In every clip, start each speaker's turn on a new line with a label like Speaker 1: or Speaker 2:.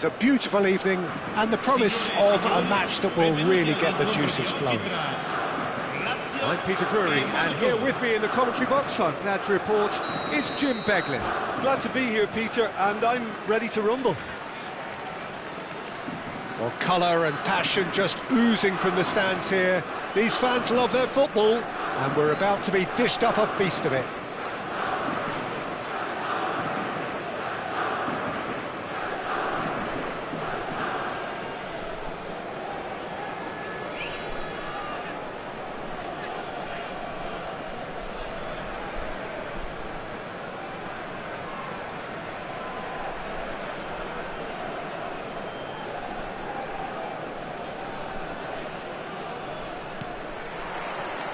Speaker 1: It's a beautiful evening and the promise of a match that will really get the juices flowing.
Speaker 2: I'm Peter Drury, and here with me in the commentary box, I'm glad to report, is Jim Beglin.
Speaker 3: Glad to be here, Peter, and I'm ready to rumble.
Speaker 1: Well, colour and passion just oozing from the stands here. These fans love their football, and we're about to be dished up a feast of it.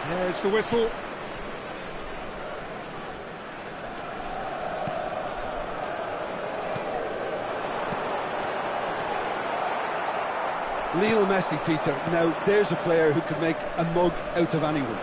Speaker 2: There's the whistle.
Speaker 3: Lionel Messi, Peter. Now, there's a player who could make a mug out of anyone.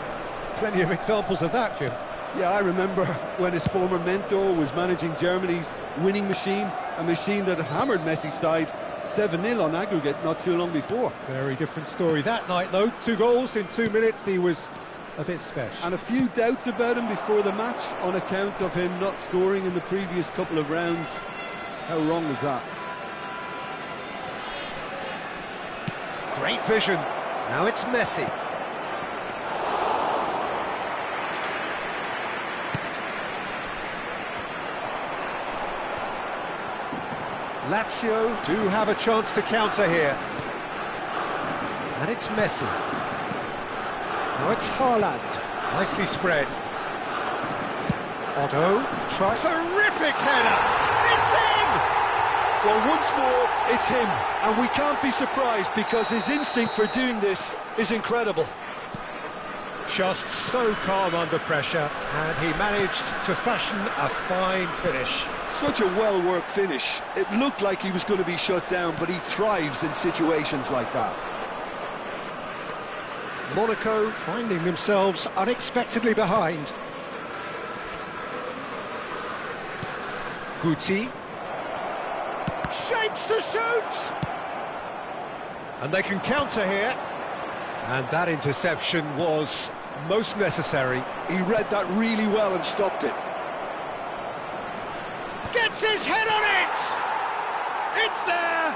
Speaker 1: Plenty of examples of that, Jim.
Speaker 3: Yeah, I remember when his former mentor was managing Germany's winning machine, a machine that had hammered Messi's side 7-0 on aggregate not too long before.
Speaker 1: Very different story that night, though. 2 goals in 2 minutes, he was a bit special.
Speaker 3: And a few doubts about him before the match on account of him not scoring in the previous couple of rounds. How wrong was that?
Speaker 1: Great vision.
Speaker 2: Now it's Messi.
Speaker 1: Lazio do have a chance to counter here.
Speaker 2: And it's Messi.
Speaker 1: Now it's Haaland. Nicely spread. Otto tries. Terrific header! It's in!
Speaker 3: Well, once more, it's him. And we can't be surprised because his instinct for doing this is incredible.
Speaker 1: Just so calm under pressure, and he managed to fashion a fine finish.
Speaker 3: Such a well-worked finish. It looked like he was going to be shut down, but he thrives in situations like that.
Speaker 1: Monaco finding themselves unexpectedly behind. Guti. Shapes to shoot! And they can counter here. And that interception was most necessary.
Speaker 3: He read that really well and stopped it.
Speaker 1: Gets his head on it! It's there!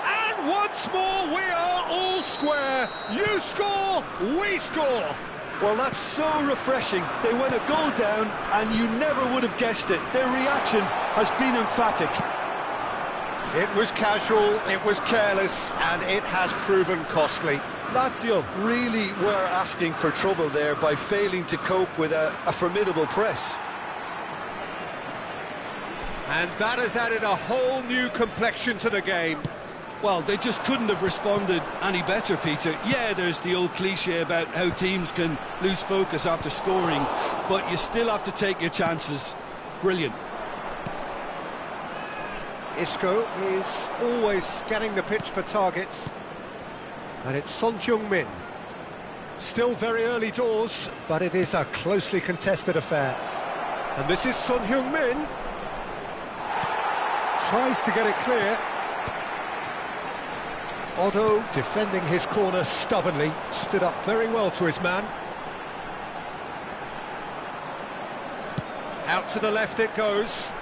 Speaker 1: And once more we are all square. You score, we score.
Speaker 3: Well, that's so refreshing. They went a goal down and you never would have guessed it. Their reaction has been emphatic.
Speaker 1: It was casual, it was careless, and it has proven costly.
Speaker 3: Lazio really were asking for trouble there by failing to cope with a formidable press.
Speaker 2: And that has added a whole new complexion to the game.
Speaker 3: Well, they just couldn't have responded any better, Peter. Yeah, there's the old cliche about how teams can lose focus after scoring, but you still have to take your chances. Brilliant.
Speaker 1: Isco is always scanning the pitch for targets. And it's Son Heung-min. Still very early doors, but it is a closely contested affair. And this is Son Heung-min. Tries to get it clear. Otto defending his corner stubbornly, stood up very well to his man.
Speaker 2: Out to the left it goes.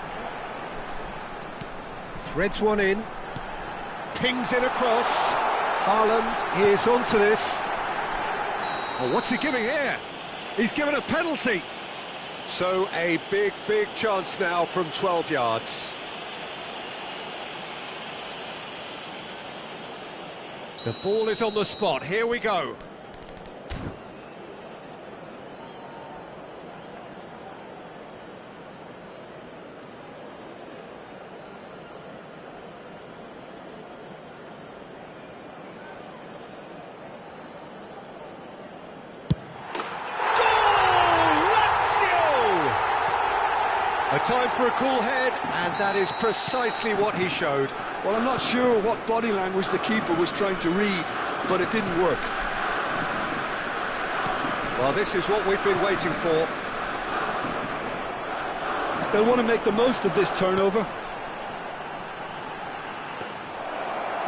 Speaker 1: Threads one in. Pings it across. Haaland is onto this.
Speaker 2: Oh, what's he giving here? He's given a penalty. So a big chance now from 12 yards. The ball is on the spot. Here we go. A time for a cool head, and that is precisely what he showed.
Speaker 3: Well, I'm not sure what body language the keeper was trying to read, but it didn't work.
Speaker 2: Well, this is what we've been waiting for.
Speaker 3: They'll want to make the most of this turnover.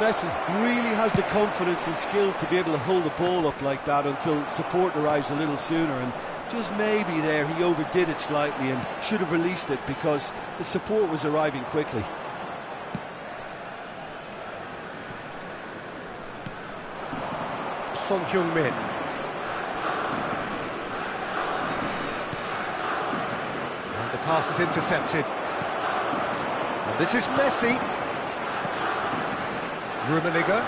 Speaker 3: Messi really has the confidence and skill to be able to hold the ball up like that until support arrives a little sooner, and just maybe there he overdid it slightly and should have released it because the support was arriving quickly.
Speaker 1: Son Heung-min. And the pass is intercepted. And this is Messi. Rummenigge.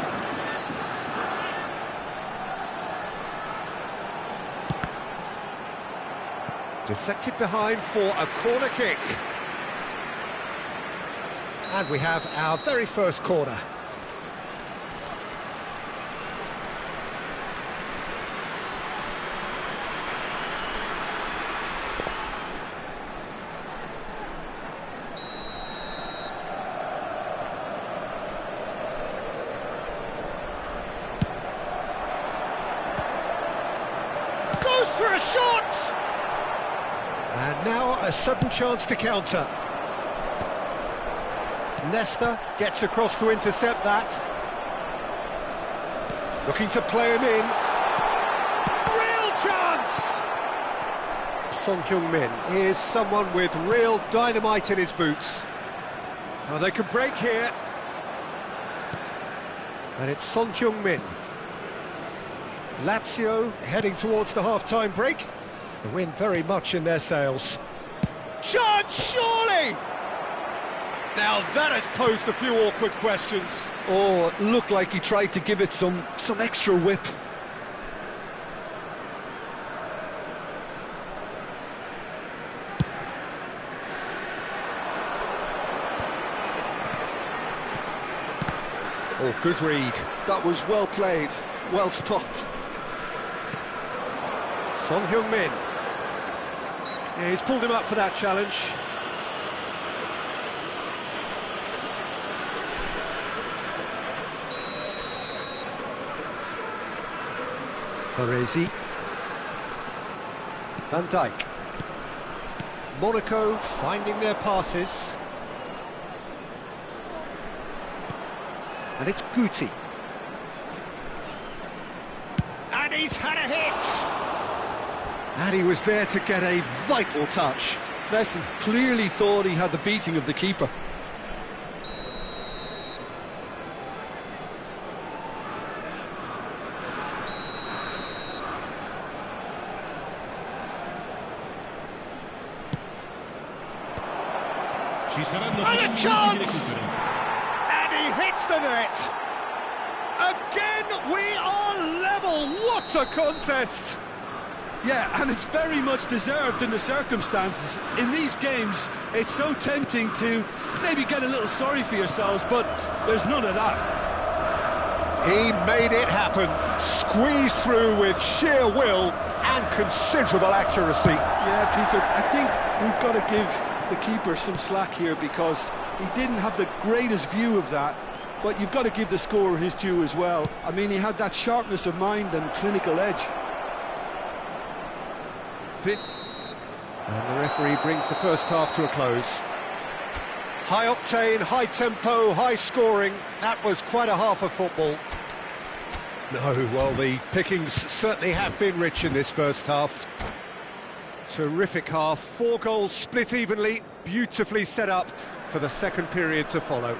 Speaker 1: Deflected behind for a corner kick. And we have our very first corner. Goes for a shot! And now a sudden chance to counter. Nesta gets across to intercept that. Looking to play him in. Real chance! Son Heung-min is someone with real dynamite in his boots.
Speaker 2: Now they could break here.
Speaker 1: And it's Son Heung-min. Lazio heading towards the half-time break. The wind very much in their sails. Chance, surely! Now that has posed a few awkward questions.
Speaker 3: Oh, it looked like he tried to give it some extra whip.
Speaker 1: Oh, good read.
Speaker 3: That was well played, well stopped.
Speaker 1: Son Heung-min. Yeah, he's pulled him up for that challenge. Baresi. Van Dijk. Monaco finding their passes. And it's Guti. And he's had a hit! And he was there to get a vital touch.
Speaker 3: Messi clearly thought he had the beating of the keeper.
Speaker 1: And a chance! And he hits the net! Again, we are level! What a contest!
Speaker 3: Yeah, and it's very much deserved in the circumstances. In these games, it's so tempting to maybe get a little sorry for yourselves, but there's none of that.
Speaker 1: He made it happen, squeezed through with sheer will and considerable accuracy.
Speaker 3: Yeah, Peter, I think we've got to give the keeper some slack here because he didn't have the greatest view of that, but you've got to give the scorer his due as well. I mean, he had that sharpness of mind and clinical edge.
Speaker 1: And the referee brings the first half to a close. High octane, high tempo, high scoring. That was quite a half of football. No, well, the pickings certainly have been rich in this first half. Terrific half, 4 goals split evenly, beautifully set up for the second period to follow.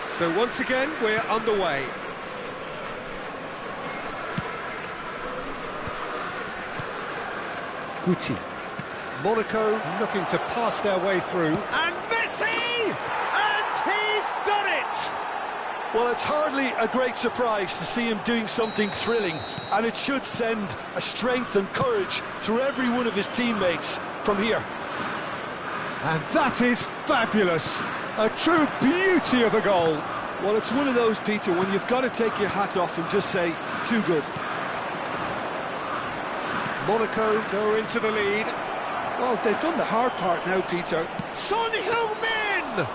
Speaker 1: So once again, we're underway. Guti. Monaco looking to pass their way through. And Messi! And he's done it!
Speaker 3: Well, it's hardly a great surprise to see him doing something thrilling, and it should send a strength and courage through every one of his teammates from here.
Speaker 1: And that is fabulous! A true beauty of a goal.
Speaker 3: Well, it's one of those, Peter, when you've got to take your hat off and just say, too good.
Speaker 1: Monaco go into the lead.
Speaker 3: Well, they've done the hard part now, Peter.
Speaker 1: Son Heung-min!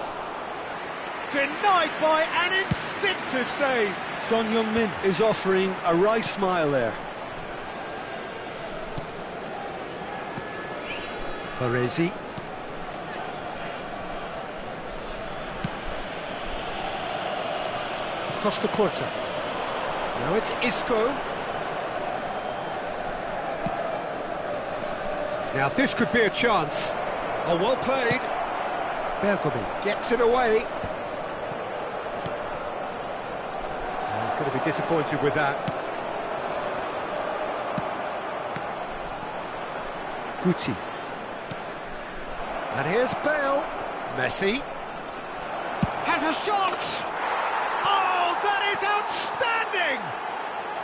Speaker 1: Denied by an instinctive save.
Speaker 3: Son Heung-min is offering a wry smile there.
Speaker 1: Baresi. Costa Curta. Now it's Isco. Now this could be a chance. Oh, well played. Bergomi gets it away. Oh, he's going to be disappointed with that. Guti. And here's Bale. Messi. Has a shot! Oh, that is outstanding!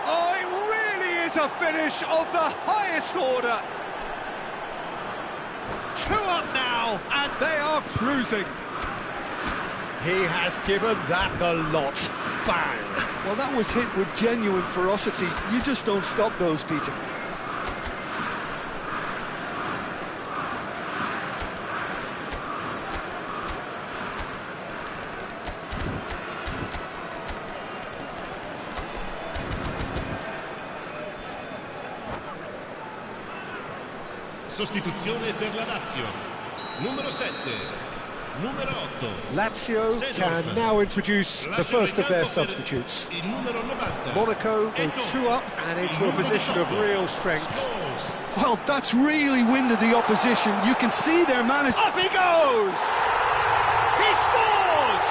Speaker 1: Oh, it really is a finish of the highest order. 2 up now, and they are cruising. He has given that the lot. Bang!
Speaker 3: Well, that was hit with genuine ferocity. You just don't stop those, Peter.
Speaker 4: Sostituzione per la Lazio. Numero 7, numero 8.
Speaker 1: Lazio can now introduce the first of their substitutes.
Speaker 4: Il numero 90.
Speaker 1: Monaco go 2 up and into a position of real strength.
Speaker 3: Well, that's really winded the opposition. You can see their manager.
Speaker 1: Up he goes! He scores!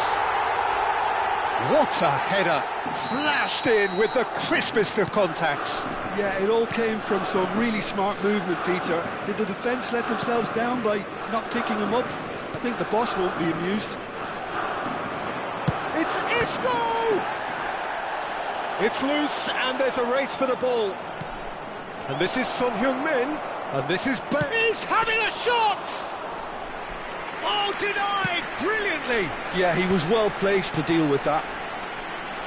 Speaker 1: What a header! Flashed in with the crispest of contacts.
Speaker 3: Yeah, it all came from some really smart movement, Peter. Did the defence let themselves down by not picking him up? I think the boss won't be amused.
Speaker 1: It's Isco! It's loose and there's a race for the ball. And this is Son Heung-min, and this is Bale. He's having a shot! Oh, denied brilliantly!
Speaker 3: Yeah, he was well placed to deal with that.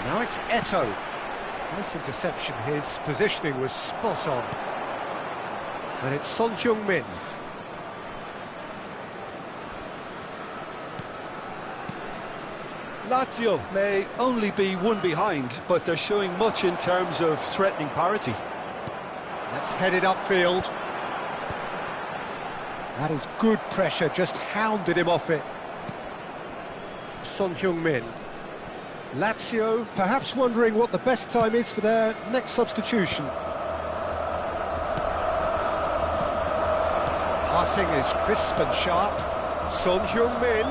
Speaker 1: Now it's Eto'o. Nice interception, his positioning was spot on. And it's Son Heung-min.
Speaker 3: Lazio may only be 1 behind, but they're showing much in terms of threatening parity.
Speaker 1: That's headed upfield. That is good pressure, just hounded him off it. Son Heung-min. Lazio perhaps wondering what the best time is for their next substitution. Passing is crisp and sharp. Son Heung-min.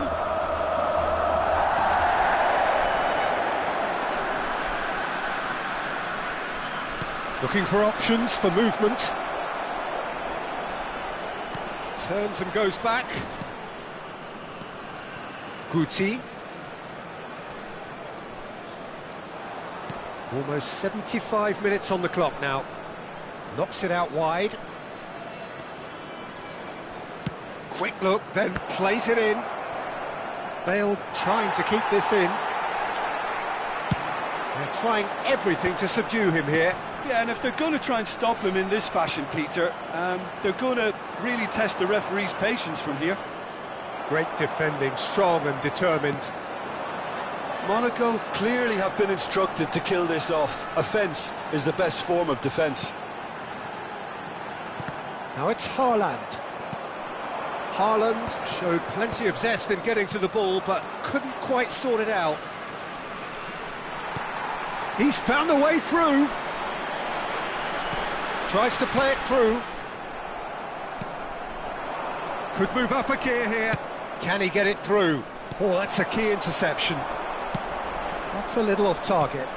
Speaker 1: Looking for options for movement. Turns and goes back. Guti. Almost 75 minutes on the clock now. Knocks it out wide. Quick look, then plays it in. Bale trying to keep this in. They're trying everything to subdue him here.
Speaker 3: Yeah, and if they're going to try and stop him in this fashion, Peter, they're going to really test the referee's patience from here.
Speaker 1: Great defending, strong and determined.
Speaker 3: Monaco clearly have been instructed to kill this off. Offence is the best form of defence.
Speaker 1: Now it's Haaland. Haaland showed plenty of zest in getting to the ball, but couldn't quite sort it out. He's found a way through. Tries to play it through. Could move up a gear here. Can he get it through? Oh, that's a key interception. That's a little off target.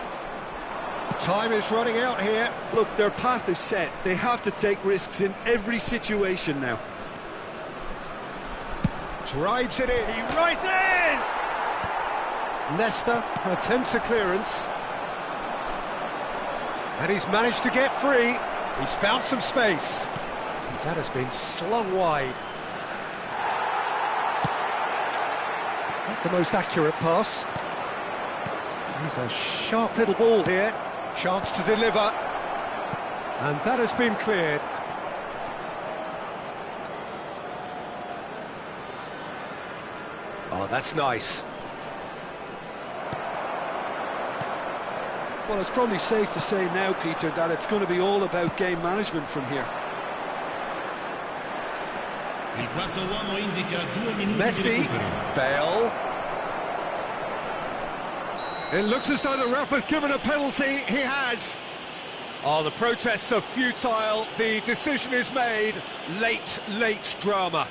Speaker 1: Time is running out here.
Speaker 3: Look, their path is set. They have to take risks in every situation now.
Speaker 1: Drives it in. He rises! Leicester attempts a clearance. And he's managed to get free. He's found some space. That has been slung wide. Not the most accurate pass. He's a sharp little ball here. Chance to deliver. And that has been cleared. Oh, that's nice.
Speaker 3: Well, it's probably safe to say now, Peter, that it's going to be all about game management from here.
Speaker 4: Il quarto uomo indica 2 minuti di
Speaker 2: Messi,
Speaker 4: recupero.
Speaker 2: Bale. It looks as though the ref has given a penalty. He has. Oh, the protests are futile. The decision is made. Late drama.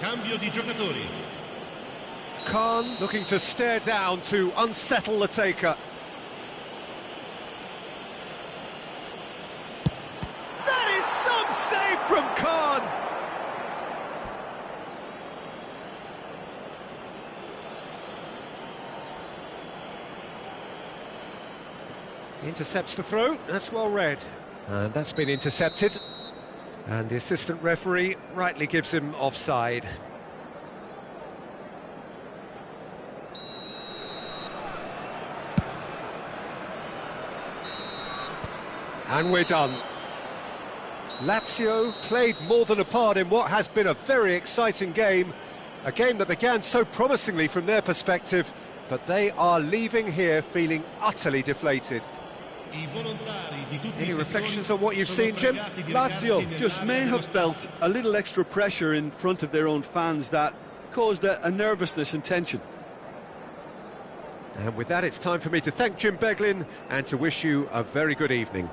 Speaker 4: Cambio di giocatori.
Speaker 2: Khan looking to stare down to unsettle the taker. That is some save from Khan! Intercepts the throw, that's well read. And that's been intercepted. And the assistant referee rightly gives him offside. And we're done. Lazio played more than a part in what has been a very exciting game. A game that began so promisingly from their perspective, but they are leaving here feeling utterly deflated. Any reflections on what you've seen, Jim?
Speaker 3: Lazio just may have felt a little extra pressure in front of their own fans that caused a nervousness and tension.
Speaker 2: And with that, it's time for me to thank Jim Beglin and to wish you a very good evening.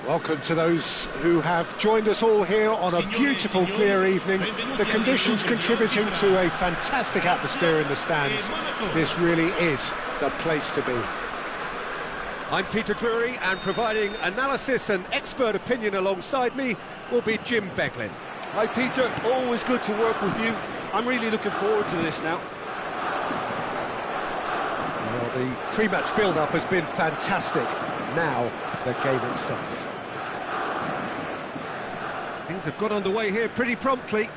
Speaker 1: Welcome to those who have joined us all here on a beautiful, clear evening. The conditions contributing to a fantastic atmosphere in the stands. This really is the place to be. I'm Peter Drury, and providing analysis and expert opinion alongside me will be Jim Beglin.
Speaker 3: Hi Peter, always good to work with you. I'm really looking forward to this now.
Speaker 1: Well, the pre-match build-up has been fantastic. Now, the game itself. Things have got underway here pretty promptly.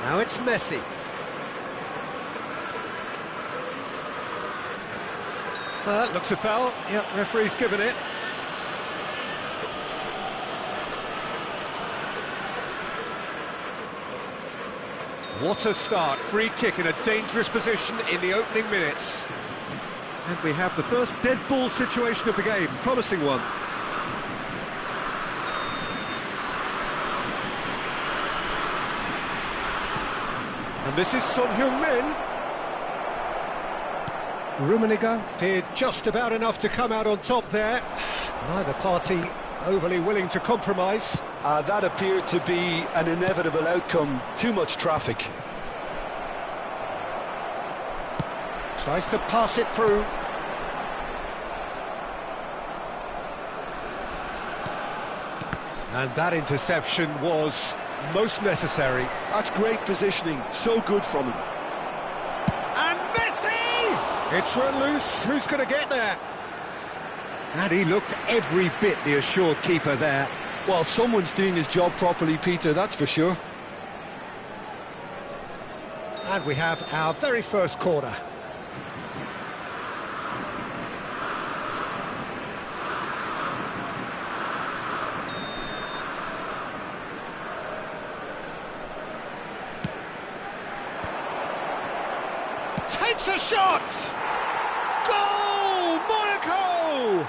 Speaker 1: Now it's Messi. Looks a foul. Yep, referee's given it. What a start. Free kick in a dangerous position in the opening minutes. And we have the first dead ball situation of the game. Promising one. And this is Son Heung-min. Rummenigge did just about enough to come out on top there. Neither party overly willing to compromise.
Speaker 3: That appeared to be an inevitable outcome. Too much traffic.
Speaker 1: Tries to pass it through. And that interception was most necessary.
Speaker 3: That's great positioning. So good from him.
Speaker 1: And Messi! It's run loose. Who's going to get there? And he looked every bit the assured keeper there.
Speaker 3: Well, someone's doing his job properly, Peter, that's for sure.
Speaker 1: And we have our very first corner. Takes a shot! Goal! Monaco!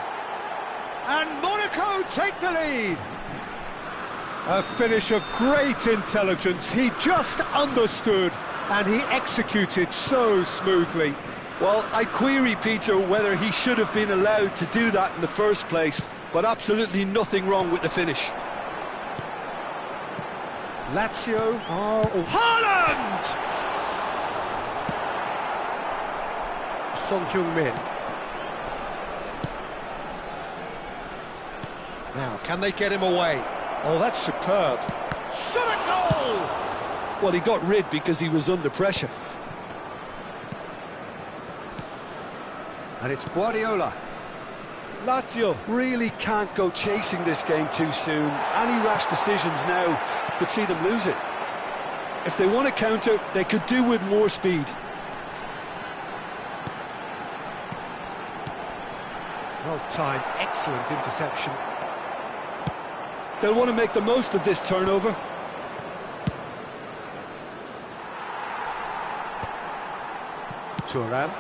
Speaker 1: And Monaco take the lead. A finish of great intelligence. He just understood and he executed so smoothly.
Speaker 3: Well, I query, Peter, whether he should have been allowed to do that in the first place, but absolutely nothing wrong with the finish.
Speaker 1: Lazio. Oh, Haaland! Son Heung-min. Now, can they get him away? Oh, that's superb. Shot a goal!
Speaker 3: Well, he got rid because he was under pressure.
Speaker 1: And it's Guardiola.
Speaker 3: Lazio really can't go chasing this game too soon. Any rash decisions now could see them lose it. If they want to counter, they could do with more speed.
Speaker 1: Well timed, excellent interception.
Speaker 3: They'll want to make the most of this turnover.
Speaker 1: Thuram.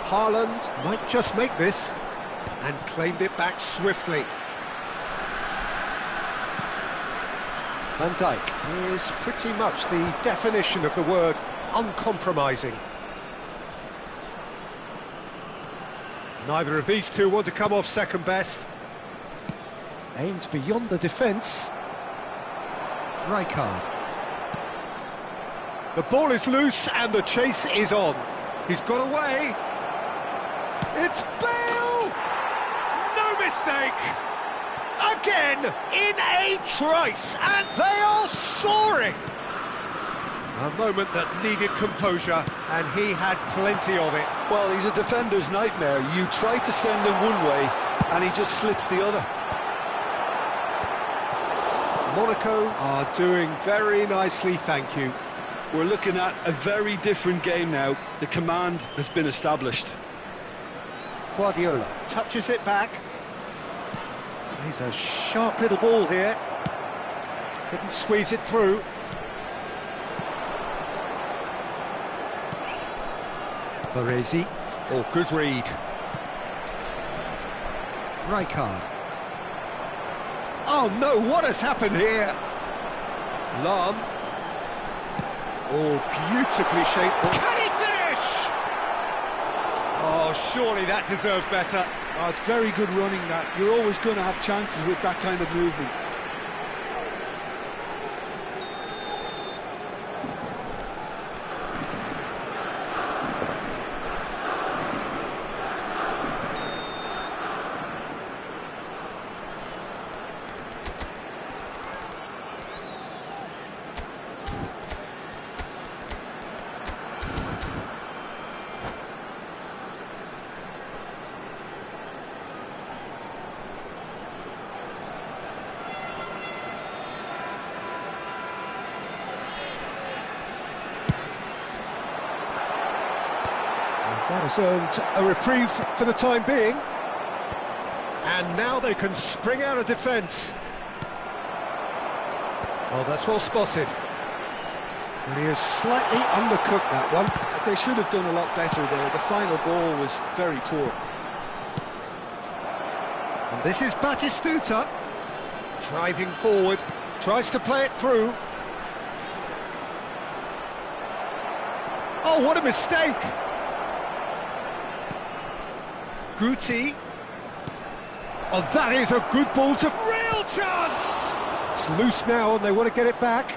Speaker 1: Haaland might just make this. And claimed it back swiftly. Van Dijk is pretty much the definition of the word uncompromising. Neither of these two want to come off second best. Aimed beyond the defence. Rijkaard. The ball is loose and the chase is on. He's got away. It's Bale! No mistake! Again, in a trice, and they are soaring! A moment that needed composure, and he had plenty of it.
Speaker 3: Well, he's a defender's nightmare. You try to send him one way, and he just slips the other.
Speaker 1: Monaco are doing very nicely, thank you.
Speaker 3: We're looking at a very different game now. The command has been established.
Speaker 1: Guardiola touches it back. He's a sharp little ball here. Couldn't squeeze it through. Baresi. Oh, good read. Rijkaard. Oh no, what has happened here? Lahm. Oh, beautifully shaped ball. Can he finish?
Speaker 2: Oh, surely that deserved better.
Speaker 3: Oh, it's very good running, that. You're always going to have chances with that kind of movement.
Speaker 1: That has earned a reprieve for the time being. And now they can spring out of defence. Oh, that's well spotted. And he has slightly undercooked that one.
Speaker 3: They should have done a lot better there. The final ball was very poor.
Speaker 1: And this is Batistuta. Driving forward. Tries to play it through. Oh, what a mistake! Guti. Oh, that is a good ball to... Real chance! It's loose now and they want to get it back.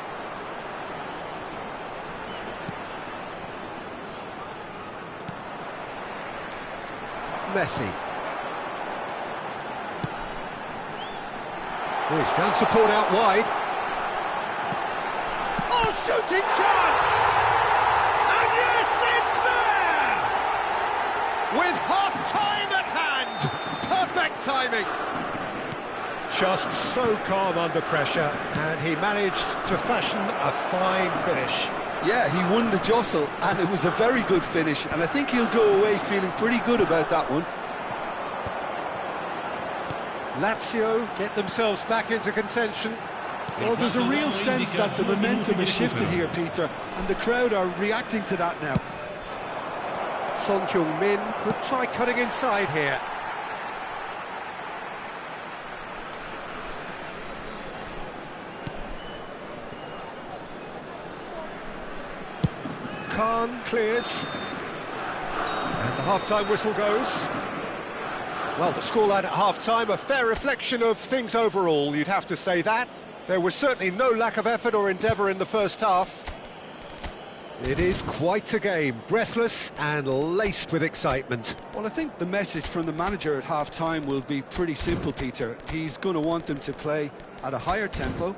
Speaker 1: Messi. Oh, he's found support out wide. Oh, shooting chance! And yes, it's there! With half-time at hand! Perfect timing! Just so calm under pressure, and he managed to fashion a fine finish.
Speaker 3: Yeah, he won the jostle, and it was a very good finish, and I think he'll go away feeling pretty good about that one.
Speaker 1: Lazio get themselves back into contention.
Speaker 3: Well, there's a real sense that the momentum has shifted here, Peter, and the crowd are reacting to that now.
Speaker 1: Son Heung-min could try cutting inside here. Khan clears. And the half-time whistle goes. Well, the scoreline at half-time, a fair reflection of things overall, you'd have to say that. There was certainly no lack of effort or endeavour in the first half. It is quite a game, breathless and laced with excitement.
Speaker 3: Well, I think the message from the manager at half-time will be pretty simple, Peter. He's going to want them to play at a higher tempo,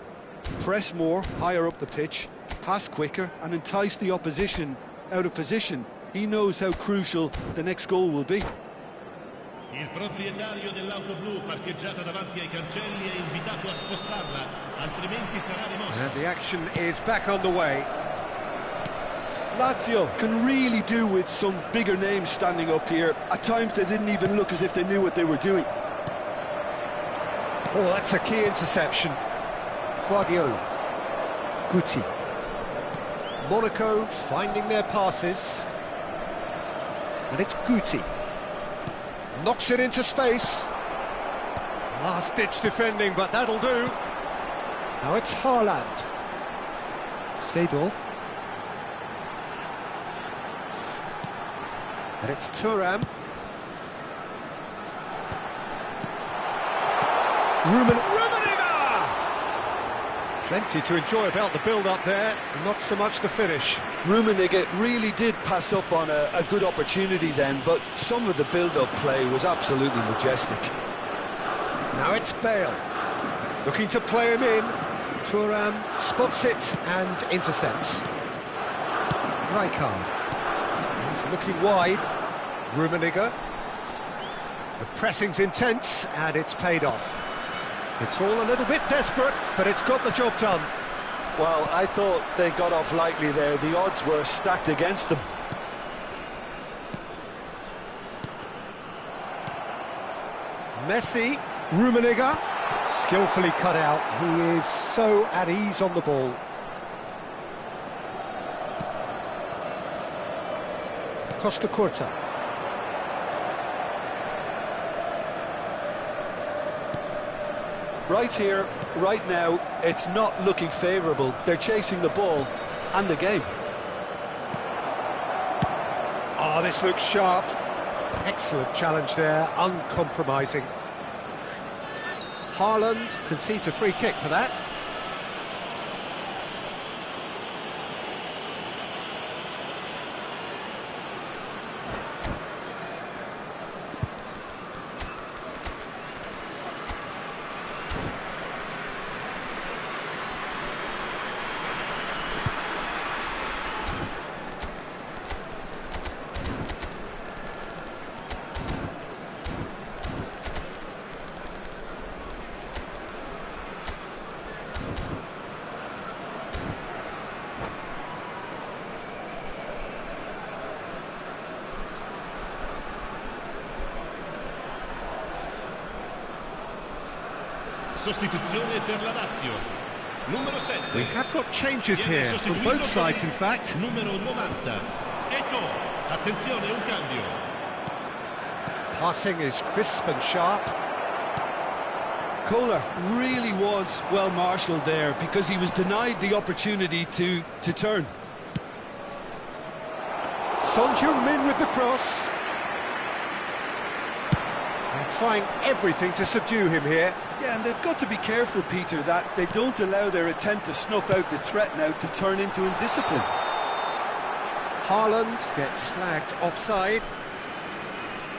Speaker 3: press more, higher up the pitch, pass quicker and entice the opposition out of position. He knows how crucial the next goal will be.
Speaker 4: Il proprietario dell'auto blu parcheggiata davanti ai cancelli è invitato a spostarla, altrimenti sarà rimossa.
Speaker 1: And the action is back on the way.
Speaker 3: Lazio can really do with some bigger names standing up here. At times they didn't even look as if they knew what they were doing.
Speaker 1: Oh, that's a key interception. Guardiola. Guti. Monaco finding their passes. And it's Guti. Knocks it into space. Last-ditch defending, but that'll do. Now it's Haaland. Seedorf. And it's Thuram. Rummenigge! Plenty to enjoy about the build-up there, not so much the finish.
Speaker 3: Rummenigge really did pass up on a good opportunity then, but some of the build-up play was absolutely majestic.
Speaker 1: Now it's Bale, looking to play him in. Thuram spots it and intercepts. Rijkaard. He's looking wide. Rummenigge. The pressing's intense and it's paid off. It's all a little bit desperate, but it's got the job done.
Speaker 3: Well, I thought they got off lightly there. The odds were stacked against them.
Speaker 1: Messi, Rummenigge, skillfully cut out. He is so at ease on the ball. Costa Curta.
Speaker 3: Right here, right now, it's not looking favourable. They're chasing the ball and the game.
Speaker 1: Oh, this looks sharp. Excellent challenge there, uncompromising. Haaland concedes a free kick for that.
Speaker 4: Sostituzione per la Lazio. Numero 7.
Speaker 1: We have got changes here, from both sides in fact.
Speaker 4: Numero 90. Ecco, attenzione, un cambio.
Speaker 1: Passing is crisp and sharp.
Speaker 3: Kohler really was well marshalled there because he was denied the opportunity to turn.
Speaker 1: Son Heung-min with the cross. They're trying everything to subdue him here.
Speaker 3: Yeah, and they've got to be careful, Peter, that they don't allow their attempt to snuff out the threat now to turn into indiscipline.
Speaker 1: Haaland gets flagged offside.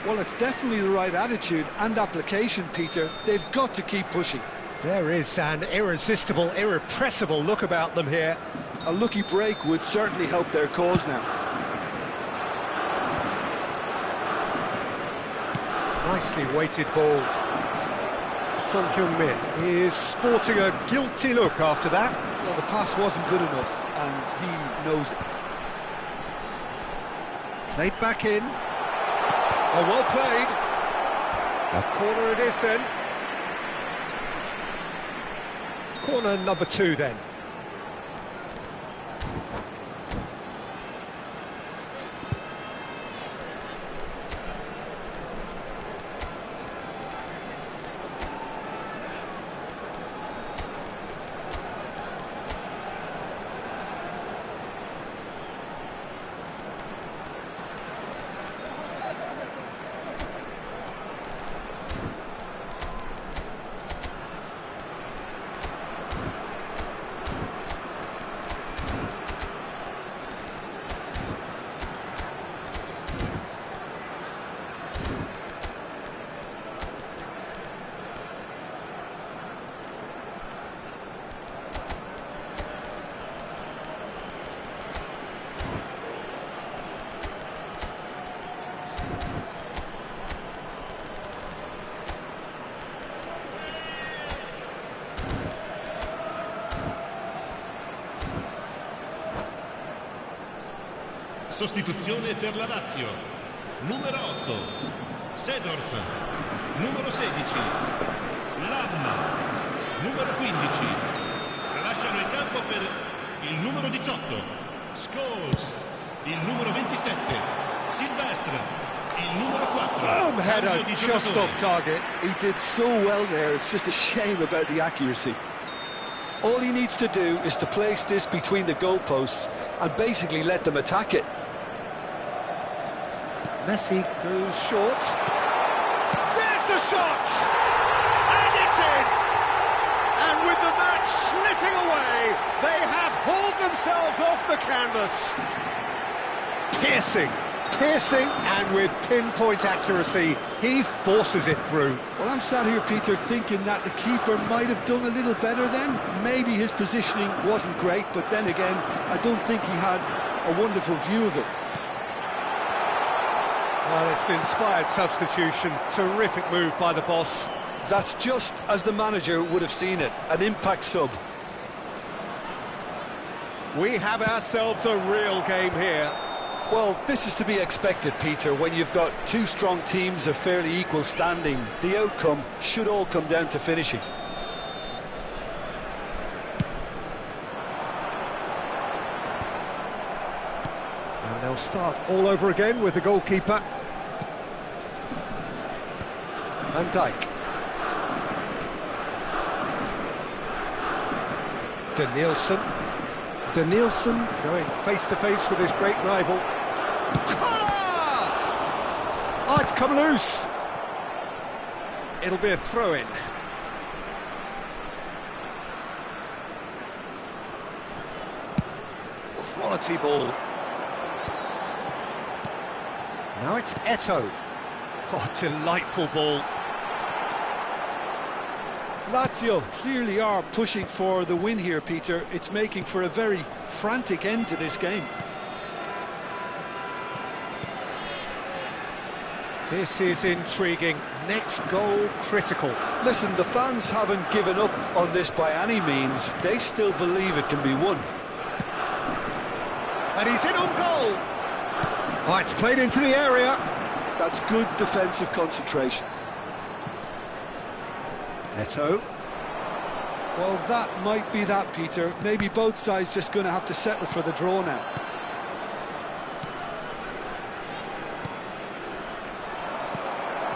Speaker 3: Well, it's definitely the right attitude and application, Peter. They've got to keep pushing.
Speaker 1: There is an irresistible, irrepressible look about them here.
Speaker 3: A lucky break would certainly help their cause now.
Speaker 1: Nicely weighted ball. Son Heung-min is sporting a guilty look after that.
Speaker 3: Well, the pass wasn't good enough, and he knows it.
Speaker 1: Played back in. Oh, well played. A corner it is then. Corner number 2 then.
Speaker 4: Sostituzione per la Lazio. Numero 8. Seedorf. Numero 16. Lamma. Numero 15. Lasciano il campo per il numero 18. Scholes. Il numero 27. Silvestre. Il numero 4.
Speaker 1: Firm header, just off target.
Speaker 3: He did so well there, it's just a shame about the accuracy. All he needs to do is to place this between the goalposts and basically let them attack it.
Speaker 1: Messi goes short. There's the shot! And it's in! And with the match slipping away, they have hauled themselves off the canvas. Piercing, and with pinpoint accuracy, he forces it through.
Speaker 3: Well, I'm sat here, Peter, thinking that the keeper might have done a little better then. Maybe his positioning wasn't great, but then again, I don't think he had a wonderful view of it.
Speaker 1: Well, it's an inspired substitution. Terrific move by the boss.
Speaker 3: That's just as the manager would have seen it, an impact sub.
Speaker 1: We have ourselves a real game here.
Speaker 3: Well, this is to be expected, Peter, when you've got two strong teams of fairly equal standing. The outcome should all come down to finishing.
Speaker 1: And they'll start all over again with the goalkeeper. Van Dijk. Danielson going face-to-face with his great rival. Oh, it's come loose. It'll be a throw-in. Quality ball. Now it's Eto'o. Oh, delightful ball.
Speaker 3: Lazio clearly are pushing for the win here, Peter. It's making for a very frantic end to this game.
Speaker 1: This is intriguing. Next goal critical.
Speaker 3: Listen, the fans haven't given up on this by any means. They still believe it can be won.
Speaker 1: And he's in on goal. Oh, it's played into the area.
Speaker 3: That's good defensive concentration.
Speaker 1: Eto'o.
Speaker 3: Well, that might be that, Peter. Maybe both sides just going to have to settle for the draw now.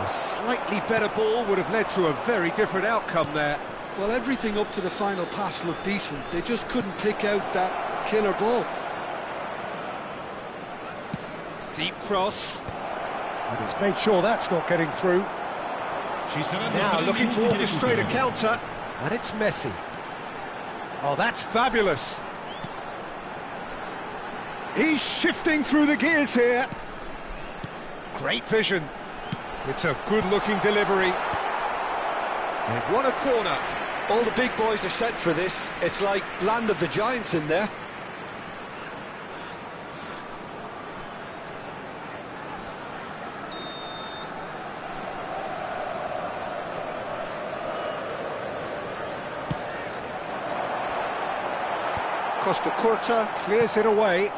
Speaker 1: A slightly better ball would have led to a very different outcome there.
Speaker 3: Well, everything up to the final pass looked decent. They just couldn't pick out that killer ball.
Speaker 1: Deep cross. And he's made sure that's not getting through. Now looking to orchestrate a counter, and it's Messi. Oh, that's fabulous. He's shifting through the gears here. Great vision. It's a good-looking delivery. They've won a corner.
Speaker 3: All the big boys are set for this. It's like land of the giants in there.
Speaker 1: Costacurta clears it away.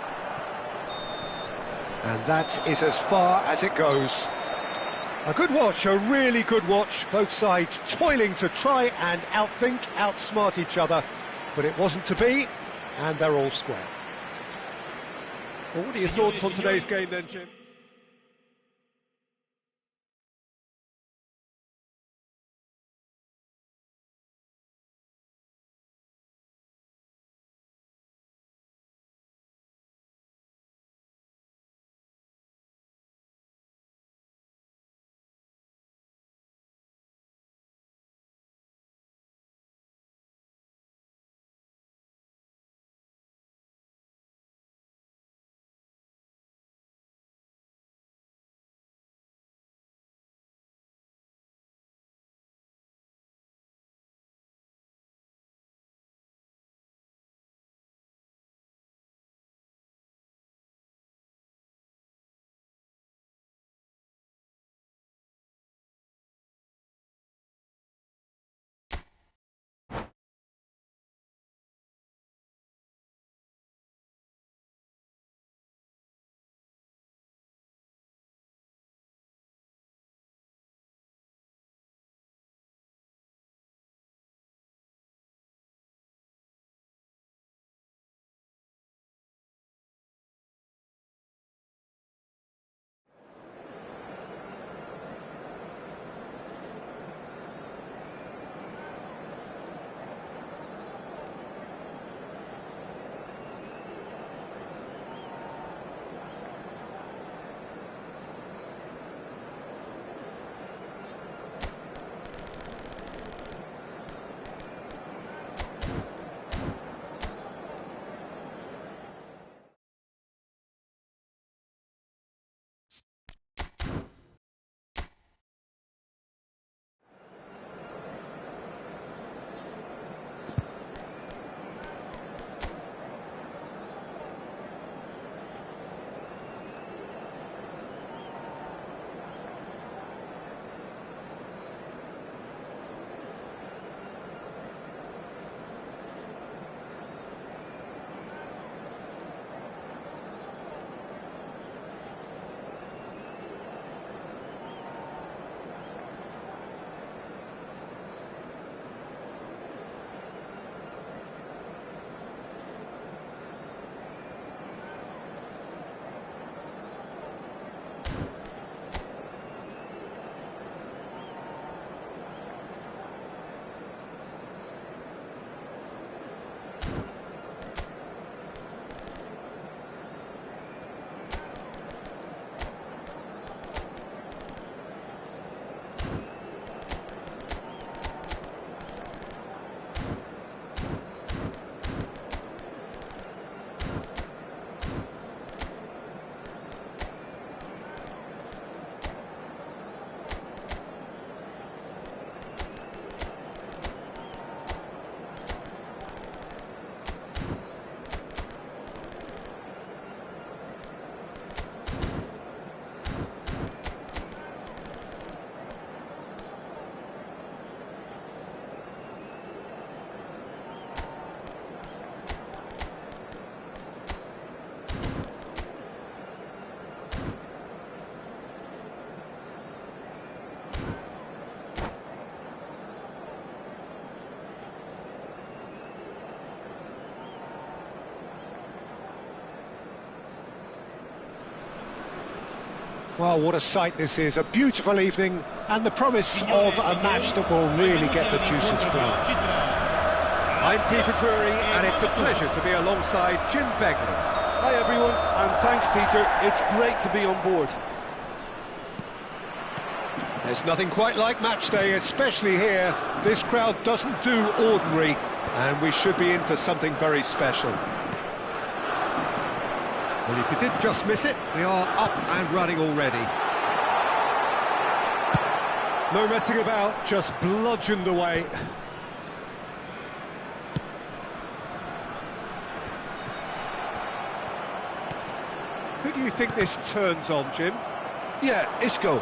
Speaker 1: And that is as far as it goes. A good watch, a really good watch. Both sides toiling to try and outthink, outsmart each other. But it wasn't to be, and they're all square. Well, what are your thoughts on today's game then, Jim? Well, what a sight this is, a beautiful evening, and the promise of a match that will really get the juices flowing.
Speaker 2: I'm Peter Drury, and it's a pleasure to be alongside Jim Begley.
Speaker 3: Hi everyone, and thanks Peter, it's great to be on board.
Speaker 1: There's nothing quite like match day, especially here. This crowd doesn't do ordinary, and we should be in for something very special.
Speaker 2: Well, if you did just miss it, we are up and running already. No messing about, just bludgeoned away.
Speaker 1: Who do you think this turns on, Jim?
Speaker 3: Yeah, Isco.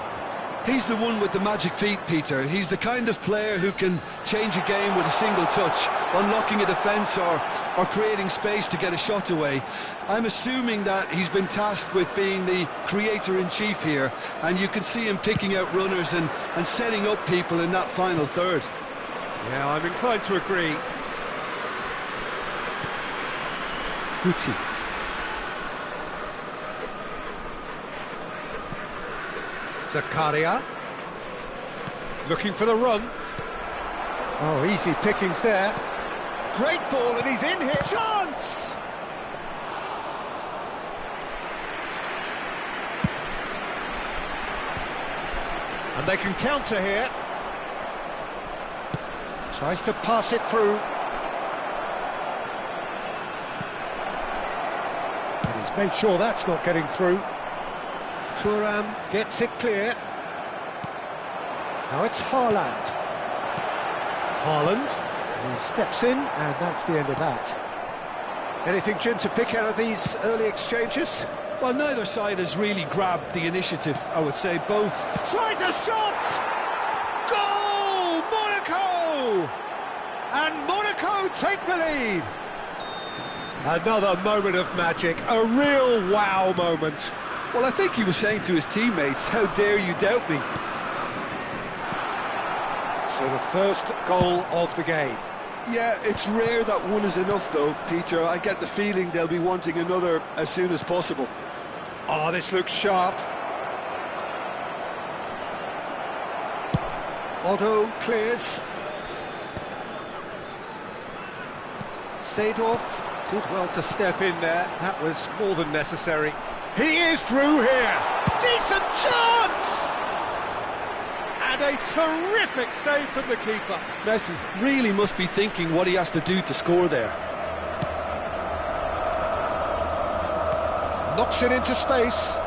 Speaker 3: He's the one with the magic feet, Peter. He's the kind of player who can change a game with a single touch, unlocking a defence or creating space to get a shot away. I'm assuming that he's been tasked with being the creator-in-chief here, and you can see him picking out runners and setting up people in that final third.
Speaker 2: Yeah, I'm inclined to agree.
Speaker 1: Guti. Zakaria. Looking for the run. Oh, easy pickings there. Great ball, and he's in here. Chance! And they can counter here. Tries to pass it through. And he's made sure that's not getting through. Thuram gets it clear. Now it's Haaland. Haaland, he steps in, and that's the end of that.
Speaker 2: Anything, Jim, to pick out of these early exchanges?
Speaker 3: Well, neither side has really grabbed the initiative, I would say. Both.
Speaker 1: Tries a shot! Goal! Monaco! And Monaco take the lead. Another moment of magic, a real wow moment.
Speaker 3: Well, I think he was saying to his teammates, how dare you doubt me?
Speaker 1: So the first goal of the game.
Speaker 3: Yeah, it's rare that one is enough though, Peter. I get the feeling they'll be wanting another as soon as possible.
Speaker 1: Oh, this looks sharp. Otto clears. Seedorf did well to step in there. That was more than necessary. He is through here. Decent chance! And a terrific save from the keeper.
Speaker 3: Messi really must be thinking what he has to do to score there.
Speaker 1: Knocks it into space.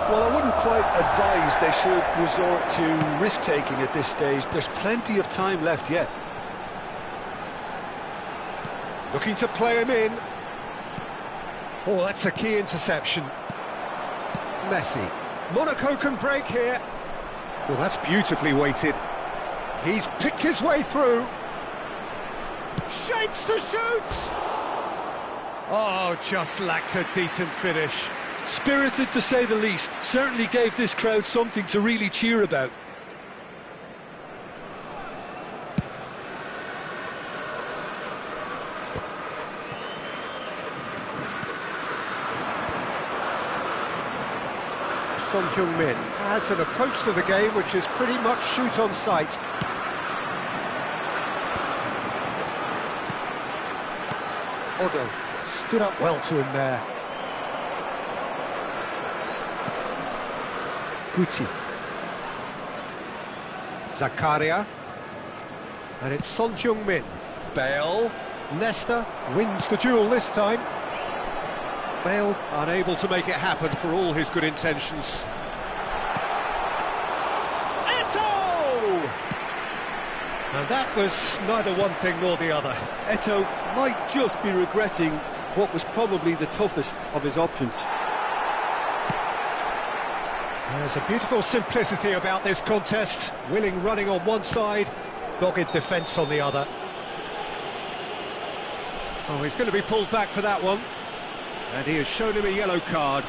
Speaker 3: Well, I wouldn't quite advise they should resort to risk-taking at this stage. There's plenty of time left yet.
Speaker 1: Looking to play him in. Oh, that's a key interception. Messi. Monaco can break here. Well, that's beautifully weighted. He's picked his way through. Shapes to shoot! Oh, just lacked a decent finish.
Speaker 3: Spirited to say the least. Certainly gave this crowd something to really cheer about.
Speaker 1: Son Heung-min has an approach to the game which is pretty much shoot on sight. Otto stood up well to him there. Guti. Zakaria. And it's Son Heung-min. Bale. Nesta wins the duel this time. Bale unable to make it happen for all his good intentions. Eto'o! And that was neither one thing nor the other.
Speaker 3: Eto'o might just be regretting what was probably the toughest of his options.
Speaker 1: There's a beautiful simplicity about this contest. Willing running on one side, dogged defence on the other. Oh, he's going to be pulled back for that one. And he has shown him a yellow card.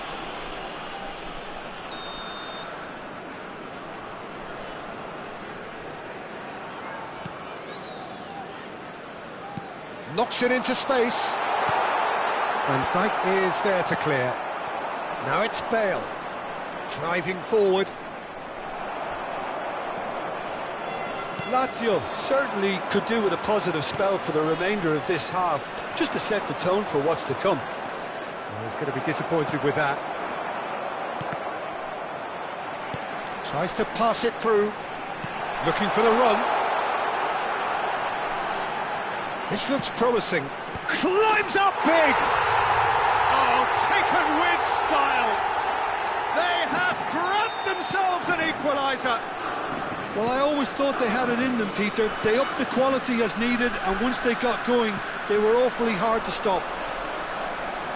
Speaker 1: Knocks it into space. And Dijk is there to clear. Now it's Bale, driving forward.
Speaker 3: Lazio certainly could do with a positive spell for the remainder of this half, just to set the tone for what's to come.
Speaker 1: Well, he's going to be disappointed with that. Tries to pass it through, looking for the run. This looks promising. Climbs up big! Oh, taken with style! They have grabbed themselves an equaliser!
Speaker 3: Well, I always thought they had it in them, Peter. They upped the quality as needed, and once they got going, they were awfully hard to stop.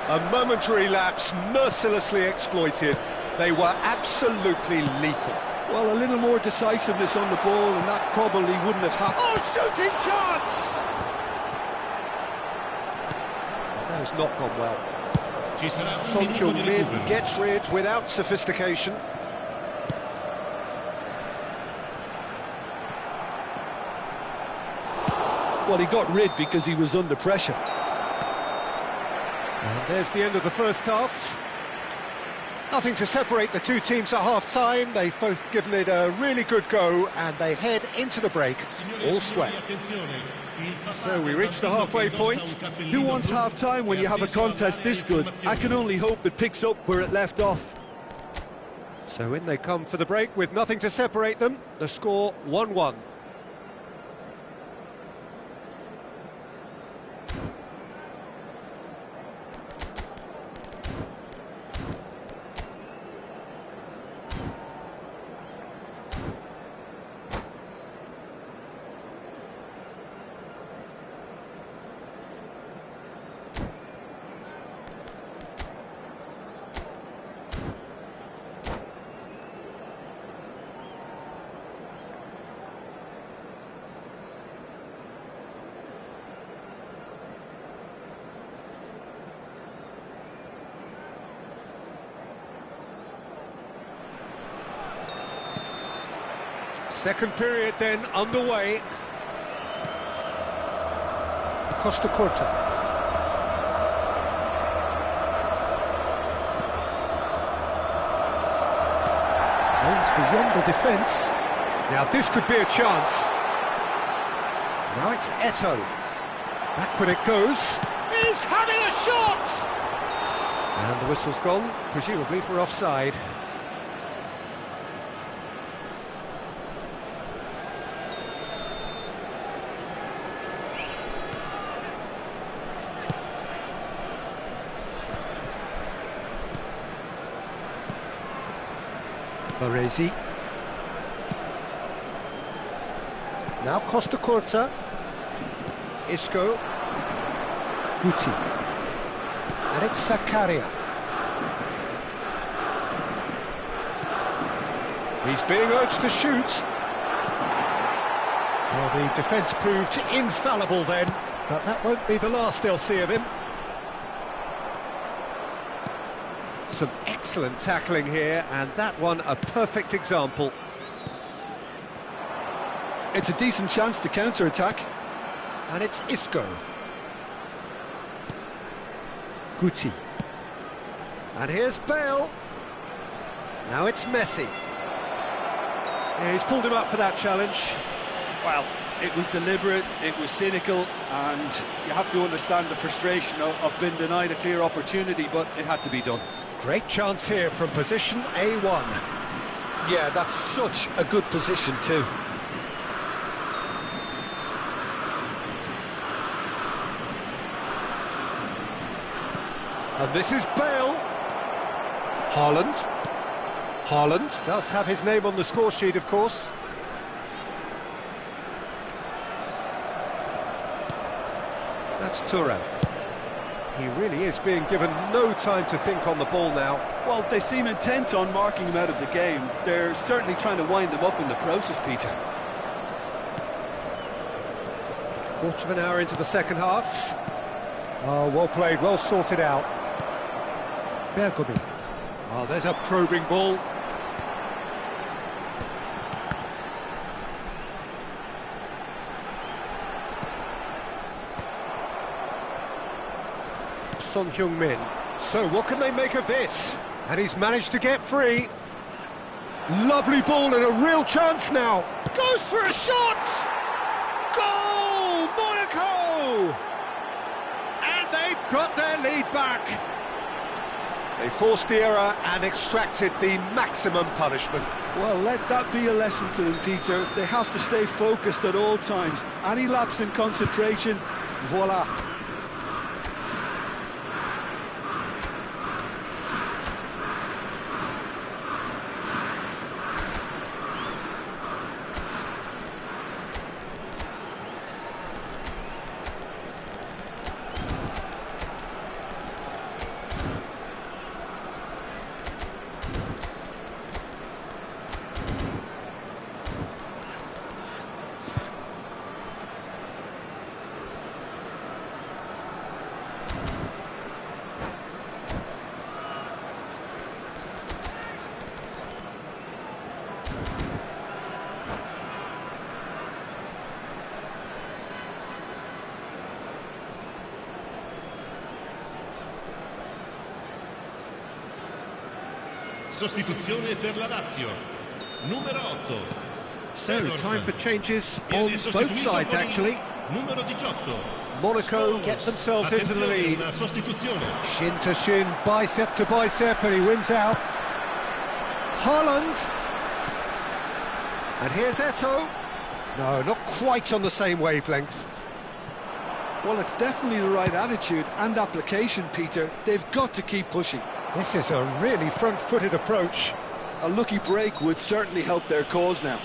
Speaker 1: A momentary lapse mercilessly exploited. They were absolutely lethal.
Speaker 3: Well, a little more decisiveness on the ball, and that probably wouldn't have happened.
Speaker 1: Oh, shooting chance! That has not gone well.
Speaker 4: Ci sarà un
Speaker 1: Son
Speaker 4: minuto di
Speaker 1: Heung-min
Speaker 4: recupero.
Speaker 1: gets rid without sophistication.
Speaker 3: Well, he got rid because he was under pressure.
Speaker 1: And there's the end of the first half. Nothing to separate the two teams at half-time. They've both given it a really good go, and they head into the break all sweat. So we reach the halfway point.
Speaker 3: Who wants half-time when you have a contest this good? I can only hope it picks up where it left off.
Speaker 1: So in they come for the break with nothing to separate them. The score 1-1. Second period then underway. Costa Curta. Aims beyond the defence. Now this could be a chance. Now it's Eto'o. Back when it goes. He's having a shot! And the whistle's gone, presumably for offside. Baresi. Now Costa Curta. Isco. Guti. And it's Zakaria. He's being urged to shoot. Well, the defence proved infallible then, but that won't be the last they'll see of him. Some excellent tackling here, and that one a perfect example.
Speaker 3: It's a decent chance to counter-attack.
Speaker 1: And it's Isco. Guti. And here's Bale. Now it's Messi. Yeah, he's pulled him up for that challenge.
Speaker 3: Well, it was deliberate, it was cynical, and you have to understand the frustration of being denied a clear opportunity, but it had to be done.
Speaker 1: Great chance here from position A1.
Speaker 3: Yeah, that's such a good position too.
Speaker 1: And this is Bale. Haaland. Haaland does have his name on the score sheet, of course. That's Thuram. He really is being given no time to think on the ball now.
Speaker 3: Well, they seem intent on marking him out of the game. They're certainly trying to wind him up in the process, Peter.
Speaker 1: Quarter of an hour into the second half. Oh, well played, well sorted out. Bergomi. Oh, there's a probing ball. Son Heung-min. So what can they make of this? And he's managed to get free. Lovely ball and a real chance now. Goes for a shot! Goal! Monaco! And they've got their lead back. They forced the error and extracted the maximum punishment.
Speaker 3: Well, let that be a lesson to them, Peter. They have to stay focused at all times. Any lapse in concentration, voila.
Speaker 4: Sostituzione per la Lazio, numero 8.
Speaker 1: So, time for changes on both sides, actually.
Speaker 4: Numero 18.
Speaker 1: Monaco get themselves into the lead.
Speaker 4: Una sostituzione.
Speaker 1: Shin to shin, bicep to bicep, and he wins out. Haaland. And here's Eto'o. No, not quite on the same wavelength.
Speaker 3: Well, it's definitely the right attitude and application, Peter. They've got to keep pushing.
Speaker 1: This is a really front-footed approach.
Speaker 3: A lucky break would certainly help their cause now.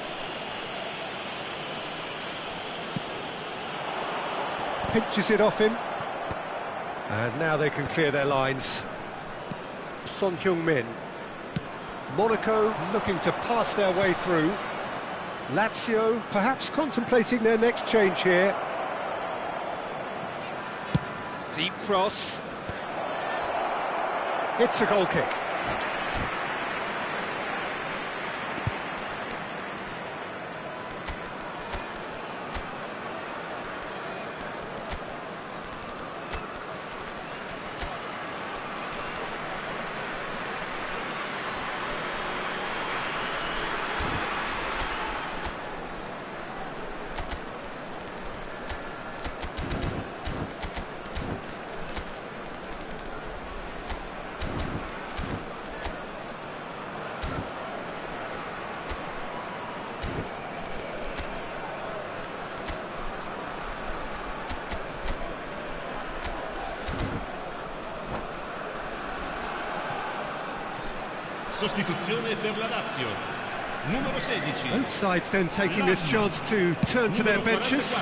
Speaker 1: Pinches it off him. And now they can clear their lines. Son Heung-min. Monaco looking to pass their way through. Lazio perhaps contemplating their next change here. Deep cross. It's a goal kick.
Speaker 4: Sostituzione per la Lazio, numero 16.
Speaker 1: Both sides then taking this chance to turn to their benches.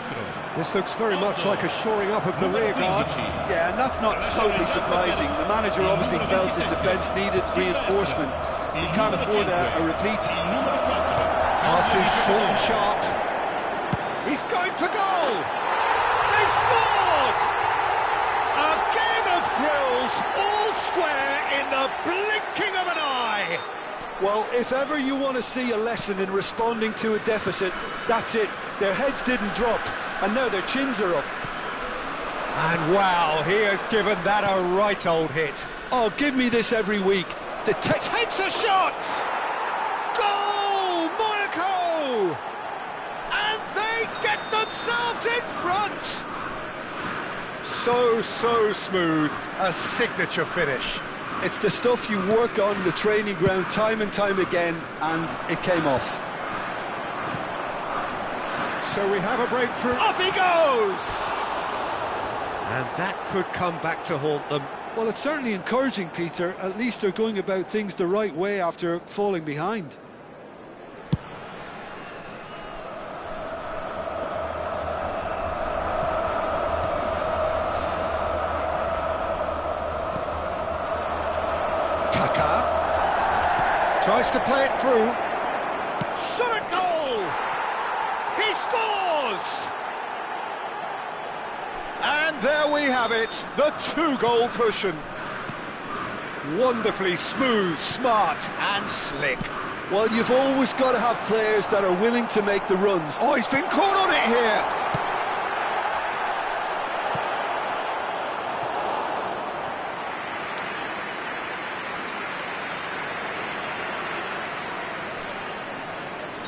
Speaker 1: This looks very much like a shoring up of the rear guard.
Speaker 3: Yeah, and that's not totally surprising. The manager obviously felt his defence needed reinforcement. He can't afford a repeat.
Speaker 1: Passes short and sharp. He's going for goal! They've scored! A game of thrills, all square in the blinking of an eye!
Speaker 3: Well, if ever you want to see a lesson in responding to a deficit, that's it. Their heads didn't drop, and now their chins are up.
Speaker 1: And wow, he has given that a right old hit.
Speaker 3: Oh, give me this every week.
Speaker 1: Takes a shot! Goal, Monaco! And they get themselves in front! So smooth, a signature finish.
Speaker 3: It's the stuff you work on the training ground time and time again, and it came off.
Speaker 1: So we have a breakthrough. Up he goes! And that could come back to haunt them.
Speaker 3: Well, it's certainly encouraging, Peter. At least they're going about things the right way after falling behind.
Speaker 1: Tries to play it through. Shot at goal! He scores! And there we have it, the two-goal cushion. Wonderfully smooth, smart and slick.
Speaker 3: Well, you've always got to have players that are willing to make the runs.
Speaker 1: Oh, he's been caught on it here!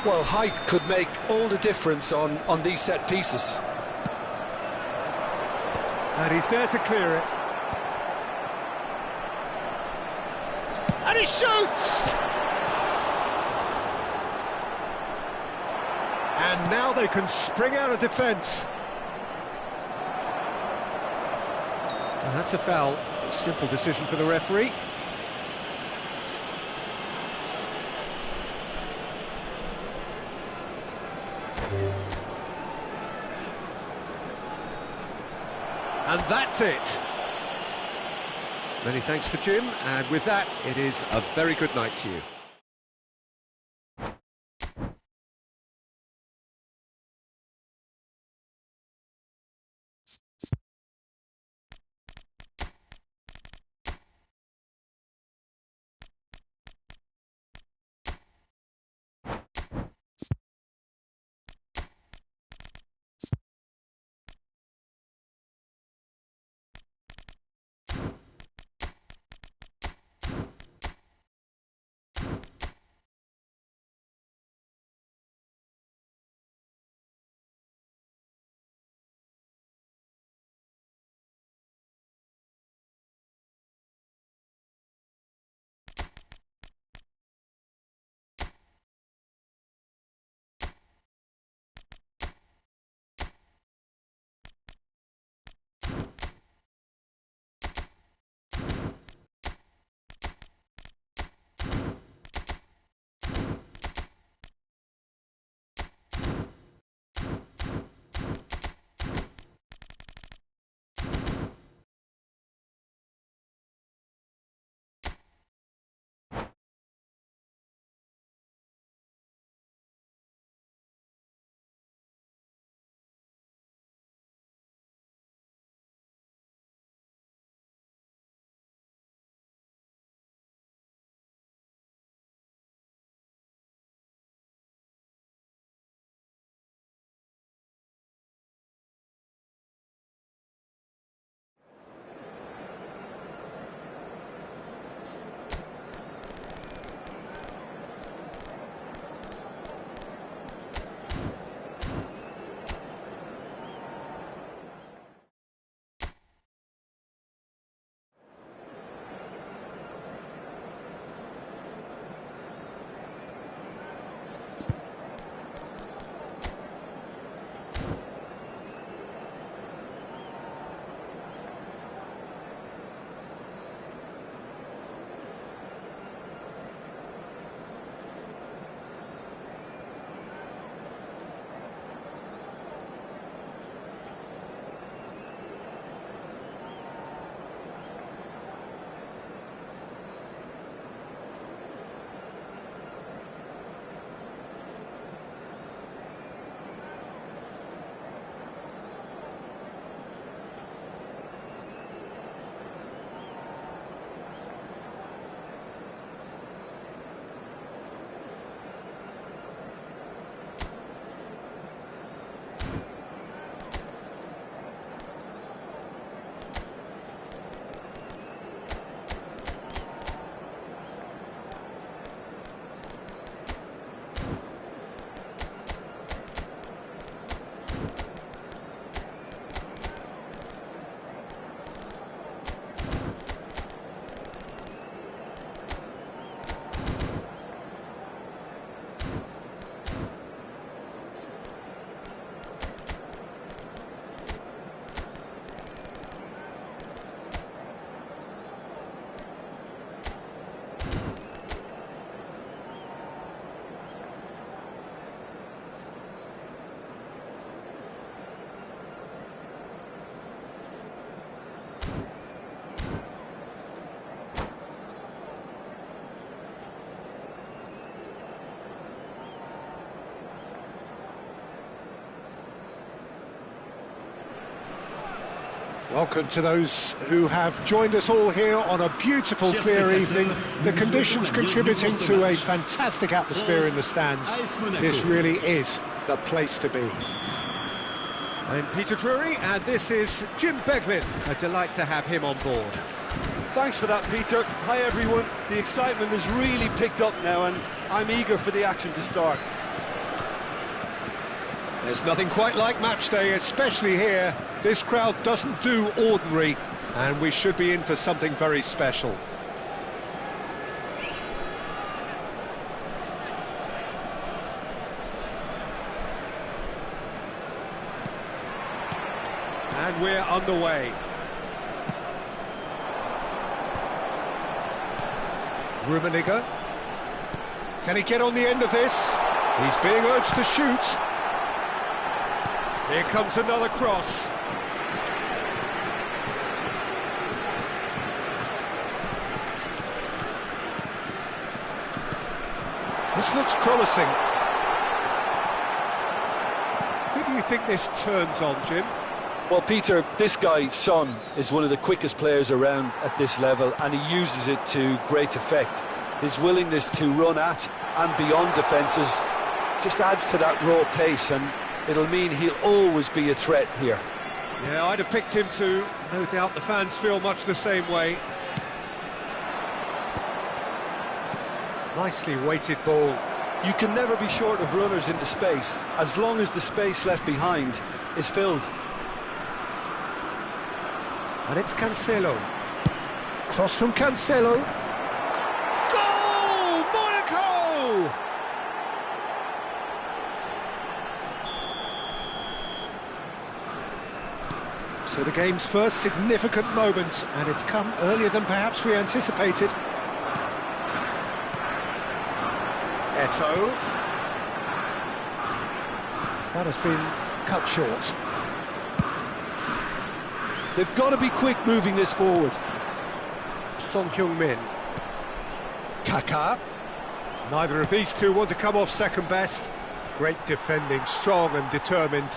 Speaker 3: Well, height could make all the difference on these set pieces.
Speaker 1: And he's there to clear it. And he shoots! And now they can spring out of defence. And that's a foul. A simple decision for the referee. And that's it. Many thanks to Jim, and with that, it is a very good night to you. Welcome to those who have joined us all here on a beautiful, clear evening. The conditions contributing to a fantastic atmosphere in the stands. This really is the place to be. I'm Peter Drury, and this is Jim Beglin. A delight to have him on board.
Speaker 3: Thanks for that, Peter. Hi, everyone. The excitement has really picked up now, and I'm eager for the action to start.
Speaker 2: There's nothing quite like match day, especially here. This crowd doesn't do ordinary, and we should be in for something very special. And we're underway. Rummenigge. Can he get on the end of this? He's being urged to shoot. Here comes another cross. This looks promising. Who do you think this turns on, Jim?
Speaker 3: Well, Peter, this guy, Son, is one of the quickest players around at this level, and he uses it to great effect. His willingness to run at and beyond defences just adds to that raw pace, and it'll mean he'll always be a threat here.
Speaker 2: Yeah, I'd have picked him too. No doubt the fans feel much the same way. Nicely weighted ball.
Speaker 3: You can never be short of runners into space, as long as the space left behind is filled.
Speaker 1: And it's Cancelo. Cross from Cancelo.
Speaker 2: Goal! Monaco!
Speaker 1: So the game's first significant moment, and it's come earlier than perhaps we anticipated.
Speaker 2: Eto'o.
Speaker 1: That has been cut short.
Speaker 3: They've got to be quick moving this forward.
Speaker 1: Son Heung-min.
Speaker 2: Kaká. Neither of these two want to come off second best. Great defending, strong and determined.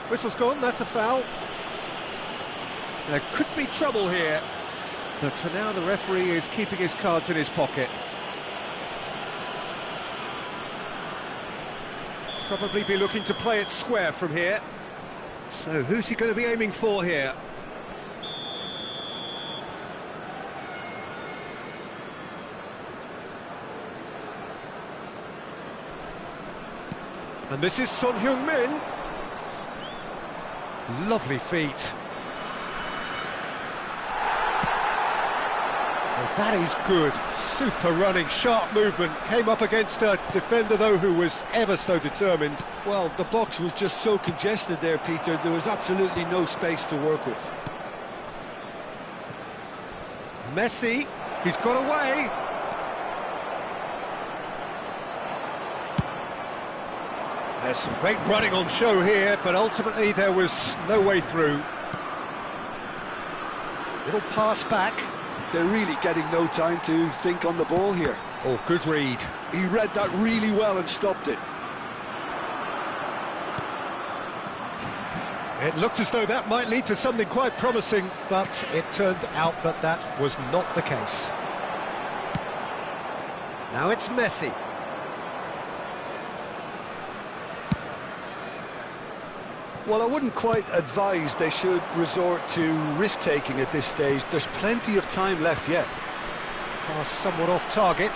Speaker 2: Whistle's gone, that's a foul. There could be trouble here, but for now the referee is keeping his cards in his pocket. Probably be looking to play it square from here. So who's he going to be aiming for here? And this is Son Heung-min. Lovely feet. Well, that is good. Super running, sharp movement. Came up against a defender, though, who was ever so determined.
Speaker 3: Well, the box was just so congested there, Peter. There was absolutely no space to work with.
Speaker 2: Messi, he's got away. There's some great running on show here, but ultimately there was no way through. Little pass back.
Speaker 3: They're really getting no time to think on the ball here.
Speaker 2: Oh, good read.
Speaker 3: He read that really well and stopped it.
Speaker 2: It looked as though that might lead to something quite promising, but it turned out that that was not the case. Now it's Messi.
Speaker 3: Well, I wouldn't quite advise they should resort to risk-taking at this stage. There's plenty of time left yet.
Speaker 2: Pass somewhat off target.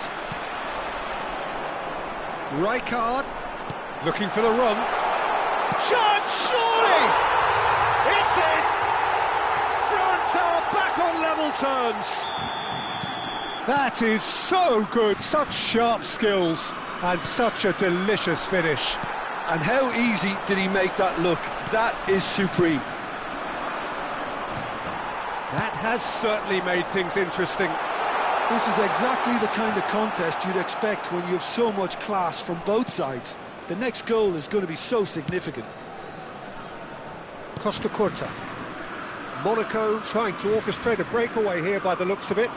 Speaker 2: Rijkaard looking for the run. Chance, surely! It's in! France are back on level terms. That is so good, such sharp skills and such a delicious finish.
Speaker 3: And how easy did he make that look? That is supreme.
Speaker 2: That has certainly made things interesting.
Speaker 3: This is exactly the kind of contest you'd expect when you have so much class from both sides. The next goal is going to be so significant.
Speaker 2: Costa Curta. Monaco trying to orchestrate a breakaway here by the looks of it.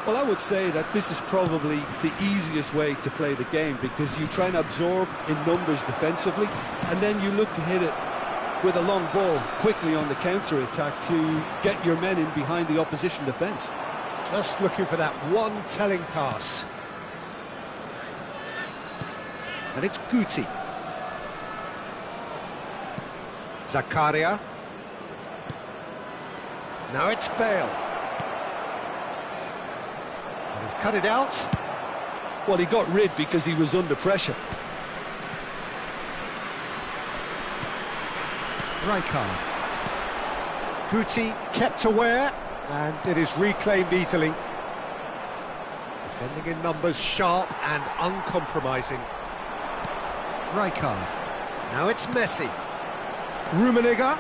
Speaker 3: Well, I would say that this is probably the easiest way to play the game, because you try and absorb in numbers defensively, and then you look to hit it with a long ball quickly on the counter-attack to get your men in behind the opposition defence.
Speaker 2: Just looking for that one telling pass.
Speaker 1: And it's Guti.
Speaker 2: Zakaria. Now it's Bale.
Speaker 1: He's cut it out.
Speaker 3: Well, he got rid because he was under pressure.
Speaker 1: Rijkaard. Guti kept aware, and it is reclaimed easily. Defending in numbers, sharp and uncompromising. Rijkaard. Now it's Messi. Rummenigge.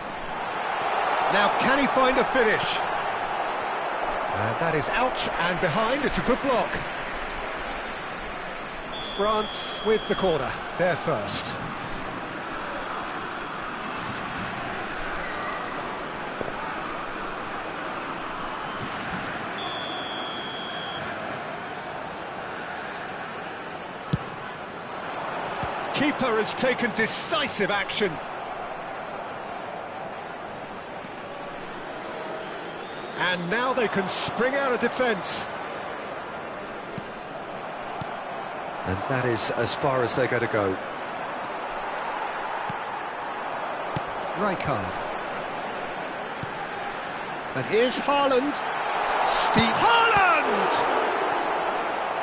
Speaker 1: Now can he find a finish? And that is out and behind. It's a good block. France with the corner. They're first. Keeper has taken decisive action. And now they can spring out of defence. And that is as far as they're going to go. Rijkaard. And here's Haaland. Steve Haaland!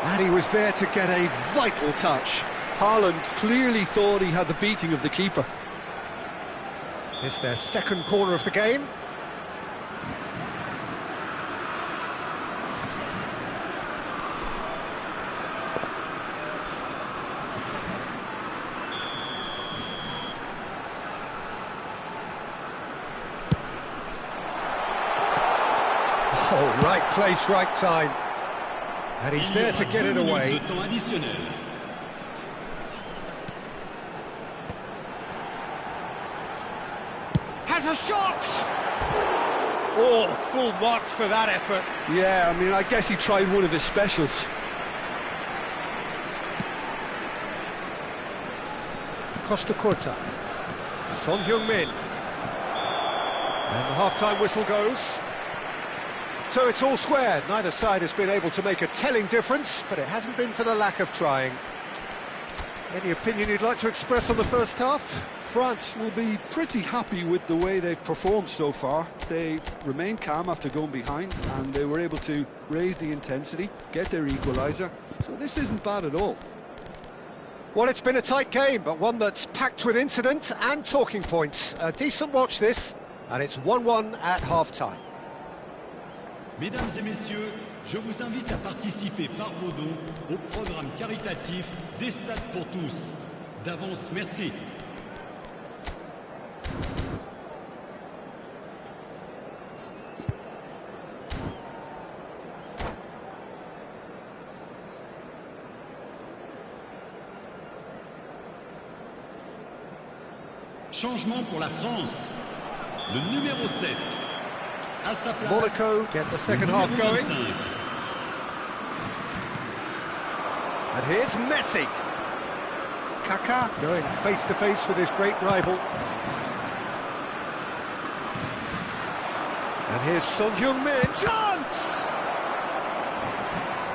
Speaker 1: And he was there to get a vital touch.
Speaker 3: Haaland clearly thought he had the beating of the keeper.
Speaker 1: It's their second corner of the game. Oh, right place, right time. And he's there to get it away. Has a shot! Oh, full marks for that effort.
Speaker 3: Yeah, I mean, I guess he tried one of his specials.
Speaker 1: Costa Curta. Son Heung-min. And the half-time whistle goes. So it's all square. Neither side has been able to make a telling difference, but it hasn't been for the lack of trying. Any opinion you'd like to express on the first half?
Speaker 3: France will be pretty happy with the way they've performed so far. They remained calm after going behind, and they were able to raise the intensity, get their equaliser. So this isn't bad at all.
Speaker 1: Well, it's been a tight game, but one that's packed with incident and talking points. A decent watch this, and it's 1-1 at half-time.
Speaker 5: Mesdames et messieurs, je vous invite à participer par vos dons au programme caritatif des Stades pour tous. D'avance, merci. Changement pour la France. Le numéro 7. À sa place,
Speaker 1: Monaco get the second half going. And here's Messi. Kaká going face-to-face with his great rival. And here's Son Heung-min. Chance!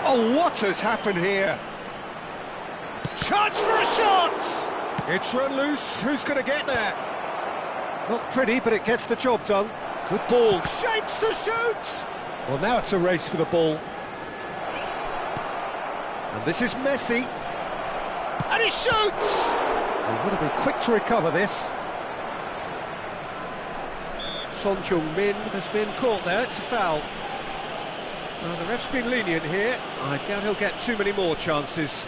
Speaker 1: Oh, what has happened here? Chance for a shot! It's run loose. Who's going to get there? Not pretty, but it gets the job done. Good ball. Shapes to shoot! Well, now it's a race for the ball. And this is Messi. And he shoots! They would have been quick to recover this. Son Heung-min has been caught there. It's a foul. Well, the ref's been lenient here. I doubt he'll get too many more chances.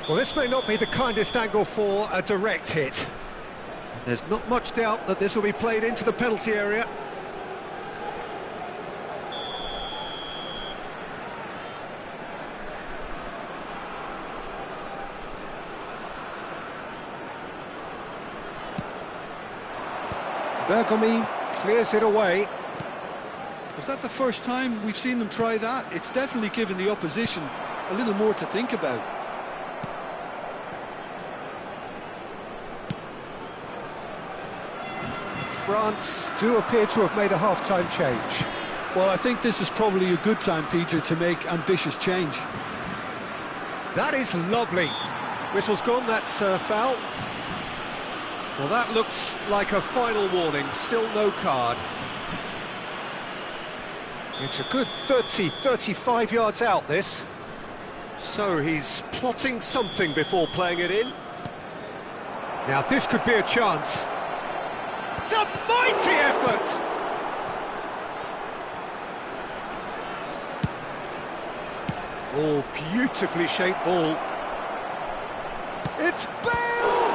Speaker 1: Well, this may not be the kindest angle for a direct hit. There's not much doubt that this will be played into the penalty area. Bergomi clears it away.
Speaker 3: Is that the first time we've seen them try that? It's definitely given the opposition a little more to think about.
Speaker 1: France do appear to have made a half-time change.
Speaker 3: Well, I think this is probably a good time, Peter, to make ambitious change.
Speaker 1: That is lovely. Whistle's gone, that's foul. Well, that looks like a final warning, still no card. It's a good 35 yards out, this. So he's plotting something before playing it in. Now this could be a chance. It's a mighty effort! Oh, beautifully shaped ball. It's Bale!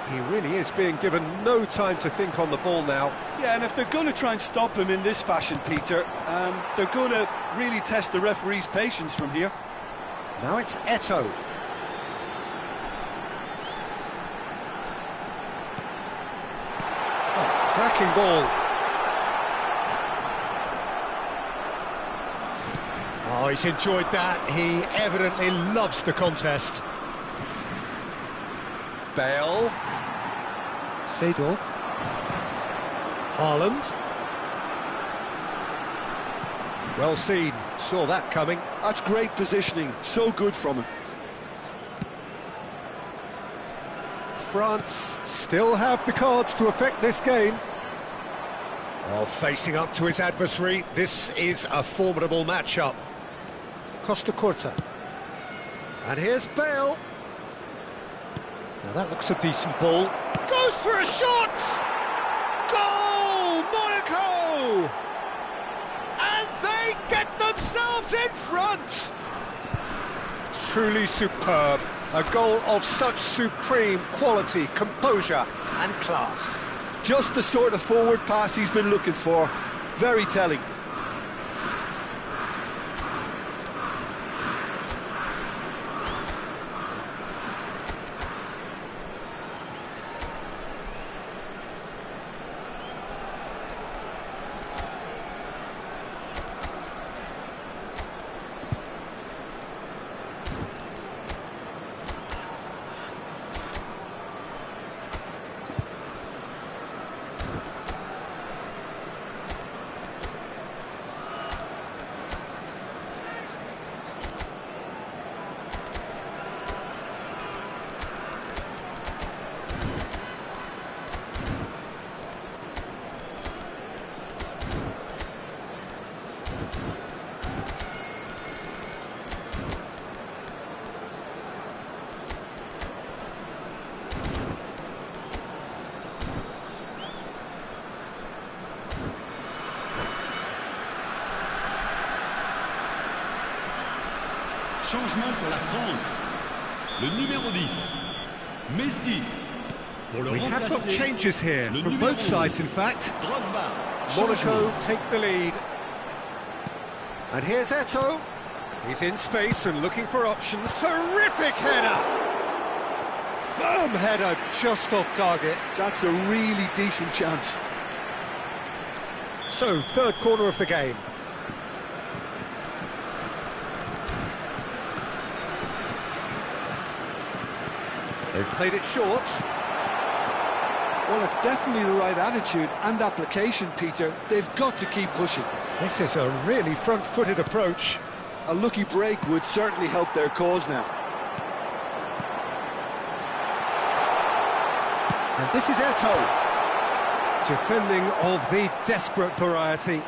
Speaker 1: He really is being given no time to think on the ball now.
Speaker 3: Yeah, and if they're going to try and stop him in this fashion, Peter, they're going to really test the referee's patience from here.
Speaker 1: Now it's Eto'o. Oh, cracking ball. Oh, he's enjoyed that. He evidently loves the contest. Bale. Seedorf. Haaland. Well seen, saw that coming.
Speaker 3: That's great positioning, so good from him.
Speaker 1: France still have the cards to affect this game. Oh, facing up to his adversary, this is a formidable matchup. Costa Curta. And here's Bale. Now that looks a decent ball. Goes for a shot! Goal! Monaco! And they get themselves in front! Truly superb. A goal of such supreme quality, composure and class.
Speaker 3: Just the sort of forward pass he's been looking for. Very telling.
Speaker 5: Changement pour la France. Le numéro 10, Messi. Pour le
Speaker 1: We have got
Speaker 5: remplacer,
Speaker 1: changes here,
Speaker 5: le
Speaker 1: from
Speaker 5: numéro
Speaker 1: both
Speaker 5: 11,
Speaker 1: sides in fact.
Speaker 5: Drogba.
Speaker 1: Monaco
Speaker 5: Changement.
Speaker 1: take the lead. And here's Eto'o. He's in space and looking for options. Terrific header! Firm header, just off target.
Speaker 3: That's a really decent chance.
Speaker 1: So, third corner of the game. They've played it short.
Speaker 3: Well, it's definitely the right attitude and application, Peter. They've got to keep pushing.
Speaker 1: This is a really front-footed approach.
Speaker 3: A lucky break would certainly help their cause now.
Speaker 1: And this is Eto'o. Defending of the desperate variety.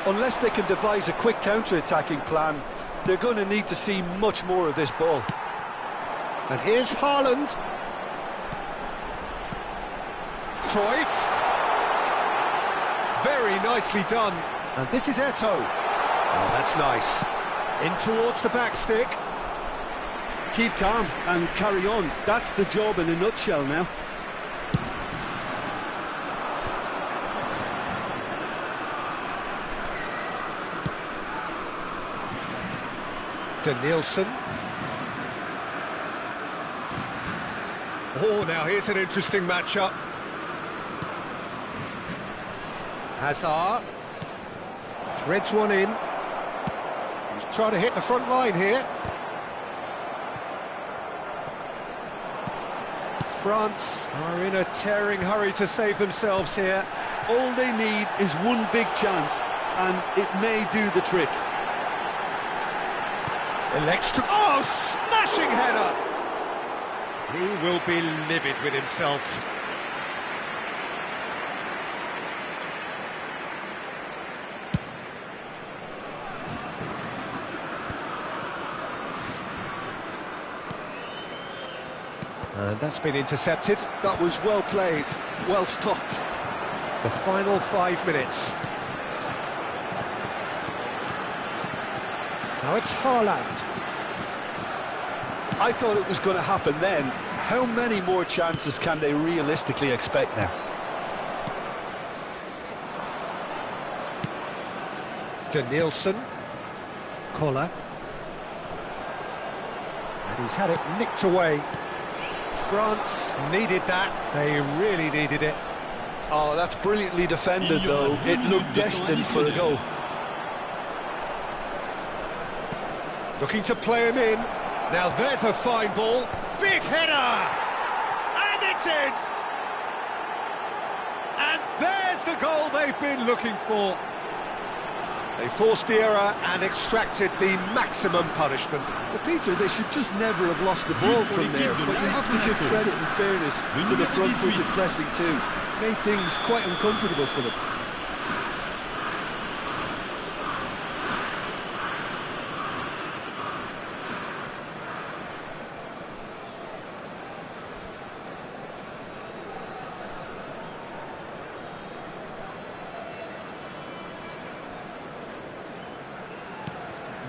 Speaker 3: Unless they can devise a quick counter-attacking plan, they're going to need to see much more of this ball.
Speaker 1: And here's Haaland. Cruyff. Very nicely done. And this is Eto'o. Oh, that's nice. In towards the back stick.
Speaker 3: Keep calm and carry on. That's the job in a nutshell now.
Speaker 1: Denilson. Oh, now here's an interesting matchup. Hazard. Threads one in. He's trying to hit the front line here. France are in a tearing hurry to save themselves here.
Speaker 3: All they need is one big chance, and it may do the trick.
Speaker 1: Elects to... Oh, smashing header!
Speaker 2: He will be livid with himself. And that's been intercepted.
Speaker 3: That was well played, well stopped.
Speaker 2: The final 5 minutes. Now it's Haaland.
Speaker 3: I thought it was going to happen then. How many more chances can they realistically expect now?
Speaker 2: Danielson. Koller. And he's had it nicked away. France needed that. They really needed it.
Speaker 3: Oh, that's brilliantly defended, though. It looked destined for a goal.
Speaker 2: Looking to play him in. Now there's a fine ball. Big header! And it's in! And there's the goal they've been looking for. They forced the error and extracted the maximum punishment.
Speaker 3: Well, Peter, they should just never have lost the ball from there, but you have to give credit and fairness to the front-footed pressing too. Made things quite uncomfortable for them.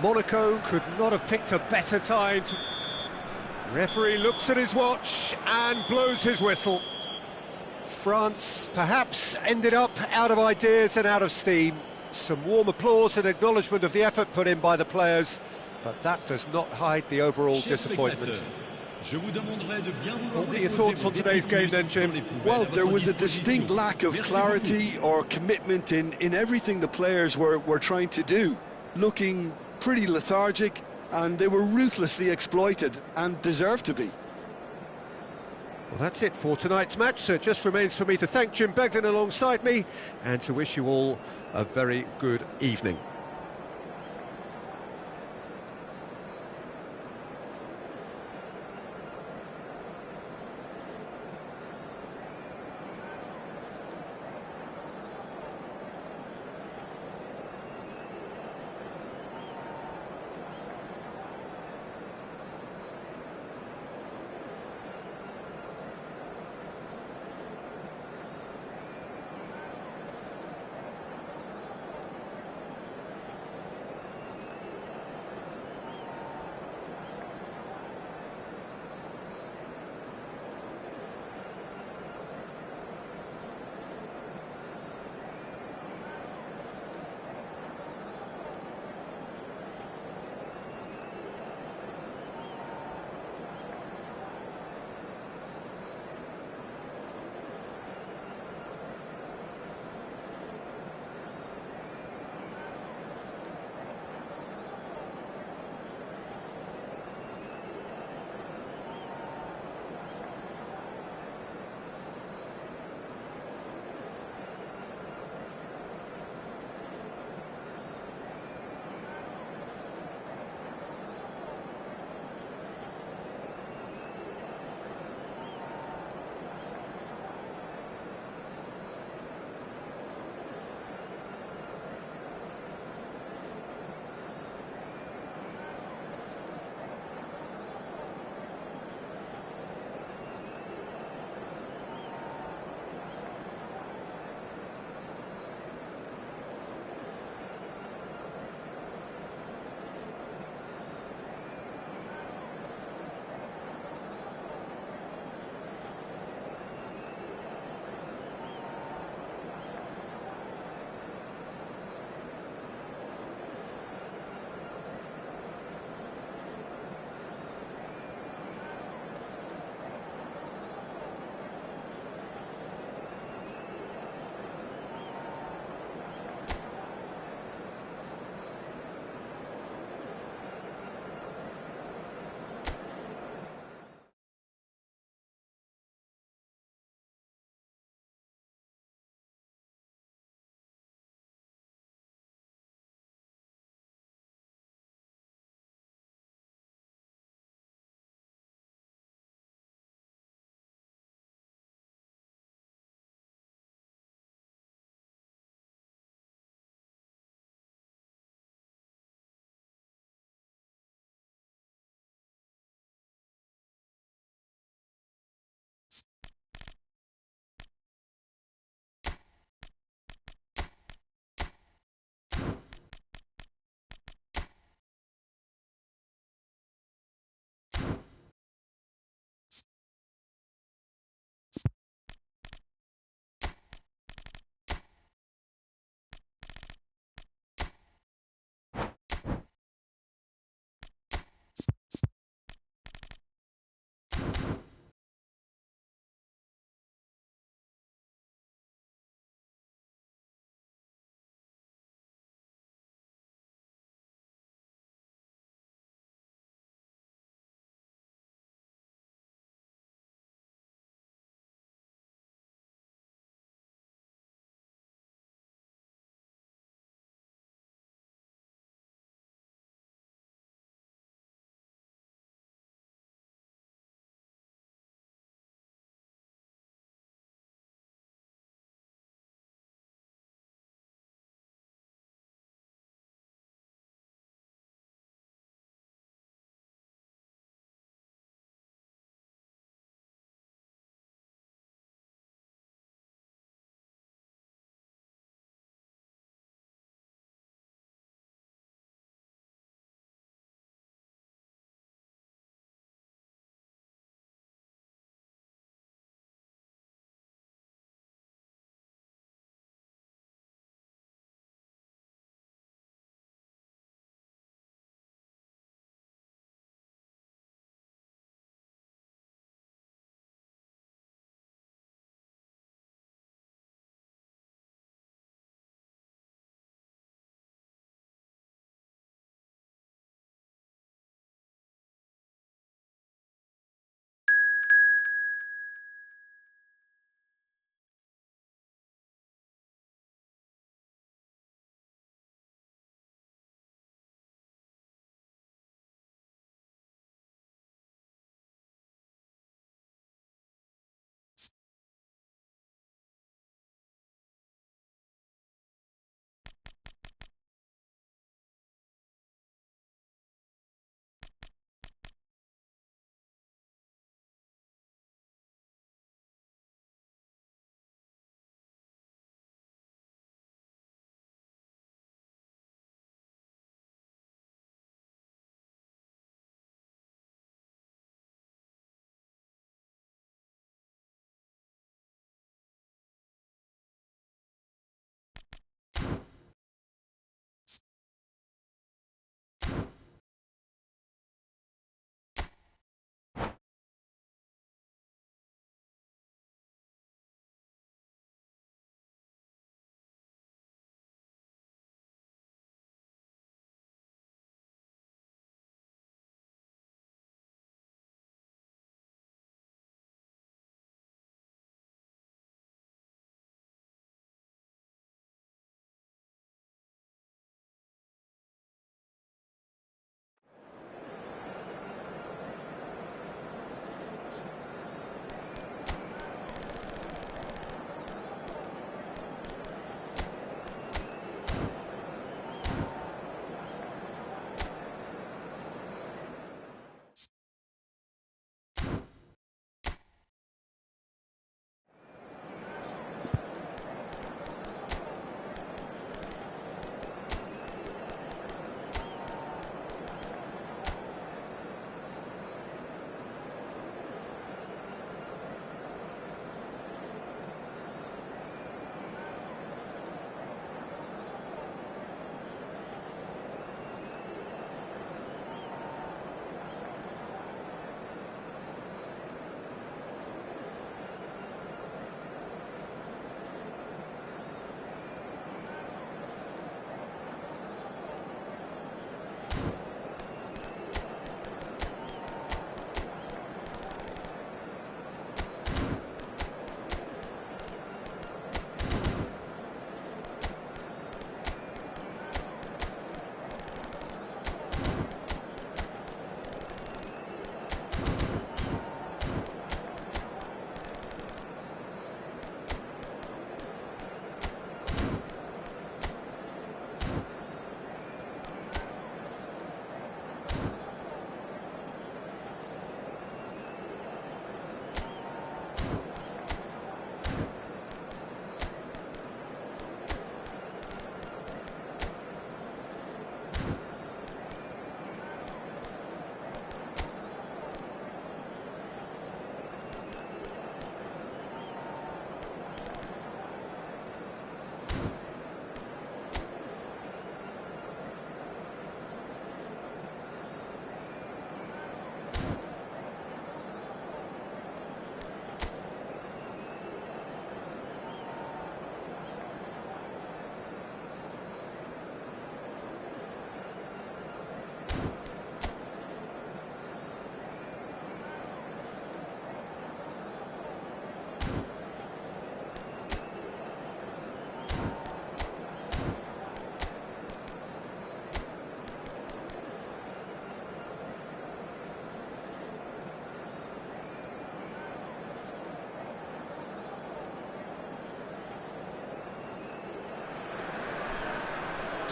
Speaker 2: Monaco could not have picked a better time. Referee looks at his watch and blows his whistle. France perhaps ended up out of ideas and out of steam. Some warm applause and acknowledgement of the effort put in by the players, but that does not hide the overall disappointment. What are your thoughts on today's game then, Jim?
Speaker 3: Well, there was a distinct lack of clarity or commitment in everything the players were trying to do. Looking pretty lethargic, and they were ruthlessly exploited and deserved to be.
Speaker 2: Well, that's it for tonight's match, so it just remains for me to thank Jim Beglin alongside me and to wish you all a very good evening.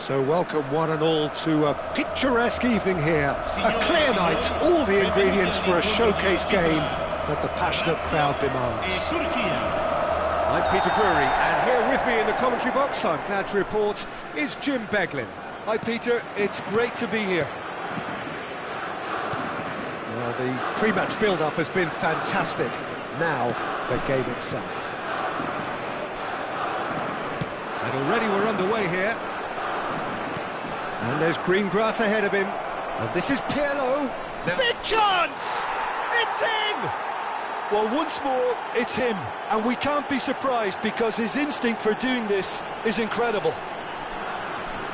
Speaker 1: So welcome one and all to a picturesque evening here. A clear night, all the ingredients for a showcase game that the passionate crowd demands. I'm Peter Drury, and here with me in the commentary box, I'm glad to report, is Jim Beglin.
Speaker 3: Hi Peter, it's great to be here.
Speaker 1: Well, the pre-match build-up has been fantastic. Now, the game itself. And already we're underway here. And there's green grass ahead of him. And this is Pirlo. Big chance! It's in!
Speaker 3: Well, once more, it's him. And we can't be surprised because his instinct for doing this is incredible.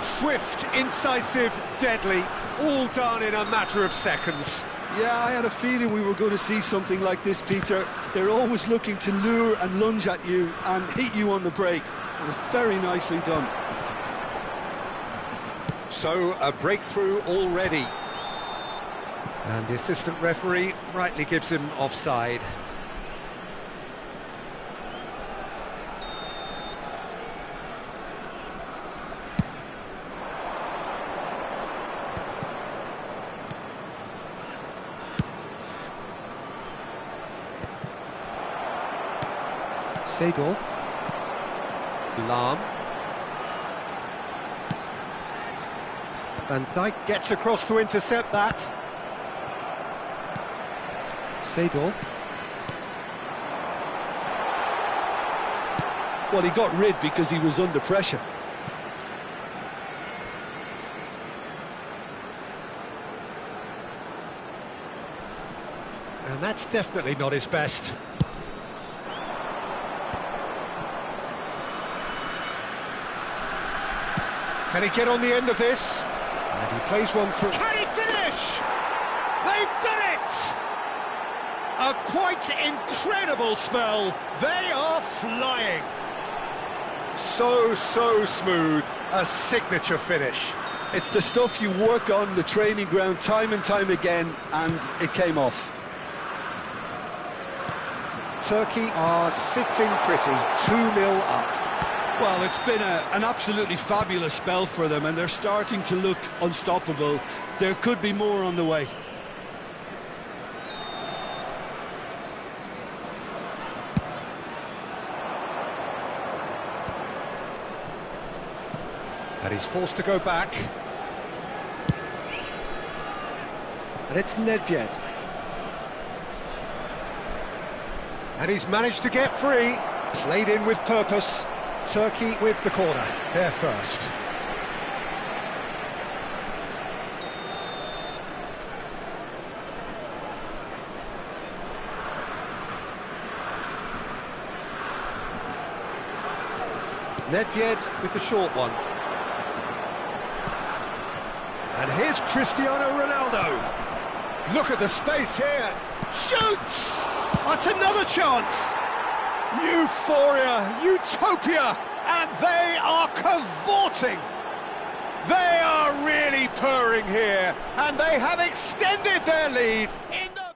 Speaker 1: Swift, incisive, deadly, all done in a matter of seconds.
Speaker 3: Yeah, I had a feeling we were going to see something like this, Peter. They're always looking to lure and lunge at you and hit you on the break. It was very nicely done.
Speaker 1: So, a breakthrough already. And the assistant referee rightly gives him offside. Seedorf. Lahm. Van Dijk gets across to intercept that. Seedorf.
Speaker 3: Well, he got rid because he was under pressure.
Speaker 1: And that's definitely not his best. Can he get on the end of this? And he plays one through. Can he finish? They've done it! A quite incredible spell. They are flying. So smooth. A signature finish.
Speaker 3: It's the stuff you work on the training ground time and time again, and it came off.
Speaker 1: Turkey are sitting pretty, 2-0 up.
Speaker 3: Well, it's been an absolutely fabulous spell for them, and they're starting to look unstoppable. There could be more on the way.
Speaker 1: And he's forced to go back. And it's Nedved. And he's managed to get free. Played in with purpose. Turkey with the corner. They're first. Nedved with the short one. And here's Cristiano Ronaldo. Look at the space here. Shoots! That's another chance. Euphoria, utopia, and they are cavorting. They are really purring here, and they have extended their lead in the...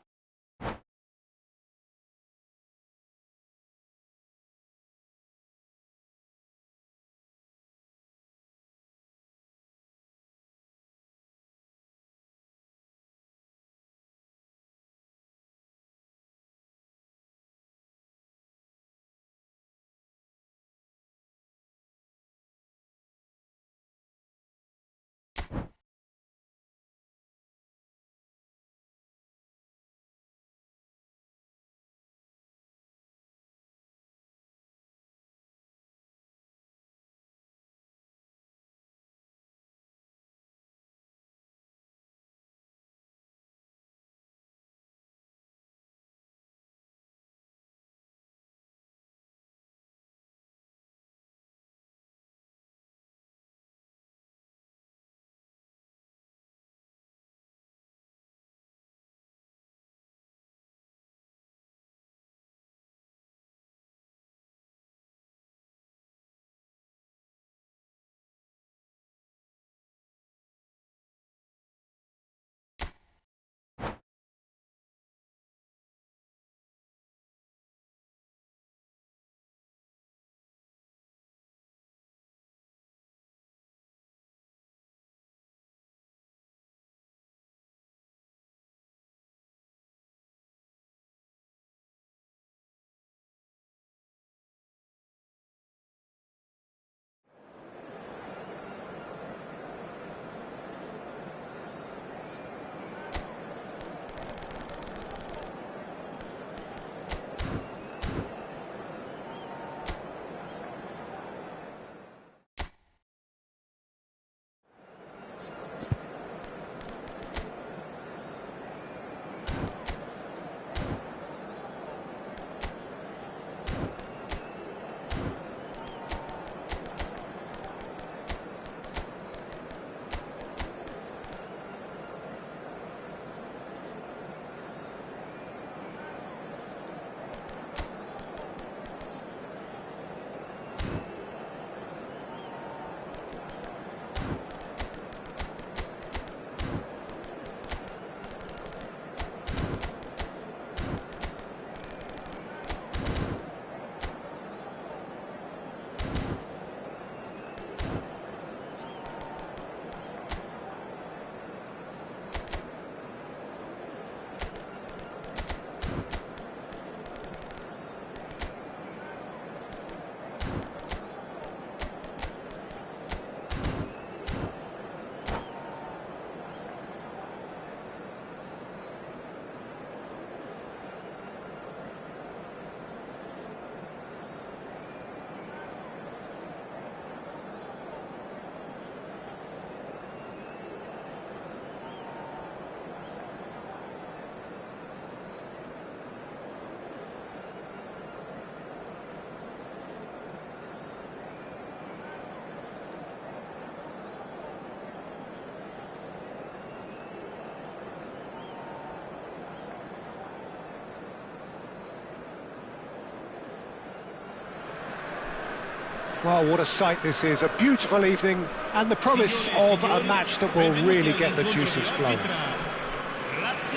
Speaker 1: Well, what a sight this is, a beautiful evening, and the promise of a match that will really get the juices flowing.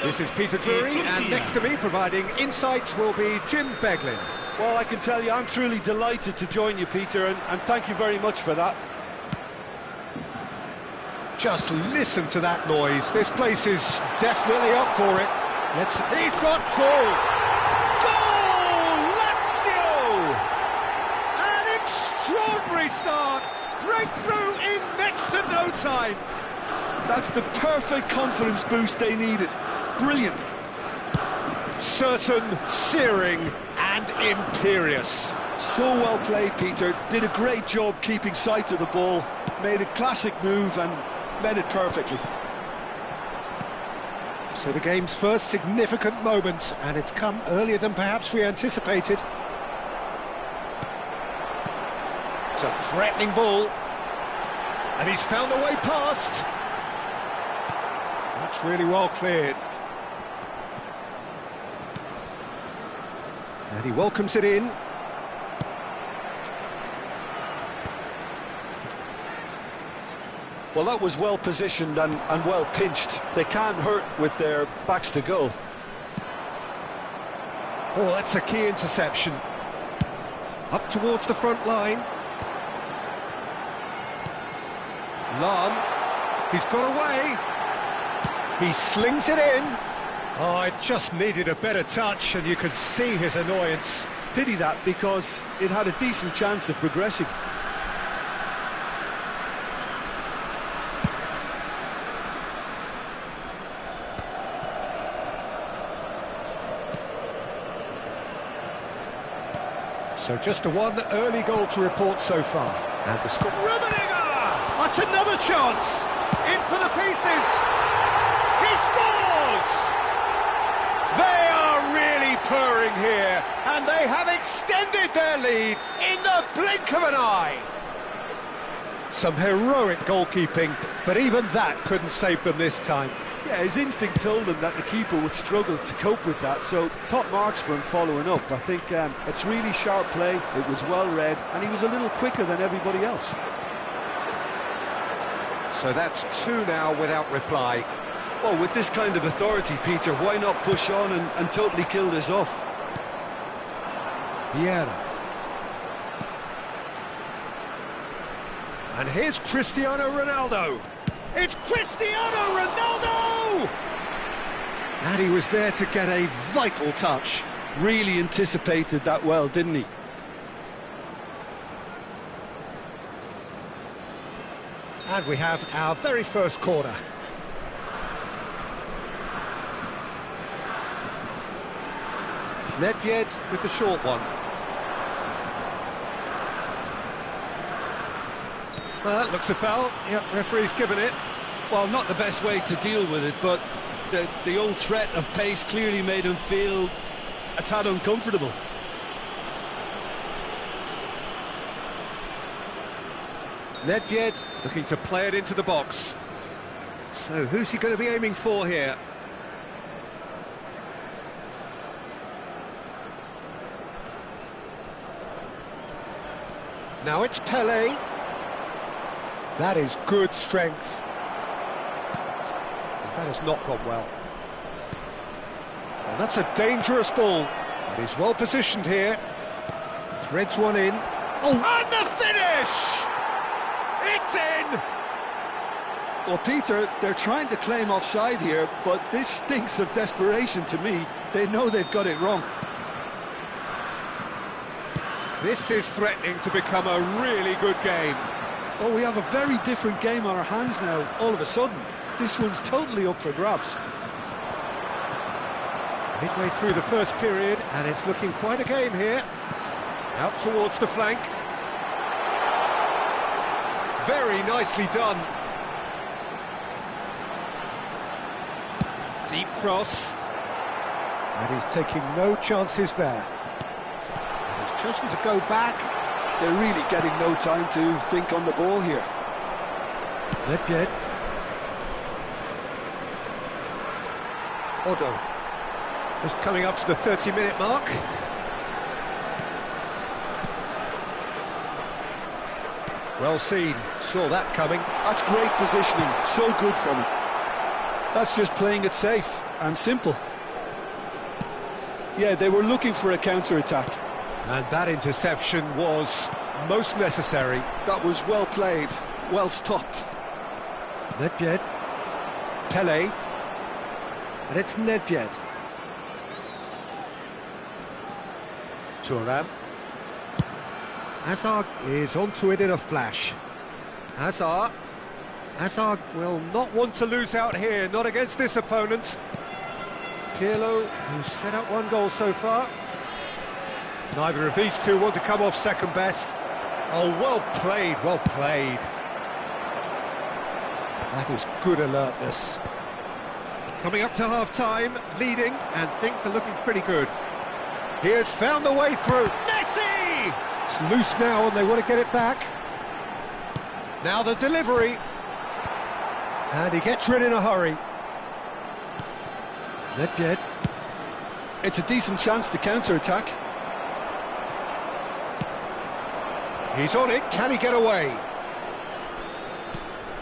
Speaker 2: This is Peter Drury, and next to me, providing insights, will be Jim Beglin.
Speaker 3: Well, I can tell you, I'm truly delighted to join you, Peter, and thank you very much for that.
Speaker 1: Just listen to that noise. This place is definitely up for it.
Speaker 2: He's got full. Goal! Lazio! An extraordinary start. Breakthrough in next to no time.
Speaker 3: That's the perfect confidence boost they needed. Brilliant.
Speaker 1: Certain, searing, and imperious.
Speaker 3: So well played, Peter. Did a great job keeping sight of the ball. Made a classic move and made it perfectly.
Speaker 1: So the game's first significant moment, and it's come earlier than perhaps we anticipated.
Speaker 2: It's a threatening ball. And he's found a way past.
Speaker 1: That's really well cleared. And he welcomes it in.
Speaker 3: Well, that was well positioned and well pinched. They can't hurt with their backs to goal.
Speaker 1: Oh, that's a key interception. Up towards the front line. Lahm, he's got away. He slings it in. Oh, it just needed a better touch, and you could see his annoyance.
Speaker 3: Pity that, because it had a decent chance of progressing.
Speaker 1: So just a one early goal to report so far. And the score.
Speaker 2: Rummenigge! That's another chance! In for the pieces! He scores! They are really purring here, and they have extended their lead in the blink of an eye.
Speaker 1: Some heroic goalkeeping, but even that couldn't save them this time.
Speaker 3: Yeah, his instinct told him that the keeper would struggle to cope with that, so top marks for him following up. I think it's really sharp play, it was well read, and he was a little quicker than everybody else.
Speaker 2: So that's two now without reply.
Speaker 3: Well, with this kind of authority, Peter, why not push on and totally kill this off?
Speaker 1: Vieira.
Speaker 2: And here's Cristiano Ronaldo. It's Cristiano Ronaldo!
Speaker 1: And he was there to get a vital touch.
Speaker 3: Really anticipated that well, didn't he?
Speaker 1: And we have our very first corner. Nedved with the short one. Well, that looks a foul. Yep, referee's given it.
Speaker 3: Well, not the best way to deal with it, but the old threat of pace clearly made him feel a tad uncomfortable.
Speaker 2: Nedved looking to play it into the box. So who's he going to be aiming for here?
Speaker 1: Now it's Pele. That is good strength. That has not gone well. And that's a dangerous ball. But he's well positioned here. Threads one in.
Speaker 2: Oh, and the finish! It's in!
Speaker 3: Well, Peter, they're trying to claim offside here, but this stinks of desperation to me. They know they've got it wrong.
Speaker 2: This is threatening to become a really good game.
Speaker 3: Oh, we have a very different game on our hands now, all of a sudden. This one's totally up for grabs.
Speaker 1: Midway through the first period, and it's looking quite a game here.
Speaker 2: Out towards the flank. Very nicely done. Deep cross.
Speaker 1: And he's taking no chances there. And he's chosen to go back.
Speaker 3: They're really getting no time to think on the ball here.
Speaker 1: Nedved.
Speaker 2: Odo. Just coming up to the 30-minute mark.
Speaker 1: Well seen, saw that coming.
Speaker 3: That's great positioning, so good from him. That's just playing it safe and simple. Yeah, they were looking for a counter-attack.
Speaker 1: And that interception was most necessary.
Speaker 3: That was well played, well stopped.
Speaker 1: Nedved. Pele. And it's Nedved. Thuram. Hazard is onto it in a flash. Hazard will not want to lose out here, not against this opponent. Pirlo, who's set up one goal so far. Neither of these two want to come off second best. Oh, well played, well played. That is good alertness. Coming up to half-time, leading, and things are looking pretty good. He has found the way through. Messi! It's loose now and they want to get it back. Now the delivery. And he gets rid in a hurry. Nedved.
Speaker 3: It's a decent chance to counter-attack.
Speaker 1: He's on it, can he get away?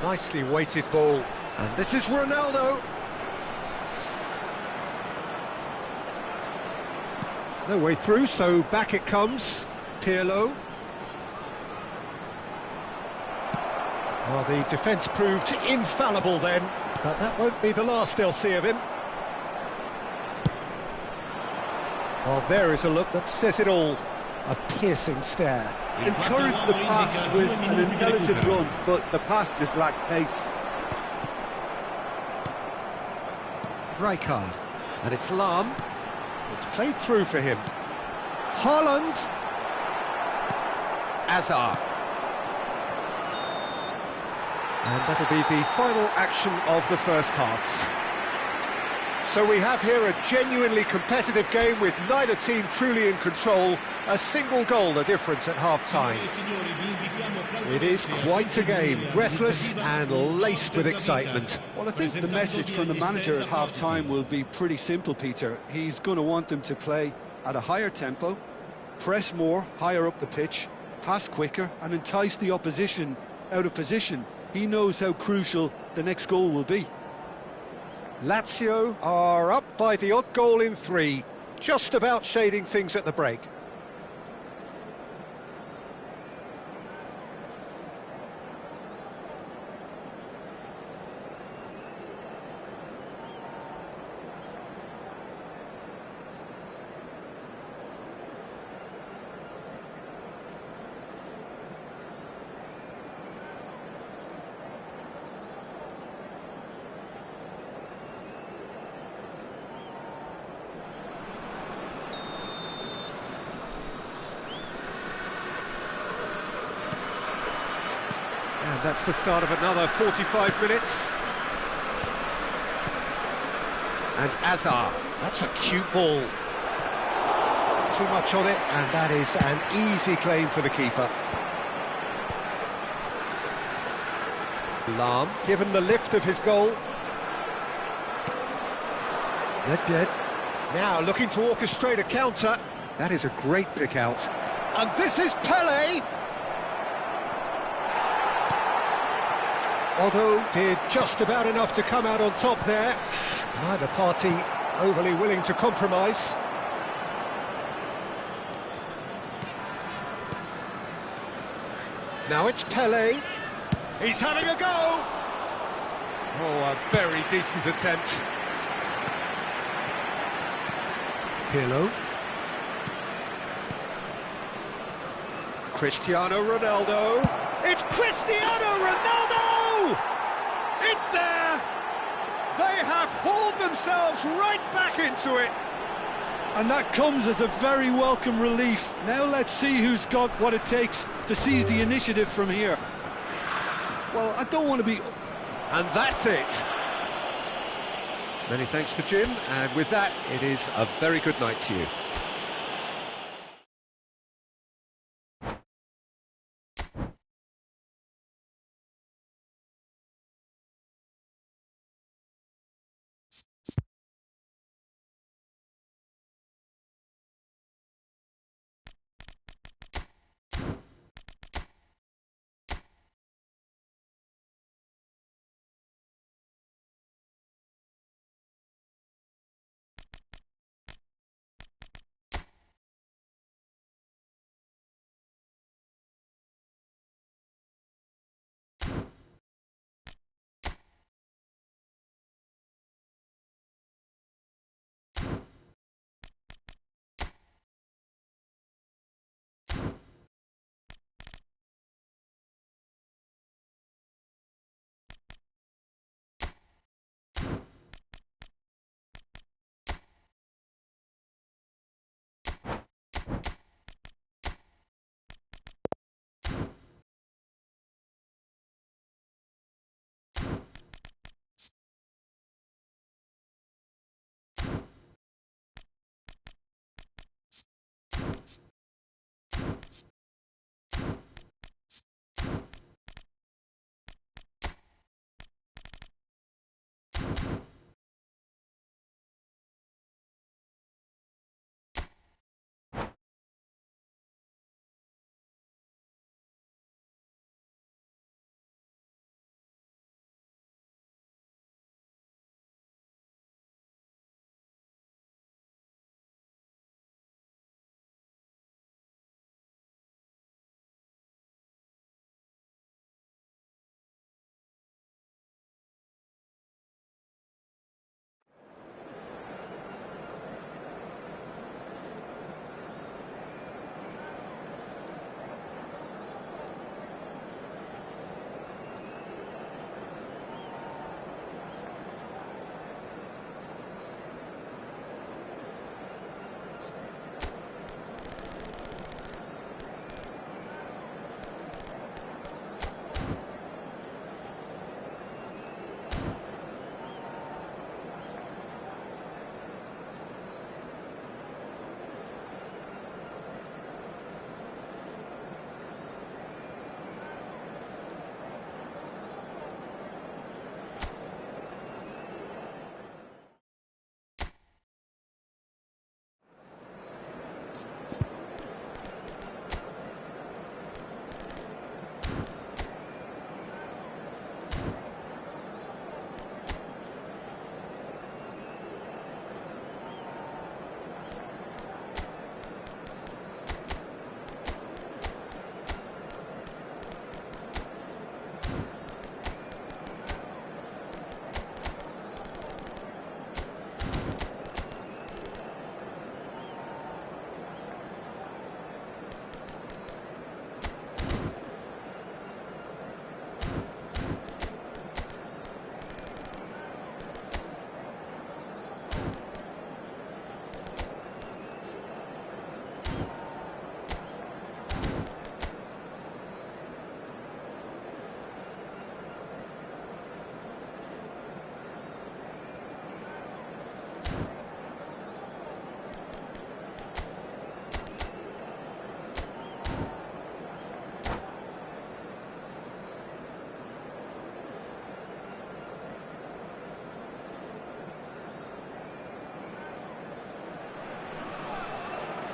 Speaker 1: Nicely weighted ball. And this is Ronaldo. No way through, so back it comes. Pirlo. Well, the defence proved infallible then, but that won't be the last they'll see of him. Well, there is a look that says it all. A piercing stare.
Speaker 3: Encourage the pass with an intelligent run, but the pass just lacked pace.
Speaker 1: Rijkaard. And it's Lahm. It's played through for him. Haaland. Hazard. And that'll be the final action of the first half. So we have here a genuinely competitive game with neither team truly in control. A single goal the difference at half-time. It is quite a game, breathless and laced with excitement.
Speaker 3: Well, I think the message from the manager at half-time will be pretty simple, Peter. He's going to want them to play at a higher tempo, press more, higher up the pitch, pass quicker and entice the opposition out of position. He knows how crucial the next goal will be.
Speaker 1: Lazio are up by the odd goal in 3, just about shading things at the break. And that's the start of another 45 minutes. And Hazard, that's a cute ball. Too much on it, and that is an easy claim for the keeper. Lahm, given the lift of his goal. Nedved, now looking to orchestrate a counter. That is a great pick out. And this is Pele! Otto did just about enough to come out on top there. Neither party overly willing to compromise. Now it's Pele. He's having a go! Oh, a very decent attempt. Pirlo. Cristiano Ronaldo. It's Cristiano Ronaldo! It's there! They have hauled themselves right back into it.
Speaker 3: And that comes as a very welcome relief. Now let's see who's got what it takes to seize the initiative from here. Well, I don't want to be...
Speaker 1: And that's it. Many thanks to Jim, and with that, it is a very good night to you.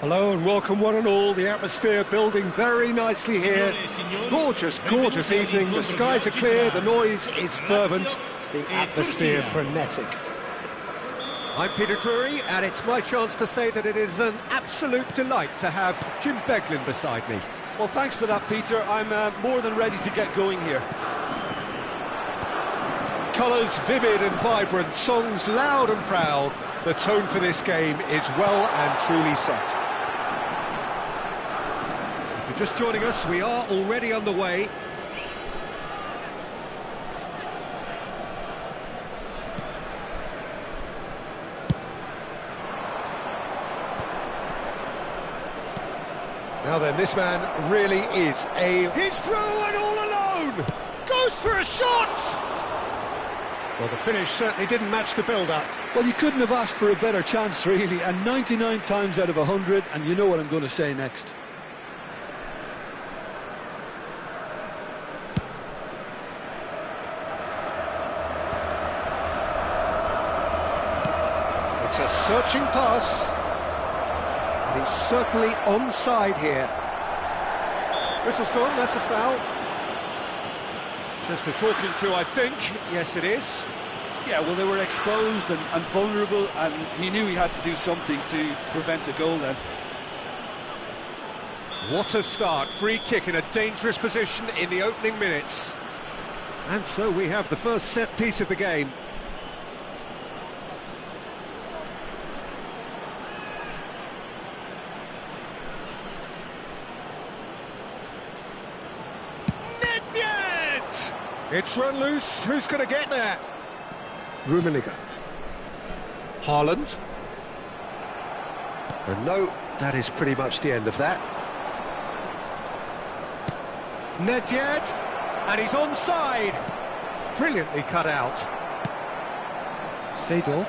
Speaker 1: Hello and welcome one and all. The atmosphere building very nicely here. Gorgeous, gorgeous evening. The skies are clear, the noise is fervent, the atmosphere frenetic. I'm Peter Drury, and it's my chance to say that it is an absolute delight to have Jim Beglin beside me.
Speaker 3: Well, thanks for that, Peter. I'm more than ready to get going here.
Speaker 1: Colours vivid and vibrant, songs loud and proud. The tone for this game is well and truly set. If you're just joining us, we are already underway. Now then, this man really is He's through and all alone! Goes for a shot! Well, the finish certainly didn't match the build-up.
Speaker 3: Well, you couldn't have asked for a better chance, really, and 99 times out of 100, and you know what I'm going to say next.
Speaker 1: It's a searching pass. And he's certainly onside here. Whistle's gone, that's a foul. Just a talking to, I think. Yes, it is.
Speaker 3: Yeah, well, they were exposed and vulnerable, and he knew he had to do something to prevent a goal then.
Speaker 1: What a start. Free kick in a dangerous position in the opening minutes. And so we have the first set piece of the game. It's run loose, who's going to get there? Rummenigge. Haaland. And no, that is pretty much the end of that. Nedved, and he's onside. Brilliantly cut out. Seedorf.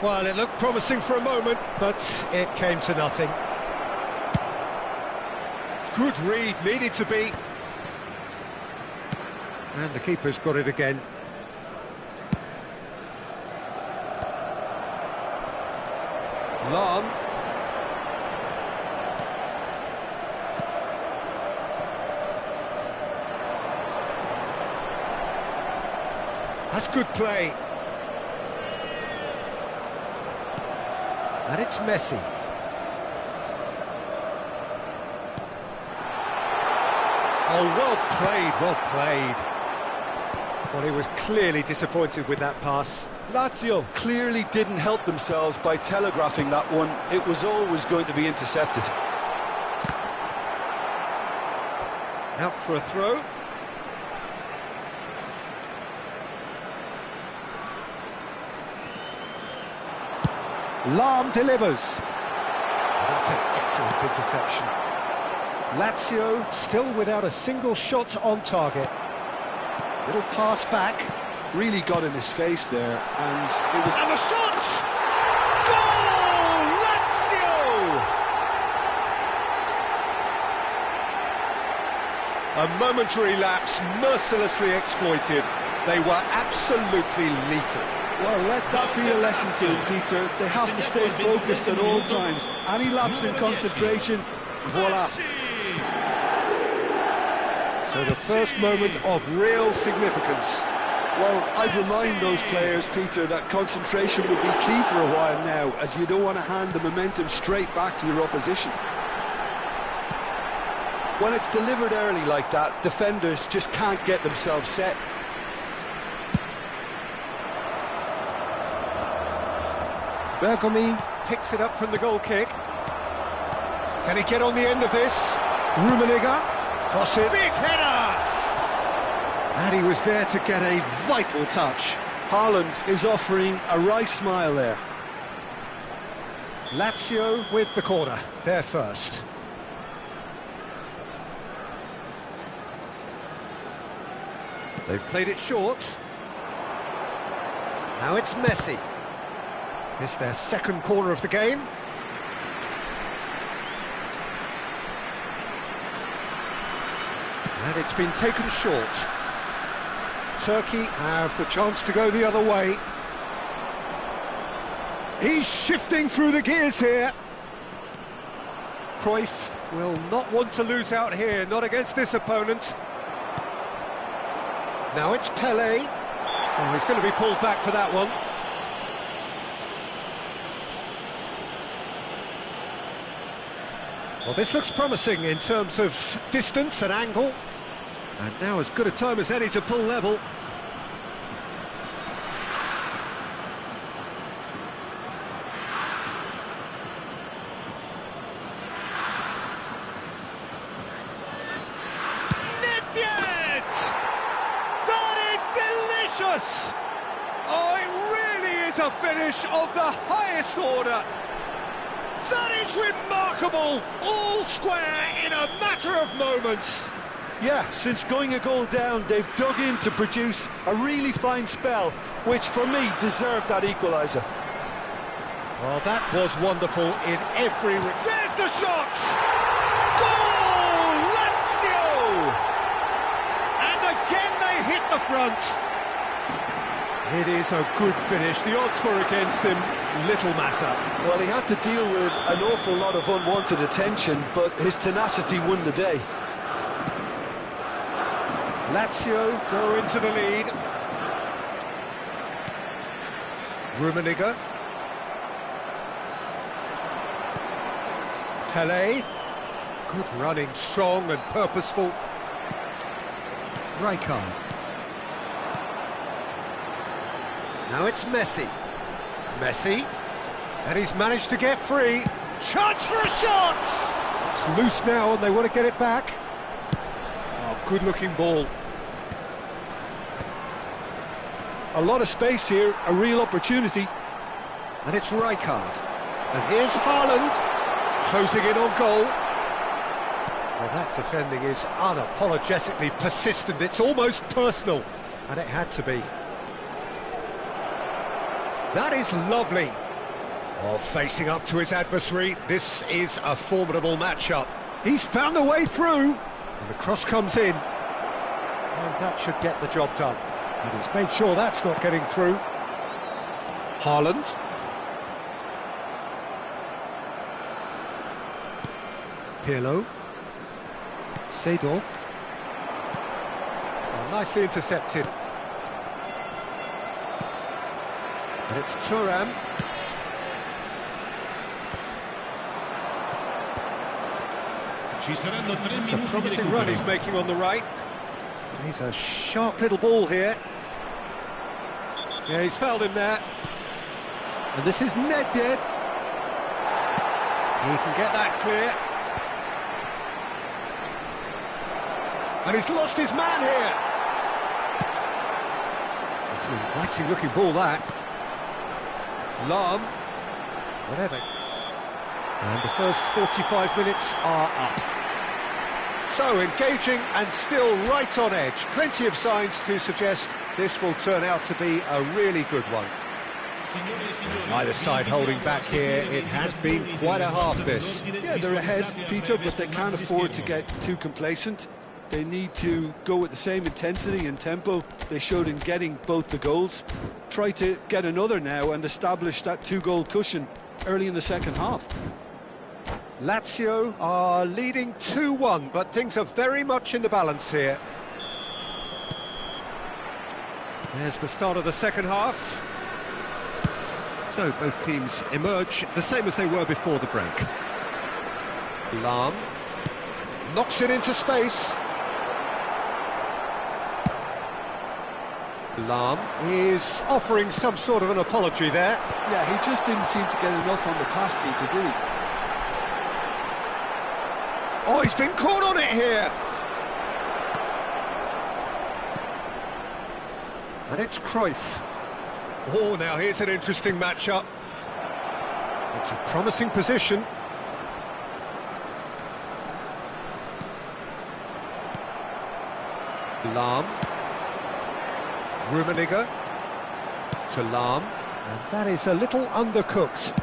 Speaker 1: Well, it looked promising for a moment, but it came to nothing. Good read, needed to be. And the keeper's got it again. Lahm. That's good play. And it's Messi. Oh, well played, well played. Well, he was clearly disappointed with that pass.
Speaker 3: Lazio clearly didn't help themselves by telegraphing that one. It was always going to be intercepted.
Speaker 1: Out for a throw. Lahm delivers. That's an excellent interception. Lazio still without a single shot on target. Little pass back.
Speaker 3: Really got in his face there, and it was...
Speaker 1: And the shot! Goal! Lazio! A momentary lapse, mercilessly exploited. They were absolutely lethal.
Speaker 3: Well, let that be a lesson to them, Peter. They have to stay focused at all times. Any lapse in concentration, voila.
Speaker 1: So the first moment of real significance.
Speaker 3: Well, I'd remind those players, Peter, that concentration will be key for a while now, as you don't want to hand the momentum straight back to your opposition. When it's delivered early like that, defenders just can't get themselves set.
Speaker 1: Bergomi picks it up from the goal kick. Can he get on the end of this? Rummenigge. Cross it. Big header! And he was there to get a vital touch.
Speaker 3: Haaland is offering a wry smile there.
Speaker 1: Lazio with the corner. They're first. They've played it short. Now it's Messi. It's their second corner of the game. And it's been taken short. Turkey have the chance to go the other way. He's shifting through the gears here. Cruyff will not want to lose out here, not against this opponent. Now it's Pelé. Oh, he's going to be pulled back for that one. Well, this looks promising in terms of distance and angle. And now as good a time as any to pull level.
Speaker 2: Oh, it really is a finish of the highest order. That is remarkable, all square in a matter of moments.
Speaker 3: Yeah, since going a goal down, they've dug in to produce a really fine spell, which for me deserved that equaliser.
Speaker 1: Well, that was wonderful in every...
Speaker 2: There's the shot! Goal! Lazio! And again they hit the front.
Speaker 1: It is a good finish. The odds were against him. Little matter.
Speaker 3: Well, he had to deal with an awful lot of unwanted attention, but his tenacity won the day.
Speaker 1: Lazio go into the lead. Rummenigge. Pelé. Good running, strong and purposeful. Rijkaard. Now it's Messi. Messi. And he's managed to get free.
Speaker 2: Chance for a shot!
Speaker 1: It's loose now and they want to get it back. Oh, good-looking ball.
Speaker 3: A lot of space here, a real opportunity.
Speaker 1: And it's Rijkaard. And here's Haaland, closing in on goal. Well, that defending is unapologetically persistent. It's almost personal. And it had to be. That is lovely. Oh, facing up to his adversary, this is a formidable matchup. He's found a way through. And the cross comes in. And that should get the job done. And he's made sure that's not getting through. Haaland. Pirlo. Seedorf. Oh, nicely intercepted. And it's Thuram. It's a promising run he's making on the right. He's a sharp little ball here. Yeah, he's fouled him there. And this is Nedved. He can get that clear. And he's lost his man here. It's an inviting looking ball, that. Lahm. Whatever. And the first 45 minutes are up. So engaging and still right on edge. Plenty of signs to suggest this will turn out to be a really good one. Either side holding back here. It has been quite a half, this.
Speaker 3: Yeah, they're ahead, Peter, but they can't afford to get too complacent. They need to go with the same intensity and tempo they showed in getting both the goals. Try to get another now and establish that two-goal cushion early in the second half.
Speaker 1: Lazio are leading 2-1, but things are very much in the balance here. There's the start of the second half. So both teams emerge the same as they were before the break. Lahm knocks it into space. Lahm is offering some sort of an apology there.
Speaker 3: Yeah, he just didn't seem to get enough on the task, Peter, did he?
Speaker 1: Oh, he's been caught on it here. And it's Cruyff. Oh, now here's an interesting matchup. It's a promising position. Lahm. Rummenigge. To Lahm. And that is a little undercooked.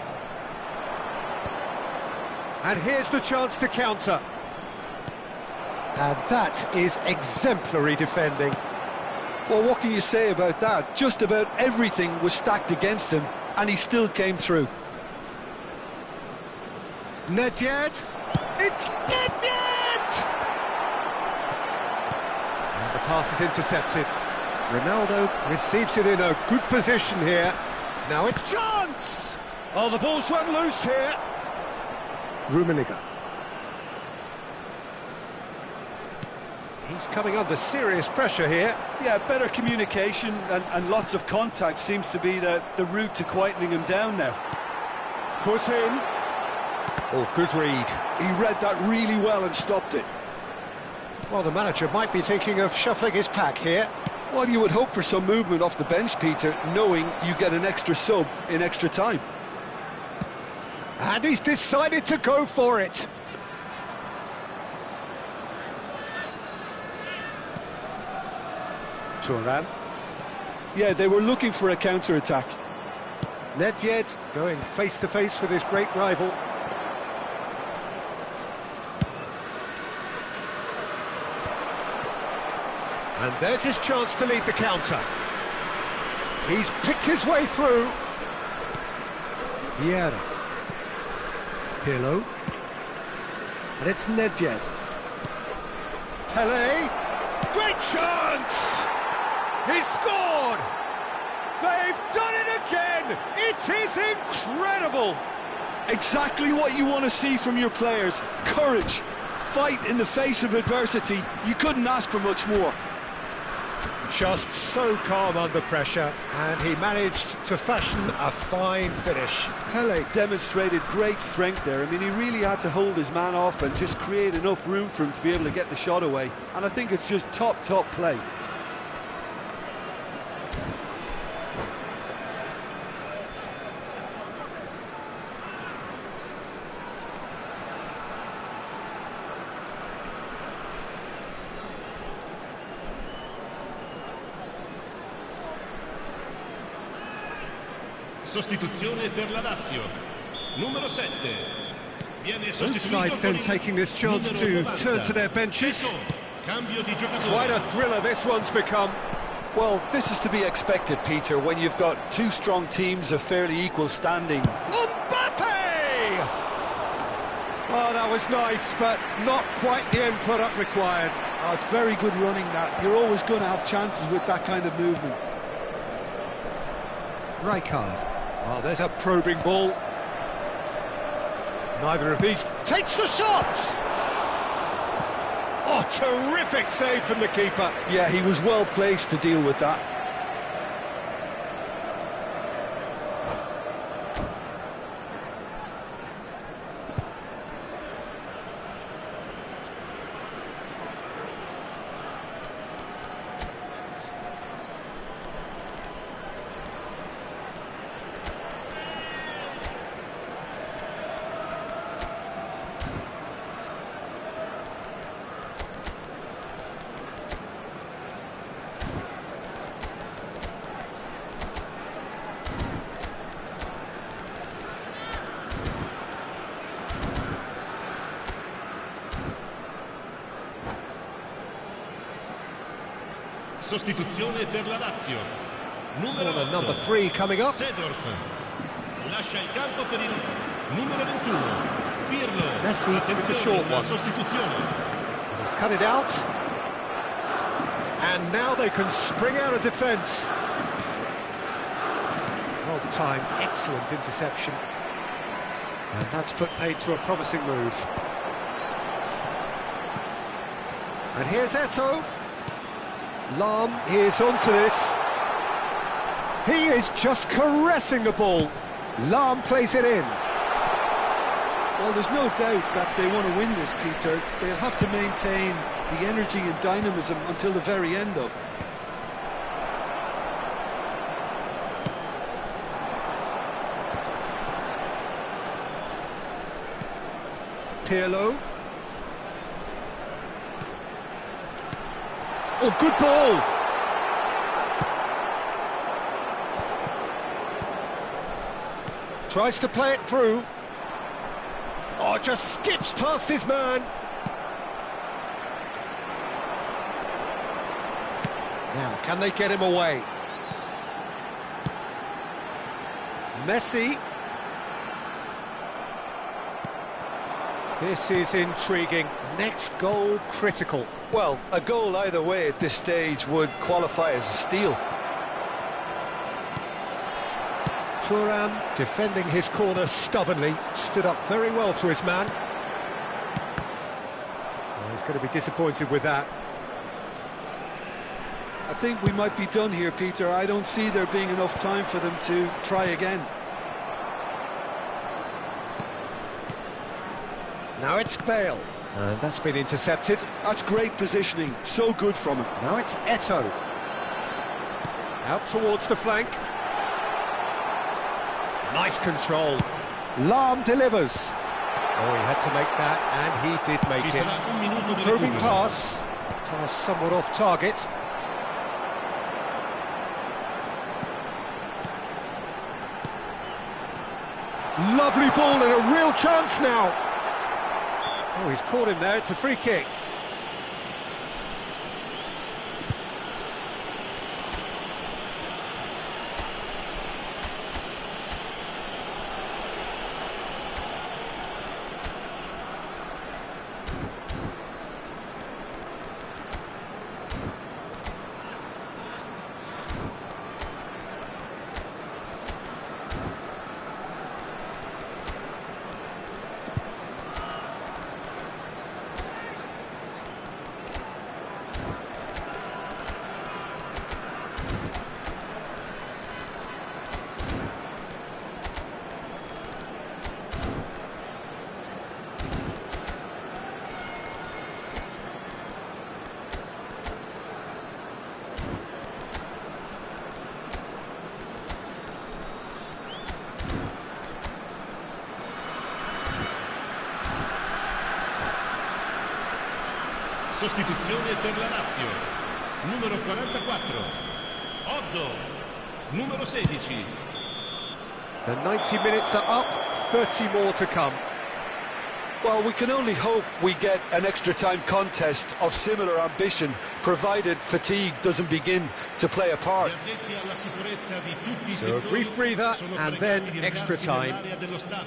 Speaker 1: And here's the chance to counter. And that is exemplary defending.
Speaker 3: Well, what can you say about that? Just about everything was stacked against him, and he still came through.
Speaker 1: Nedved. It's Nedved! And the pass is intercepted. Ronaldo receives it in a good position here. Now it's chance! Oh, the ball's run loose here. Rummenigge. He's coming under serious pressure here.
Speaker 3: Yeah, better communication and lots of contact seems to be the route to quietening him down now.
Speaker 1: Foot in. Oh, good read.
Speaker 3: He read that really well and stopped it.
Speaker 1: Well, the manager might be thinking of shuffling his pack here.
Speaker 3: Well, you would hope for some movement off the bench, Peter, knowing you get an extra sub in extra time.
Speaker 1: And he's decided to go for it. Thuram.
Speaker 3: Yeah, they were looking for a counter-attack.
Speaker 1: Nedved going face-to-face with his great rival. And there's his chance to lead the counter. He's picked his way through. Vieira. Pirlo. And it's Nedved. Pele. Great chance! He's scored! They've done it again! It is incredible!
Speaker 3: Exactly what you want to see from your players. Courage. Fight in the face of adversity. You couldn't ask for much more.
Speaker 1: Just so calm under pressure, and he managed to fashion a fine finish.
Speaker 3: Pele demonstrated great strength there. I mean, he really had to hold his man off and just create enough room for him to be able to get the shot away. And I think it's just top play.
Speaker 4: Sostituzione per la Lazio. Numero 7. Viene sostituito.
Speaker 1: Both sides then taking this chance to turn to their benches.
Speaker 4: Cambio di giocatore.
Speaker 1: Quite a thriller this one's become.
Speaker 3: Well, this is to be expected, Peter, when you've got two strong teams of fairly equal standing.
Speaker 1: Mbappe! Oh, that was nice, but not quite the end product required.
Speaker 3: Oh, it's very good running that. You're always going to have chances with that kind of movement.
Speaker 1: Rijkaard. Oh, there's a probing ball. Neither of these takes the shot! Oh, terrific save from the keeper.
Speaker 3: Yeah, he was well placed to deal with that.
Speaker 4: Sostituzione per la Lazio. Numero
Speaker 1: Corner number 3 coming up.
Speaker 4: Seedorf. Lascia il campo per il numero 21. Pirlo.
Speaker 1: Messi with the short one.
Speaker 4: Sostituzione.
Speaker 1: He's cut it out. And now they can spring out of defence. Well timed, excellent interception. And that's put paid to a promising move. And here's Eto'o. Lahm is onto this. He is just caressing the ball. Lahm plays it in.
Speaker 3: Well, there's no doubt that they want to win this, Peter. They'll have to maintain the energy and dynamism until the very end, though.
Speaker 1: Pirlo. Oh, good ball! Tries to play it through. Oh, just skips past his man. Now, can they get him away? Messi. This is intriguing. Next goal critical.
Speaker 3: Well, a goal either way at this stage would qualify as a steal.
Speaker 1: Thuram defending his corner stubbornly, stood up very well to his man. Well, he's going to be disappointed with that.
Speaker 3: I think we might be done here, Peter. I don't see there being enough time for them to try again.
Speaker 1: Now it's Bale, and that's been intercepted.
Speaker 3: That's great positioning, so good from him.
Speaker 1: Now it's Eto'o. Out towards the flank. Nice control. Lahm delivers. Oh, he had to make that, and he did make
Speaker 4: Ci
Speaker 1: it.
Speaker 4: sarà un minuto di
Speaker 1: Probing
Speaker 4: recupero.
Speaker 1: pass. Pass somewhat off target. Lovely ball and a real chance now. Oh, he's caught him there. It's a free kick.
Speaker 4: Sostituzione per la Lazio. Numero 44. Oddo. Numero 16.
Speaker 1: The 90 minutes are up, 30 more to come.
Speaker 3: Well, we can only hope we get an extra time contest of similar ambition, provided fatigue doesn't begin to play a part.
Speaker 4: Gli addetti alla sicurezza di tutti i
Speaker 1: So a
Speaker 4: settori
Speaker 1: brief breather
Speaker 4: sono
Speaker 1: and
Speaker 4: pregati
Speaker 1: then
Speaker 4: di
Speaker 1: extra
Speaker 4: recarsi
Speaker 1: time.
Speaker 4: nell'area dello staff.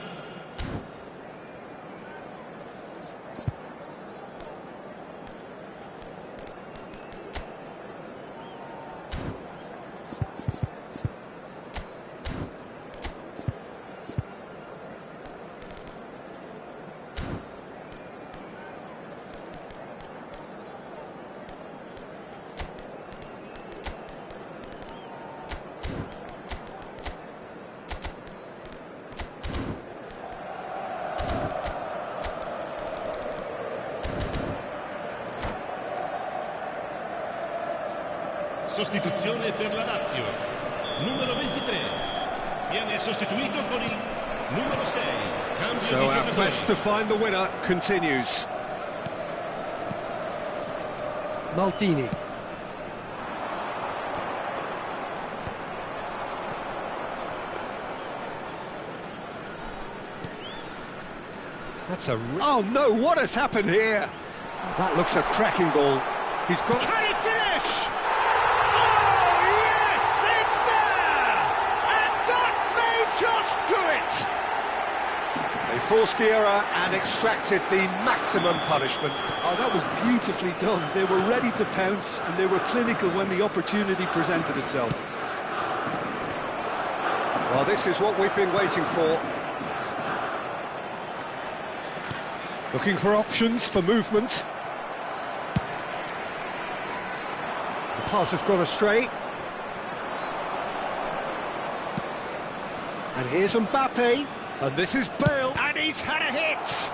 Speaker 4: Sostituzione per la Lazio. Numero 23. Viene sostituito con il numero 6. Cambio
Speaker 1: So
Speaker 4: di
Speaker 1: our
Speaker 4: giocatore.
Speaker 1: quest to find the winner continues. Maldini. That's a... Oh no, what has happened here? Oh, that looks a cracking ball. He's got...
Speaker 2: Can he finish? Oh, yes, it's there! And that may just do it!
Speaker 1: They forced the error and extracted the maximum punishment.
Speaker 3: Oh, that was beautifully done. They were ready to pounce, and they were clinical when the opportunity presented itself.
Speaker 1: Well, this is what we've been waiting for. Looking for options for movement. The pass has gone astray. And here's Mbappe. And this is Bale.
Speaker 2: And he's had a hit!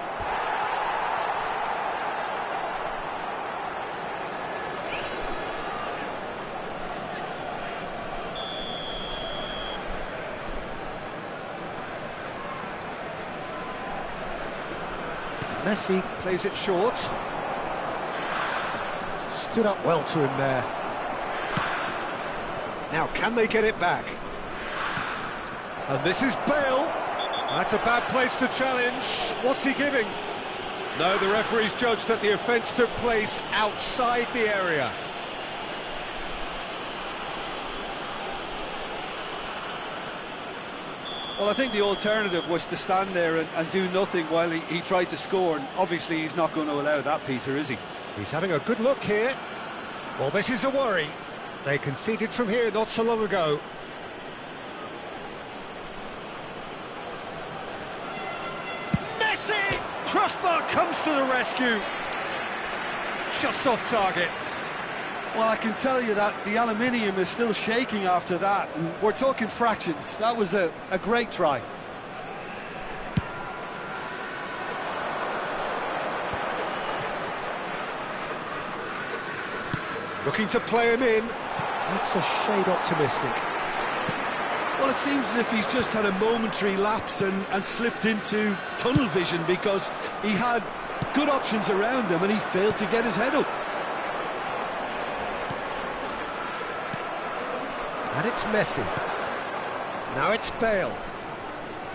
Speaker 1: Messi plays it short. Stood up well to him there. Now, can they get it back? And this is Bale. That's a bad place to challenge. What's he giving? No, the referee's judged that the offence took place outside the area.
Speaker 3: Well, I think the alternative was to stand there and do nothing while he tried to score, and obviously he's not going to allow that, Peter, is he?
Speaker 1: He's having a good look here. Well, this is a worry. They conceded from here not so long ago.
Speaker 2: Messi! Crossbar comes to the rescue. Just off target.
Speaker 3: Well, I can tell you that the aluminium is still shaking after that, and we're talking fractions. That was a great try.
Speaker 1: Looking to play him in. That's a shade optimistic.
Speaker 3: Well, it seems as if he's just had a momentary lapse and slipped into tunnel vision, because he had good options around him and he failed to get his head up.
Speaker 1: And it's Messi. Now it's Bale.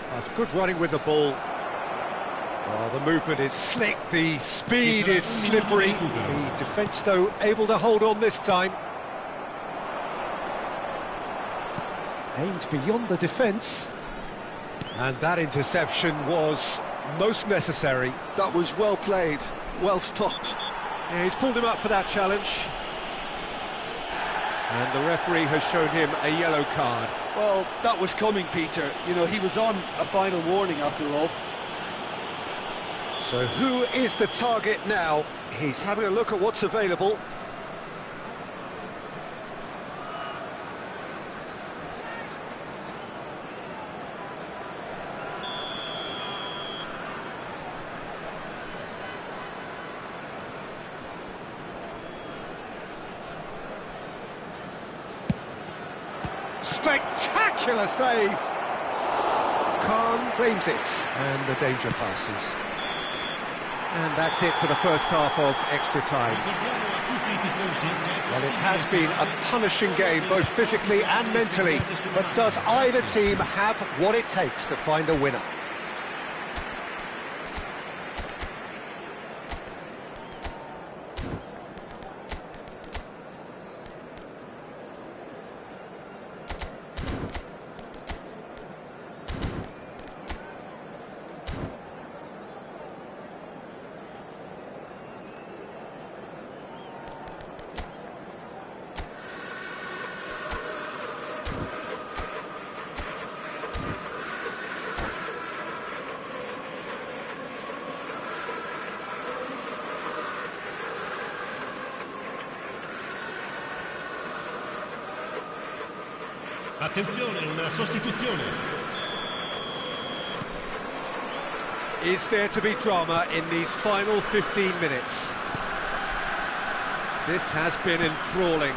Speaker 1: That's good running with the ball. Oh, the movement is slick, the speed is slippery. The defence, though, able to hold on this time. Aimed beyond the defence. And that interception was most necessary.
Speaker 3: That was well played, well stopped.
Speaker 2: Yeah, he's pulled him up for that challenge. And the referee has shown him a yellow card.
Speaker 3: Well, that was coming, Peter. You know, he was on a final warning after all.
Speaker 1: So who is the target now? He's having a look at what's available. Spectacular save! Khan claims it, and the danger passes. And that's it for the first half of extra time. Well, it has been a punishing game, both physically and mentally. But does either team have what it takes to find a winner?
Speaker 4: Attenzione, una sostituzione.
Speaker 2: Is there to be drama in these final 15 minutes? This has been enthralling.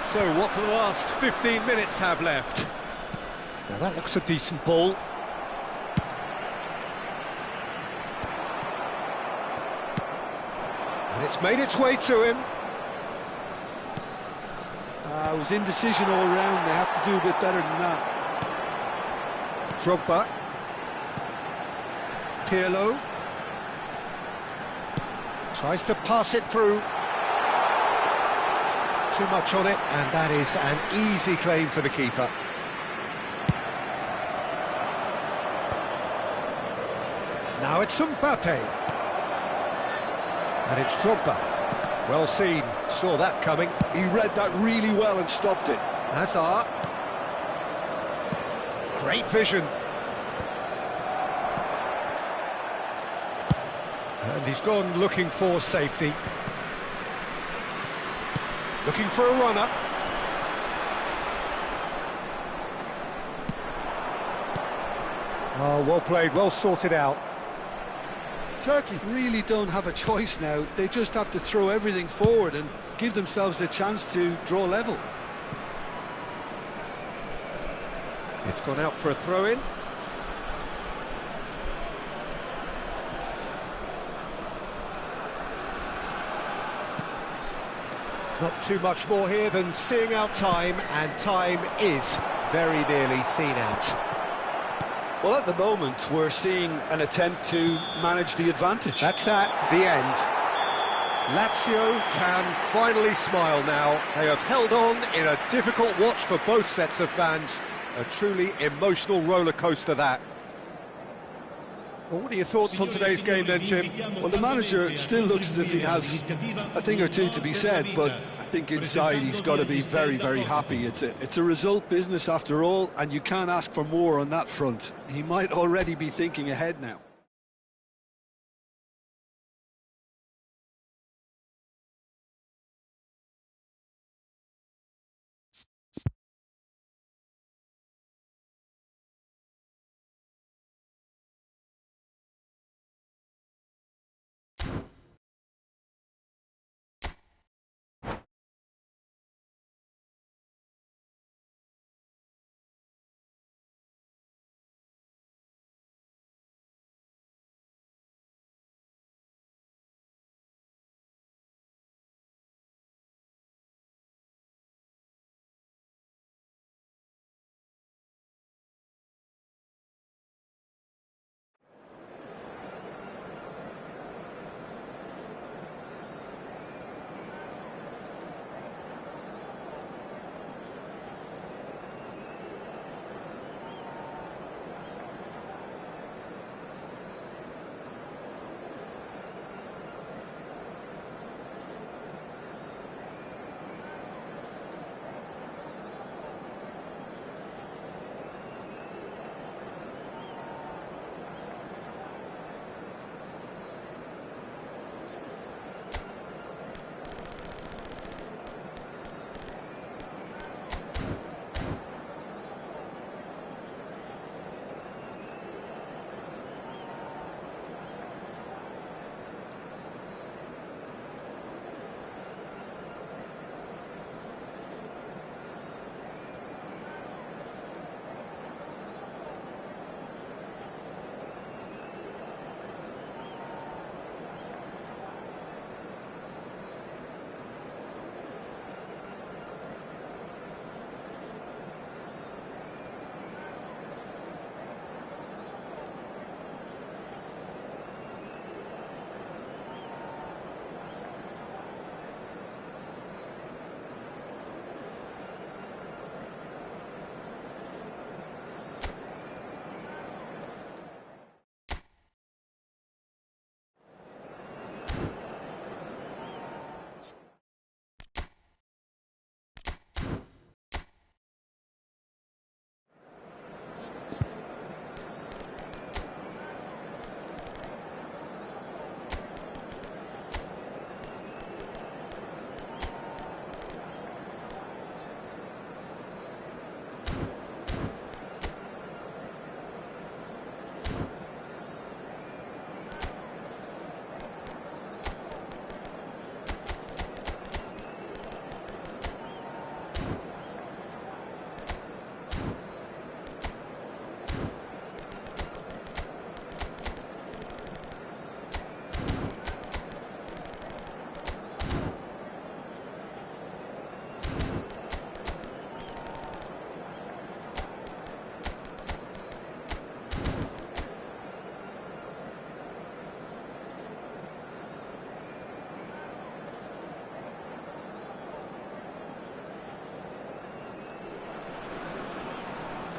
Speaker 2: So what do the last 15 minutes have left?
Speaker 1: Now that looks a decent ball. And it's made its way to him.
Speaker 3: It was indecision all round. They have to do a bit better than that.
Speaker 1: Drogba. Pirlo. Tries to pass it through. Too much on it, and that is an easy claim for the keeper. Now it's Mbappe. And it's Drogba. Well seen, saw that coming.
Speaker 3: He read that really well and stopped it.
Speaker 1: Hazard. Great vision. And he's gone looking for safety. Looking for a runner. Oh, well played, well sorted out.
Speaker 3: Turkey really don't have a choice now. They just have to throw everything forward and give themselves a chance to draw level.
Speaker 2: It's gone out for a throw-in.
Speaker 1: Not too much more here than seeing out time, and time is very nearly seen out.
Speaker 3: Well, at the moment, we're seeing an attempt to manage the advantage.
Speaker 1: That's that, the end. Lazio can finally smile now. They have held on in a difficult watch for both sets of fans, A truly emotional roller coaster, that. Well, what are your thoughts on today's game then, Jim?
Speaker 3: Well, the manager still looks as if he has a thing or two to be said, but I think inside he's got to be very, very happy. It's a result business after all, and you can't ask for more on that front. He might already be thinking ahead now.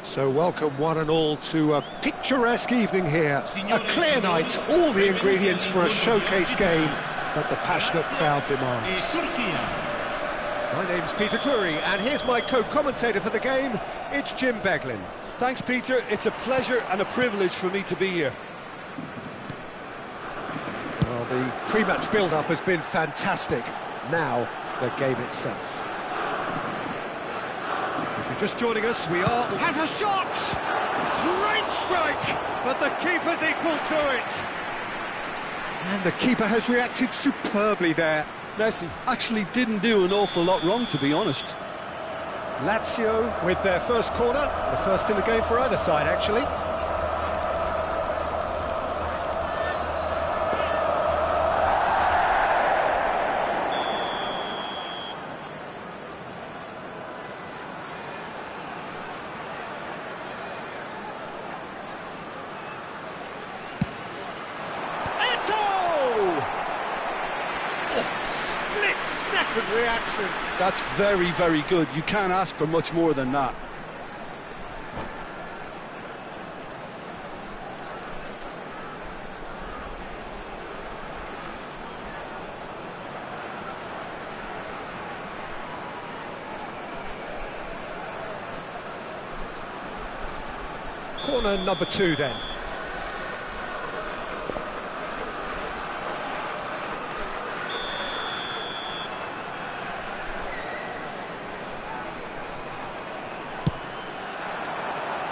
Speaker 1: So welcome one and all to a picturesque evening here. A clear night, all the ingredients for a showcase game that the passionate crowd demands. My name's Peter Drury, and here's my co-commentator for the game, it's Jim Beglin.
Speaker 3: Thanks, Peter. It's a pleasure and a privilege for me to be here.
Speaker 1: Well, the pre-match build-up has been fantastic. Now, the game itself. If you're just joining us, we are... Has a shot! Great strike! But the keeper's equal to it! And the keeper has reacted superbly there.
Speaker 3: Messi actually didn't do an awful lot wrong, to be honest.
Speaker 1: Lazio with their first corner, the first in the game for either side, actually.
Speaker 3: Reaction. That's very, very good. You can't ask for much more than that.
Speaker 1: Corner number 2 then.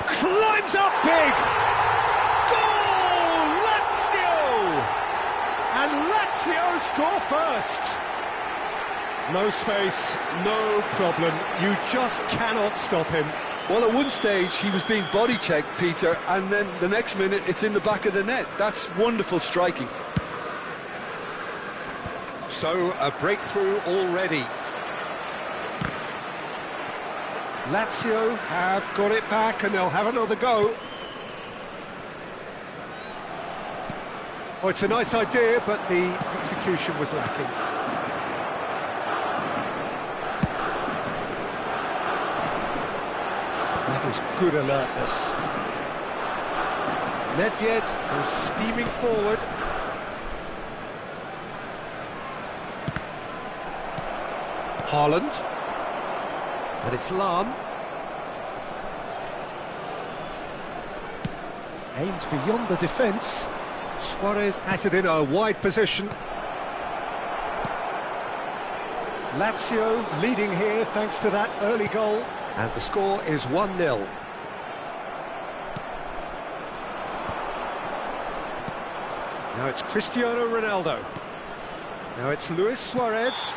Speaker 1: Climbs up big! Goal! Lazio! And Lazio score first! No space, no problem. You just cannot stop him.
Speaker 3: Well, at one stage he was being body checked, Peter, and then the next minute it's in the back of the net. That's wonderful striking.
Speaker 1: So, a breakthrough already. Lazio have got it back and they'll have another go. Oh, it's a nice idea, but the execution was lacking. That is good alertness. Nedved was steaming forward. Haaland. And it's Lahm. Aimed beyond the defence. Suarez has it in a wide position. Lazio leading here thanks to that early goal. And the score is 1-0. Now it's Cristiano Ronaldo. Now it's Luis Suarez.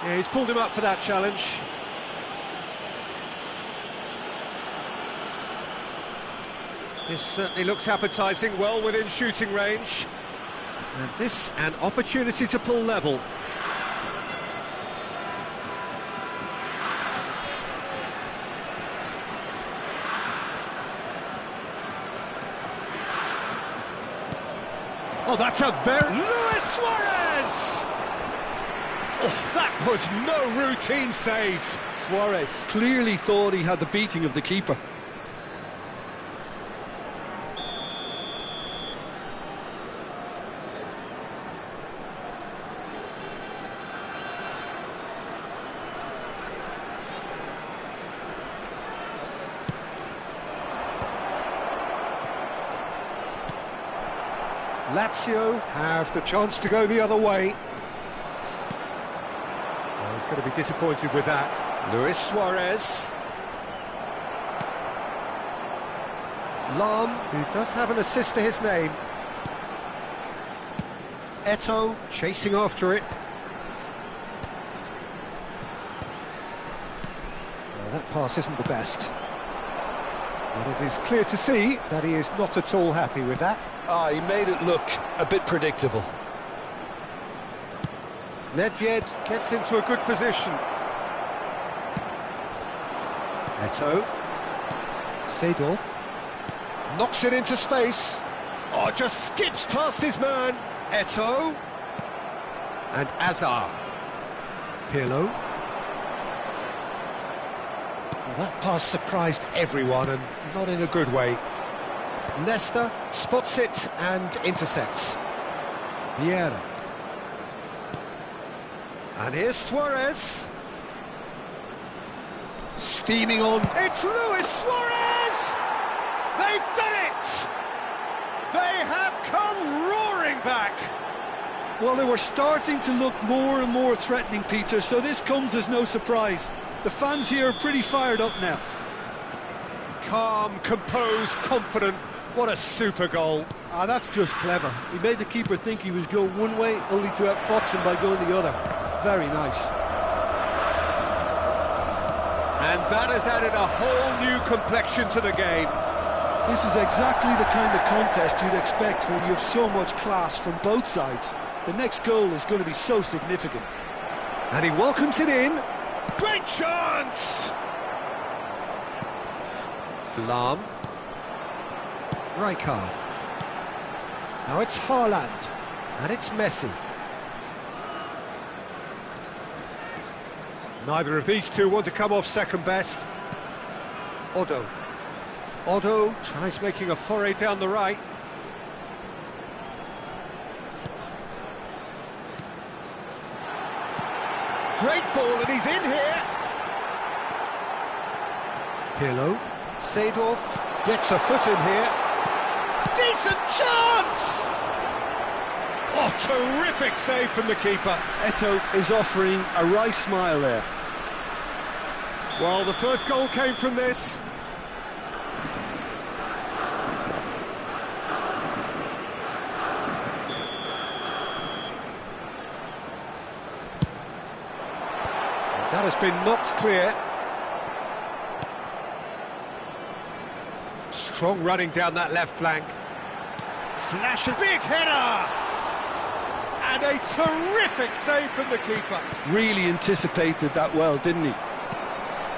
Speaker 1: Yeah, he's pulled him up for that challenge. This certainly looks appetising, well within shooting range. And this, an opportunity to pull level. Oh, that's a very... Luis Suarez! Oh, that was no routine save.
Speaker 3: Suarez clearly thought he had the beating of the keeper.
Speaker 1: Lazio have the chance to go the other way. Oh, he's going to be disappointed with that. Luis Suarez. Lahm, who does have an assist to his name. Eto'o chasing after it. Well, that pass isn't the best. But it is clear to see that he is not at all happy with that.
Speaker 3: He made it look a bit predictable.
Speaker 1: Nedved gets into a good position. Eto'o. Seedorf. Knocks it into space. Oh, just skips past his man. Eto'o. And Azar. Pirlo. Well, that pass surprised everyone, and not in a good way. Leicester spots it and intercepts. Vieira. And here's Suarez. Steaming on. It's Luis Suarez! They've done it! They have come roaring back!
Speaker 3: Well, they were starting to look more and more threatening, Peter, so this comes as no surprise. The fans here are pretty fired up now.
Speaker 1: Calm, composed, confident. What a super goal.
Speaker 3: That's just clever. He made the keeper think he was going one way, only to outfox him by going the other. Very nice.
Speaker 1: And that has added a whole new complexion to the game.
Speaker 3: This is exactly the kind of contest you'd expect when you have so much class from both sides. The next goal is going to be so significant.
Speaker 1: And he welcomes it in. Great chance! Lahm. Rijkaard. Now it's Haaland. And it's Messi. Neither of these two want to come off second best. Oddo. Oddo tries making a foray down the right. Great ball, and he's in here. Pirlo. Seedorf Gets a foot in here. Decent chance! Oh, terrific save from the keeper.
Speaker 3: Eto'o is offering a wry smile there.
Speaker 1: Well, the first goal came from this. That has been knocked clear. Strong running down that left flank. Flash, a big header! And a terrific save from the keeper.
Speaker 3: Really anticipated that well, didn't he?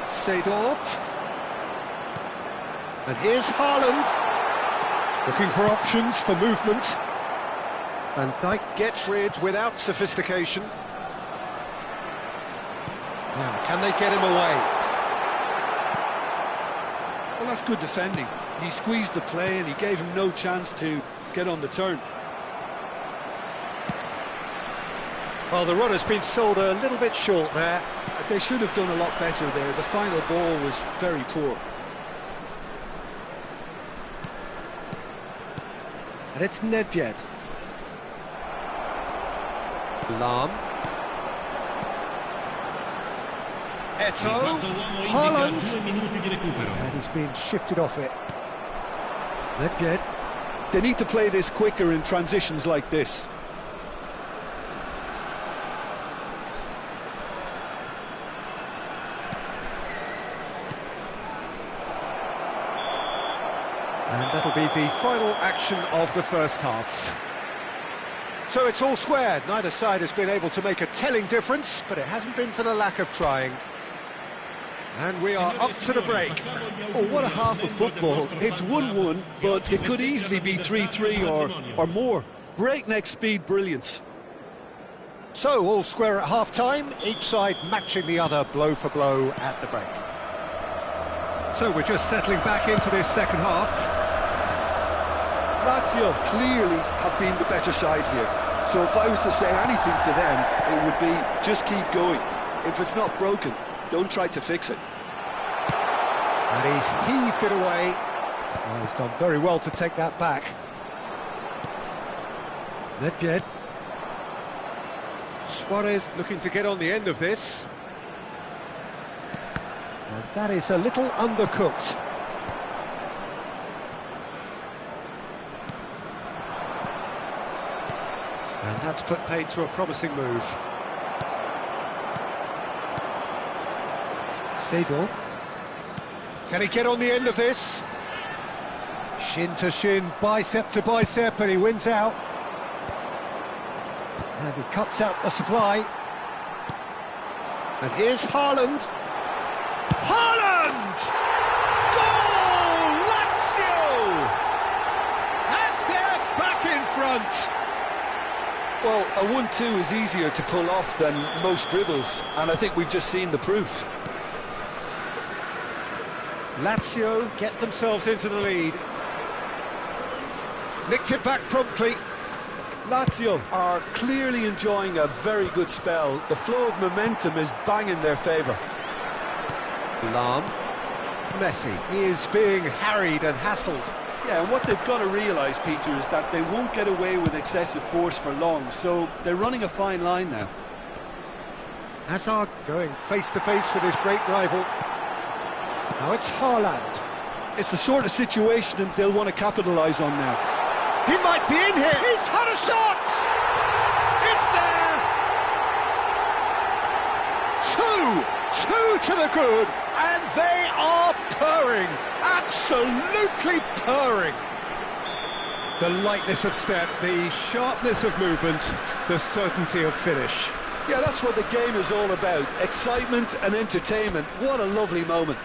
Speaker 1: Seedorf. And here's Haaland. Looking for options for movement. Van Dijk gets rid without sophistication. Now, can they get him away?
Speaker 3: Well, that's good defending. He squeezed the play and he gave him no chance to get on the turn.
Speaker 1: Well, the run has been sold a little bit short there.
Speaker 3: They should have done a lot better there. The final ball was very poor.
Speaker 1: And it's Nedved. Lahm. Eto'o. Haaland. And he's been shifted off it. Nedved.
Speaker 3: They need to play this quicker in transitions like this.
Speaker 1: And that'll be the final action of the first half. So it's all square. Neither side has been able to make a telling difference, but it hasn't been for the lack of trying. And we are up to the break.
Speaker 3: Oh, what a half of football. It's 1-1, but it could easily be 3-3 or more. Breakneck speed brilliance.
Speaker 1: So all square at half-time, each side matching the other blow for blow at the break. So we're just settling back into this second half.
Speaker 3: Lazio clearly have been the better side here. So if I was to say anything to them, it would be just keep going. If it's not broken, don't try to fix it.
Speaker 1: And he's heaved it away. Well, he's done very well to take that back. Nedved. Suarez looking to get on the end of this. And that is a little undercooked. And that's put paid to a promising move. Seedorf. Can he get on the end of this? Shin to shin, bicep to bicep, and he wins out. And he cuts out the supply. And here's Haaland. Haaland! Goal! Lazio! And they're back in front.
Speaker 3: Well, a 1-2 is easier to pull off than most dribbles, and I think we've just seen the proof.
Speaker 1: Lazio get themselves into the lead. Nicked it back promptly.
Speaker 3: Lazio are clearly enjoying a very good spell. The flow of momentum is bang in their favour.
Speaker 1: Lahm. Messi. He is being harried and hassled.
Speaker 3: Yeah, and what they've got to realise, Peter, is that they won't get away with excessive force for long, so they're running a fine line now.
Speaker 1: Hazard going face-to-face with his great rival. Now it's Haaland.
Speaker 3: It's the sort of situation that they'll want to capitalise on now.
Speaker 1: He might be in here. He's had a shot. It's there. 2 to the good, and they are purring. Absolutely purring. The lightness of step, the sharpness of movement, the certainty of finish.
Speaker 3: Yeah, that's what the game is all about. Excitement and entertainment. What a lovely moment.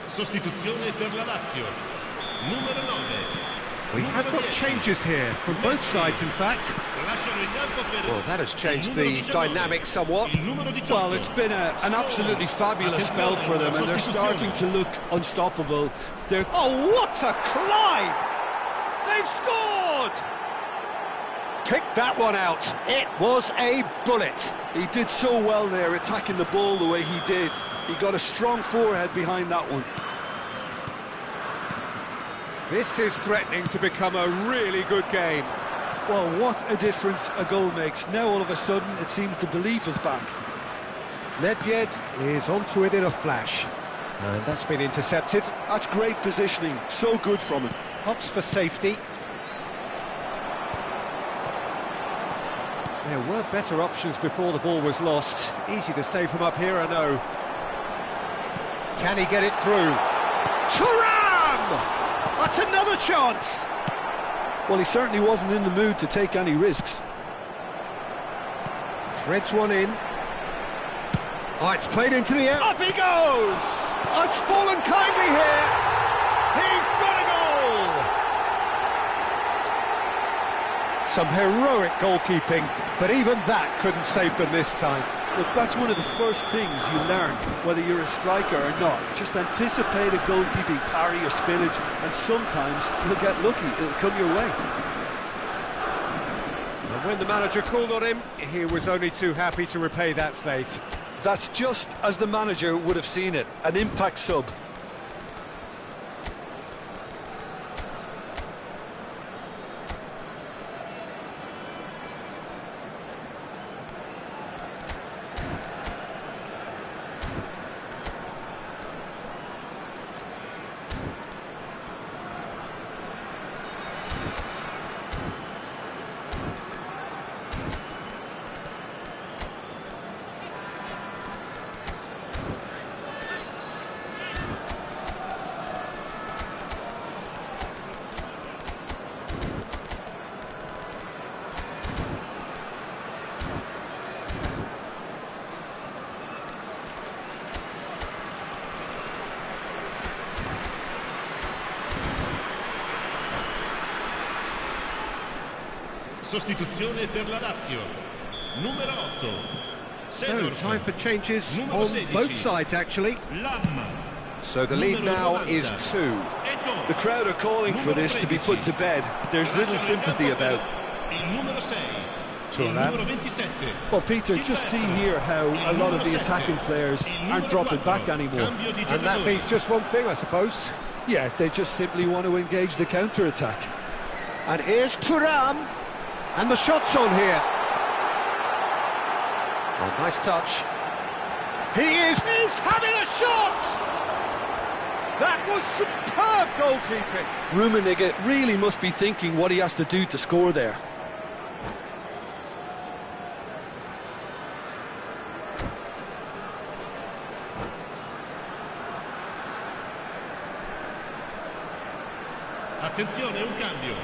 Speaker 4: Sostituzione per la Lazio. Numero 9.
Speaker 2: We have got changes here, from both sides in fact.
Speaker 1: Well, that has changed the dynamic somewhat.
Speaker 3: Well, it's been an absolutely fabulous spell for them, and they're starting to look unstoppable.
Speaker 2: Oh, what a climb! They've scored!
Speaker 1: Pick that one out. It was a bullet.
Speaker 3: He did so well there, attacking the ball the way he did. He got a strong forehead behind that one.
Speaker 2: This is threatening to become a really good game.
Speaker 3: Well, what a difference a goal makes. Now all of a sudden it seems the belief is back.
Speaker 1: Nedved is onto it in a flash. And that's been intercepted.
Speaker 3: That's great positioning, so good from him.
Speaker 1: Opts for safety. There were better options before the ball was lost. Easy to save from up here, I know. Can he get it through? Thuram! That's another chance!
Speaker 3: Well, he certainly wasn't in the mood to take any risks.
Speaker 1: Threads one in. Oh, it's played into the air.
Speaker 2: Up he goes!
Speaker 1: Oh, it's fallen kindly here.
Speaker 2: He's got a goal!
Speaker 1: Some heroic goalkeeping, but even that couldn't save them this time.
Speaker 3: Look, that's one of the first things you learn, whether you're a striker or not. Just anticipate a goalkeeping parry or spillage, and sometimes you'll get lucky, it'll come your way.
Speaker 1: And when the manager called on him, he was only too happy to repay that faith.
Speaker 3: That's just as the manager would have seen it, an impact sub.
Speaker 4: Sostituzione per la Lazio. Numero 8.
Speaker 2: So, time for changes on both sides, actually.
Speaker 4: Lam.
Speaker 1: So the lead now is 2.
Speaker 3: The crowd are calling for this to be put to bed. There's little sympathy about.
Speaker 4: Il numero 6. Il
Speaker 1: Thuram.
Speaker 4: numero 27.
Speaker 3: Well, Peter, just see here how a lot of the attacking players aren't dropping back anymore.
Speaker 1: And that means just one thing, I suppose.
Speaker 3: Yeah, they just simply want to engage the counter-attack.
Speaker 1: And here's Thuram. And the shot's on here. Oh, nice touch.
Speaker 2: He's having a shot! That was superb goalkeeping.
Speaker 3: Rummenigge really must be thinking what he has to do to score there.
Speaker 4: Attenzione, un cambio.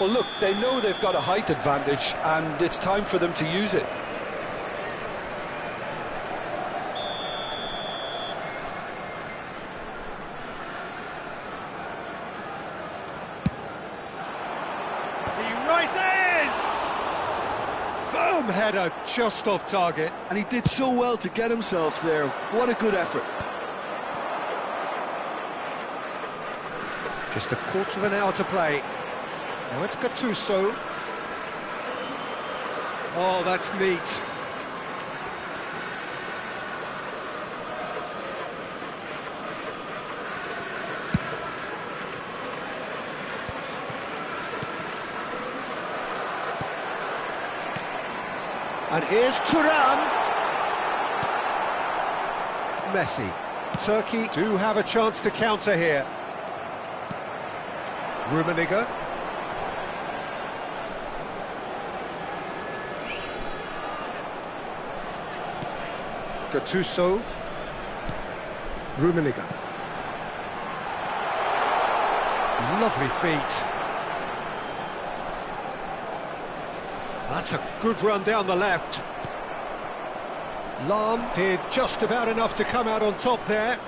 Speaker 3: Well, look, they know they've got a height advantage, and it's time for them to use it.
Speaker 2: He rises! Firm header just off target.
Speaker 3: And he did so well to get himself there. What a good effort.
Speaker 1: Just a quarter of an hour to play. Now it's Gattuso.
Speaker 2: Oh, that's neat.
Speaker 1: And here's Thuram. Messi. Turkey do have a chance to counter here. Rummenigge. Gattuso. Rummenigge.
Speaker 2: Lovely feet.
Speaker 1: That's a good run down the left. Lahm did just about enough to come out on top there.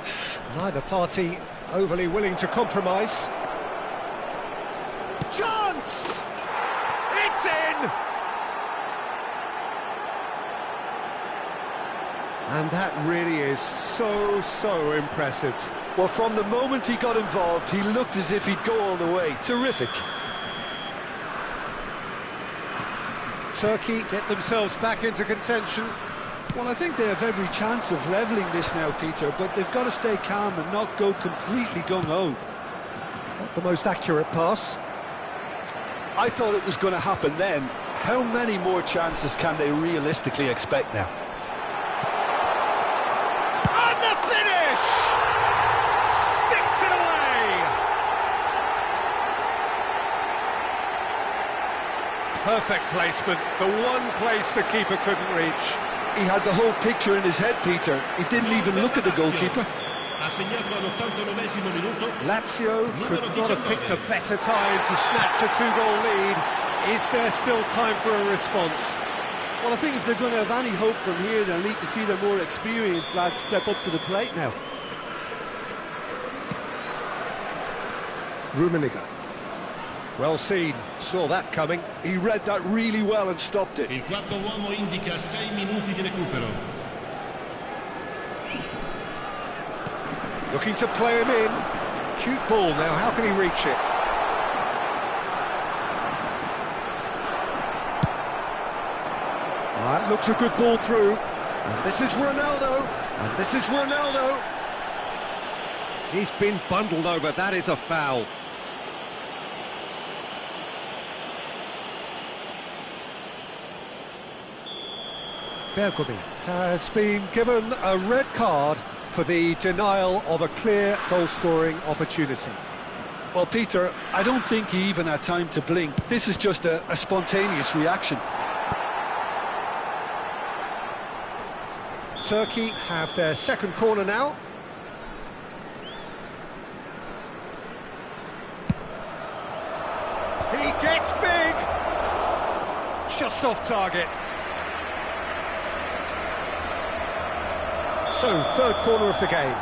Speaker 1: Neither party overly willing to compromise.
Speaker 2: Chance! It's in!
Speaker 1: And that really is so impressive.
Speaker 3: Well, from the moment he got involved, he looked as if he'd go all the way. Terrific.
Speaker 1: Turkey get themselves back into contention.
Speaker 3: Well, I think they have every chance of levelling this now, Peter, but they've got to stay calm and not go completely gung-ho.
Speaker 1: Not the most accurate pass.
Speaker 3: I thought it was going to happen then. How many more chances can they realistically expect now?
Speaker 2: And the finish! Sticks it away!
Speaker 1: Perfect placement, the one place the keeper couldn't reach.
Speaker 3: He had the whole picture in his head, Peter. He didn't even look at the goalkeeper.
Speaker 1: Lazio could not have picked a better time to snatch a two-goal lead. Is there still time for a response?
Speaker 3: Well, I think if they're going to have any hope from here, they'll need to see the more experienced lads step up to the plate now.
Speaker 1: Rummenigge. Well seen, saw that coming.
Speaker 3: He read that really well and stopped it.
Speaker 4: Il quarto uomo indica 6 minuti di recupero.
Speaker 1: Looking to play him in. Cute ball now, how can he reach it? That looks a good ball through. And this is Ronaldo. And this is Ronaldo. He's been bundled over, that is a foul. Bergwijn has been given a red card for the denial of a clear goal-scoring opportunity.
Speaker 3: Well, Peter, I don't think he even had time to blink. This is just a spontaneous reaction.
Speaker 1: Turkey have their second corner now.
Speaker 2: He gets big! Just off target.
Speaker 1: So, third corner of the game.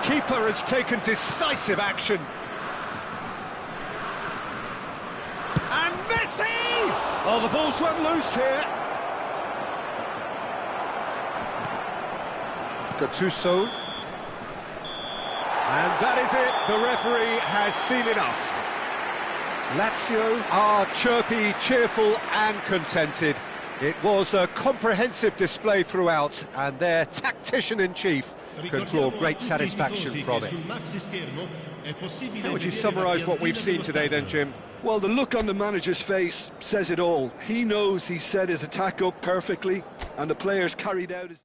Speaker 1: Keeper has taken decisive action.
Speaker 2: And Messi!
Speaker 1: Oh, the ball's run loose here. Gattuso. And that is it. The referee has seen enough. Lazio are chirpy, cheerful and contented. It was a comprehensive display throughout, and their tactician-in-chief can draw great satisfaction from it. How would you summarise what we've seen today then, Jim?
Speaker 3: Well, the look on the manager's face says it all. He knows he set his attack up perfectly, and the players carried out his...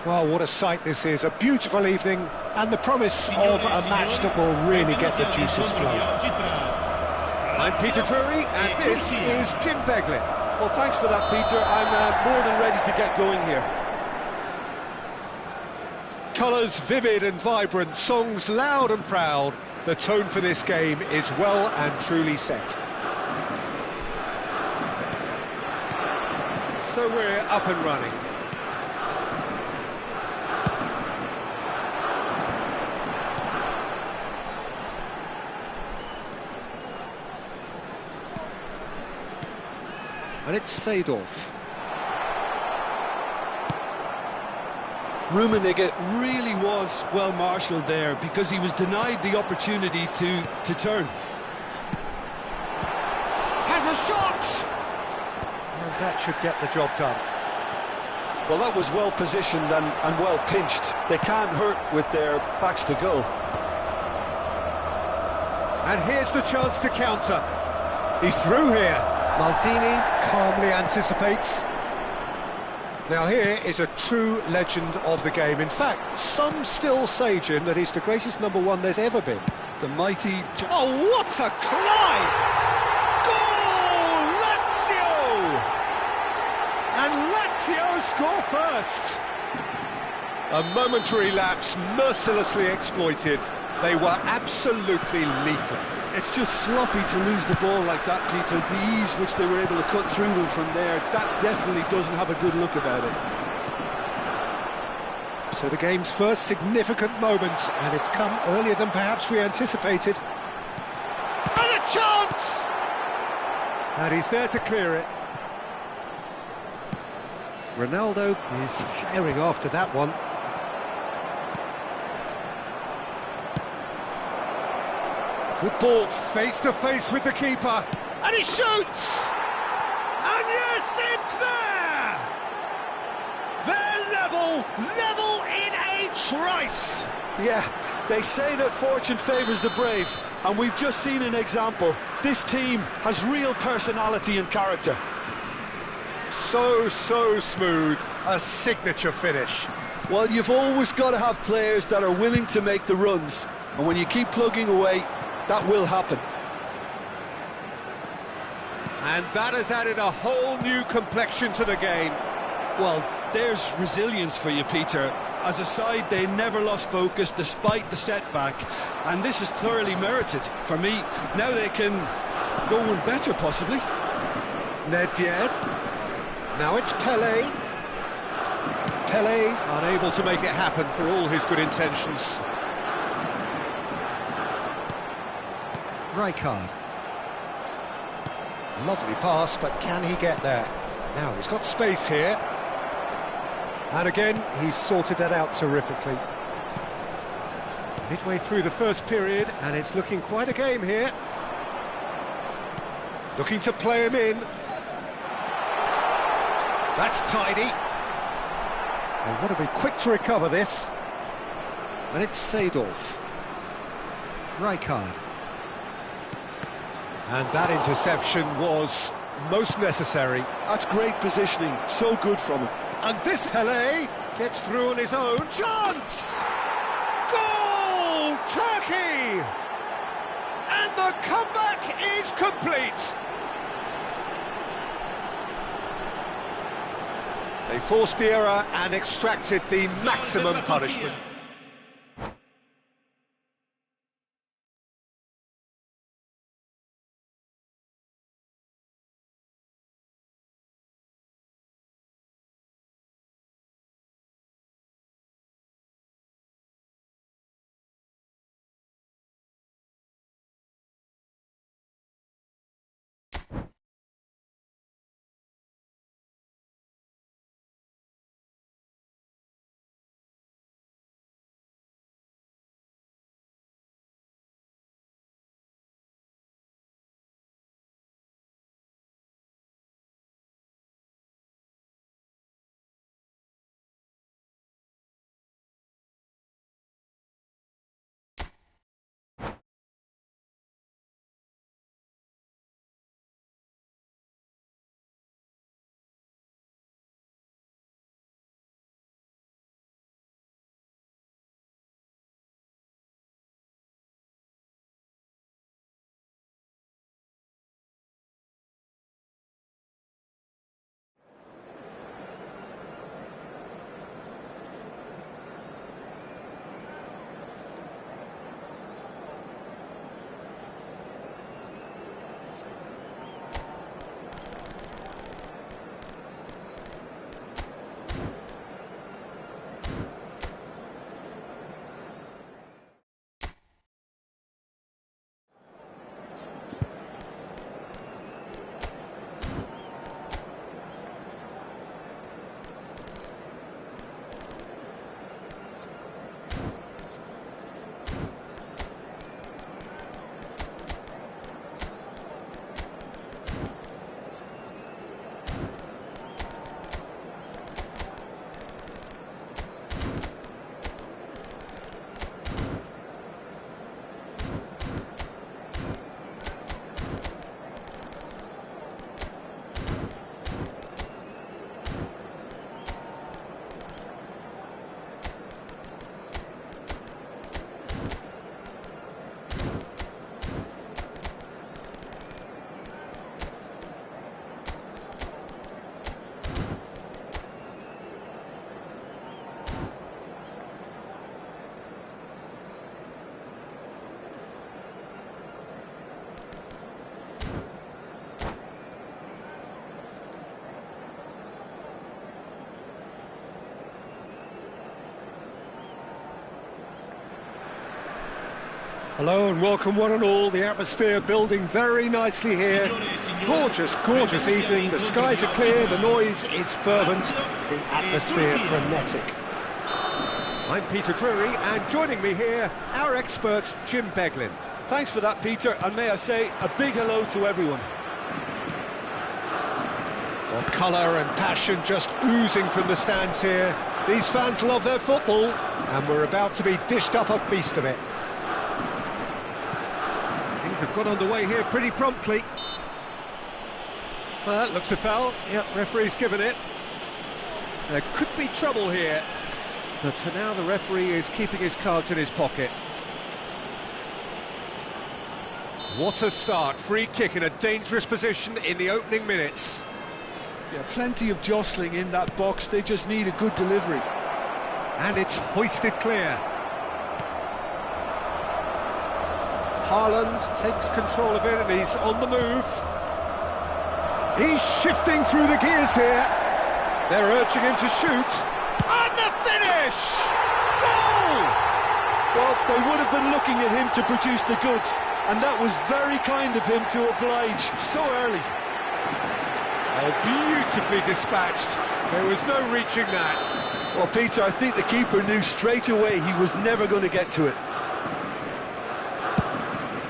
Speaker 1: Well, what a sight this is, a beautiful evening, and the promise of a match that will really get the juices flowing.
Speaker 2: I'm Peter Drury, and this is Jim Beglin.
Speaker 3: Well, thanks for that, Peter. I'm more than ready to get going here.
Speaker 1: Colours vivid and vibrant, songs loud and proud. The tone for this game is well and truly set.
Speaker 2: So we're up and running.
Speaker 1: And it's Seedorf.
Speaker 3: Rummenigge really was well marshalled there because he was denied the opportunity to turn.
Speaker 2: Has a shot!
Speaker 1: And that should get the job done.
Speaker 3: Well, that was well positioned and well pinched. They can't hurt with their backs to goal.
Speaker 2: And here's the chance to counter. He's through here.
Speaker 1: Maldini calmly anticipates. Now here is a true legend of the game. In fact, some still say, Jim, that he's the greatest number one there's ever been.
Speaker 3: The mighty...
Speaker 2: Oh, what a climb! Goal! Lazio! And Lazio score first.
Speaker 1: A momentary lapse mercilessly exploited. They were absolutely lethal.
Speaker 3: It's just sloppy to lose the ball like that, Peter. The ease which they were able to cut through them from there, that definitely doesn't have a good look about it.
Speaker 1: So the game's first significant moment, and it's come earlier than perhaps we anticipated.
Speaker 2: And a chance! And he's there to clear it.
Speaker 1: Ronaldo is firing after that one.
Speaker 2: Good ball, face to face with the keeper, and he shoots! And yes, it's there! They're level in a trice!
Speaker 3: Yeah, they say that fortune favours the brave, and we've just seen an example. This team has real personality and character.
Speaker 1: So smooth, a signature finish.
Speaker 3: Well, you've always got to have players that are willing to make the runs, and when you keep plugging away, that will happen.
Speaker 2: And that has added a whole new complexion to the game.
Speaker 3: Well, there's resilience for you, Peter. As a side, they never lost focus despite the setback, and this is thoroughly merited. For me, now they can go one better, possibly.
Speaker 1: Nedved. Now it's Pele. Pele
Speaker 2: Unable to make it happen for all his good intentions.
Speaker 1: Rijkaard. Lovely pass, but can he get there? Now he's got space here. And again, he's sorted that out terrifically.
Speaker 2: Midway through the first period,
Speaker 1: And it's looking quite a game here. Looking to play him in.
Speaker 2: that's tidy.
Speaker 1: They want to be quick to recover this. And it's Seedorf. Rijkaard.
Speaker 2: And that interception was most necessary.
Speaker 3: That's great positioning, so good from him.
Speaker 2: And this Pele gets through on his own. Chance! Goal! Turkey! And the comeback is complete.
Speaker 1: They forced the error and extracted the maximum punishment. Hello and welcome one and all. The atmosphere building very nicely here. Gorgeous, gorgeous evening. The skies are clear, the noise is fervent, the atmosphere frenetic. I'm Peter Drury, and joining me here, our expert, Jim Beglin.
Speaker 3: Thanks for that, Peter, and may I say a big hello to everyone.
Speaker 1: Well, colour and passion just oozing from the stands here. These fans love their football, and we're about to be dished up a feast of it. Things have got underway here pretty promptly. Well, that looks a foul. Yep, referee's given it. There could be trouble here, but for now the referee is keeping his cards in his pocket. What a start. Free kick in a dangerous position in the opening minutes.
Speaker 3: Yeah, plenty of jostling in that box. They just need a good delivery.
Speaker 1: And it's hoisted clear. Haaland takes control of it and he's on the move. He's shifting through the gears here. They're urging him to shoot. And the finish! Goal!
Speaker 3: Well, they would have been looking at him to produce the goods, and that was very kind of him to oblige so early.
Speaker 1: Oh, beautifully dispatched. There was no reaching that.
Speaker 3: Well, Peter, I think the keeper knew straight away he was never going to get to it.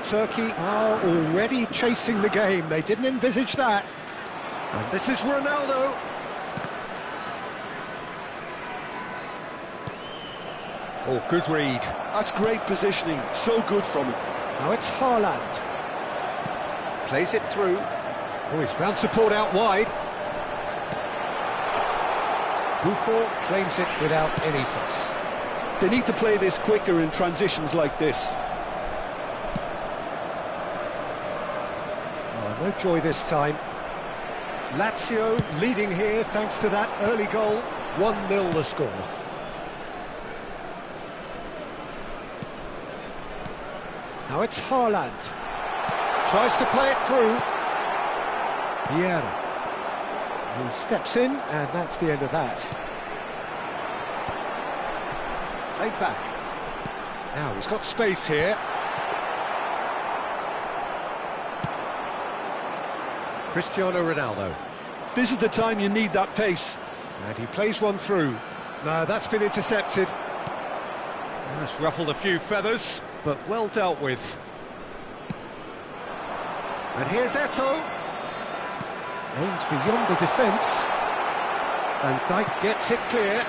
Speaker 1: Turkey are already chasing the game. They didn't envisage that. And this is Ronaldo. Oh, good read.
Speaker 3: That's great positioning. So good from him.
Speaker 1: Now it's Haaland. Plays it through. Oh, he's found support out wide. Buffon claims it without any fuss.
Speaker 3: They need to play this quicker in transitions like this.
Speaker 1: Oh, no joy this time. Lazio leading here thanks to that early goal. 1-0 the score. Now it's Haaland. Tries to play it through. Vieira. He steps in, and that's the end of that. Played back. Now he's got space here. Cristiano Ronaldo.
Speaker 3: This is the time you need that pace.
Speaker 1: And he plays one through. No, that's been intercepted. That's ruffled a few feathers, but well dealt with. And here's Eto'o. Aims beyond the defence. And Dijk gets it clear.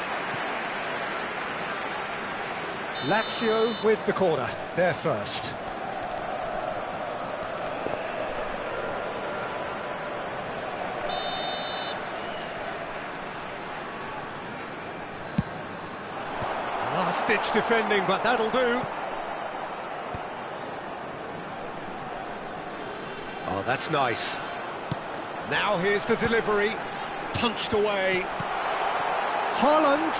Speaker 1: Lazio with the corner. They're first. Last-ditch defending, but that'll do. Oh, that's nice. Now here's the delivery. Punched away. Haaland.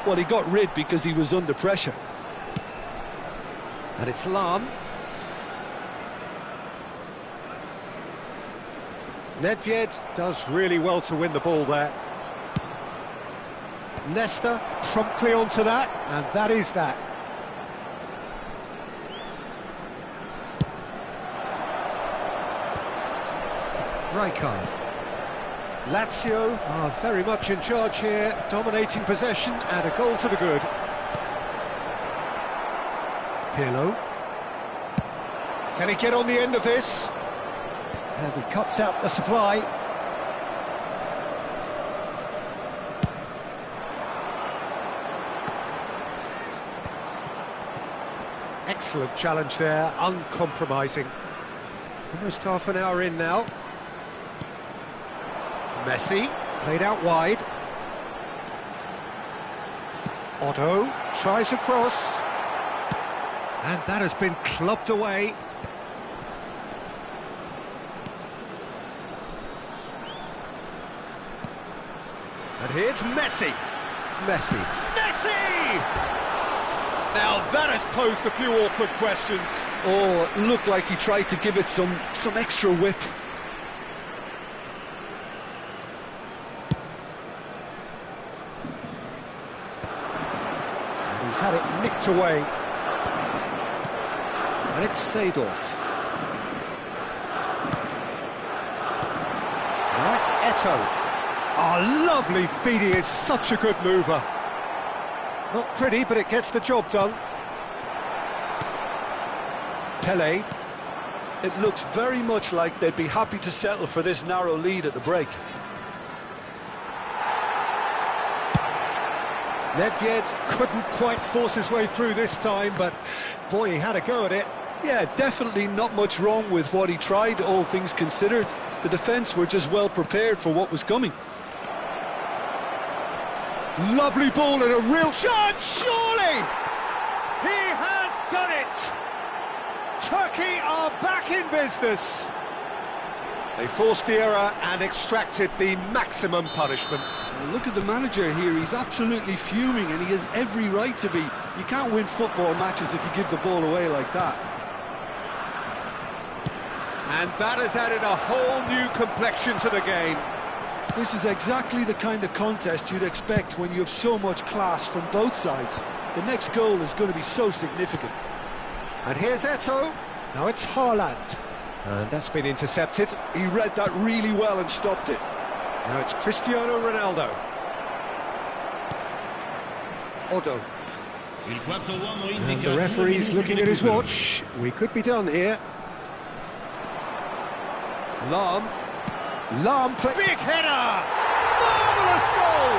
Speaker 3: Well, he got rid because he was under pressure.
Speaker 1: And it's Lahm. Nedved does really well to win the ball there. Nesta promptly onto that, and that is that. Rijkaard. Lazio are very much in charge here, dominating possession and a goal to the good. Pirlo. Can he get on the end of this? And he cuts out the supply. Excellent challenge there, uncompromising. Almost half an hour in now. Messi, played out wide. Otto tries a cross. And that has been clubbed away. And here's Messi. Messi. Now that has posed a few awkward questions.
Speaker 3: Oh, it looked like he tried to give it some extra whip.
Speaker 1: And he's had it nicked away. And it's Seedorf. Now it's Eto'o. Oh, lovely feed, he is such a good mover. Not pretty, but it gets the job done. Pele.
Speaker 3: It looks very much like they'd be happy to settle for this narrow lead at the break.
Speaker 1: Nedved couldn't quite force his way through this time, but boy, he had a go at it.
Speaker 3: Yeah, definitely not much wrong with what he tried, all things considered. The defence were just well prepared for what was coming.
Speaker 1: Lovely ball and a real chance, surely! He has done it! Turkey are back in business. They forced the error and extracted the maximum punishment.
Speaker 3: Well, look at the manager here, he's absolutely fuming and he has every right to be. You can't win football matches if you give the ball away like that.
Speaker 1: And that has added a whole new complexion to the game.
Speaker 3: This is exactly the kind of contest you'd expect when you have so much class from both sides. The next goal is going to be so significant.
Speaker 1: And here's Eto'o. Now it's Haaland. And that's been intercepted.
Speaker 3: He read that really well and stopped it.
Speaker 1: Now it's Cristiano Ronaldo. Odo. And the referee's looking at his watch. We could be done here. Lahm. Big header! Marvellous goal!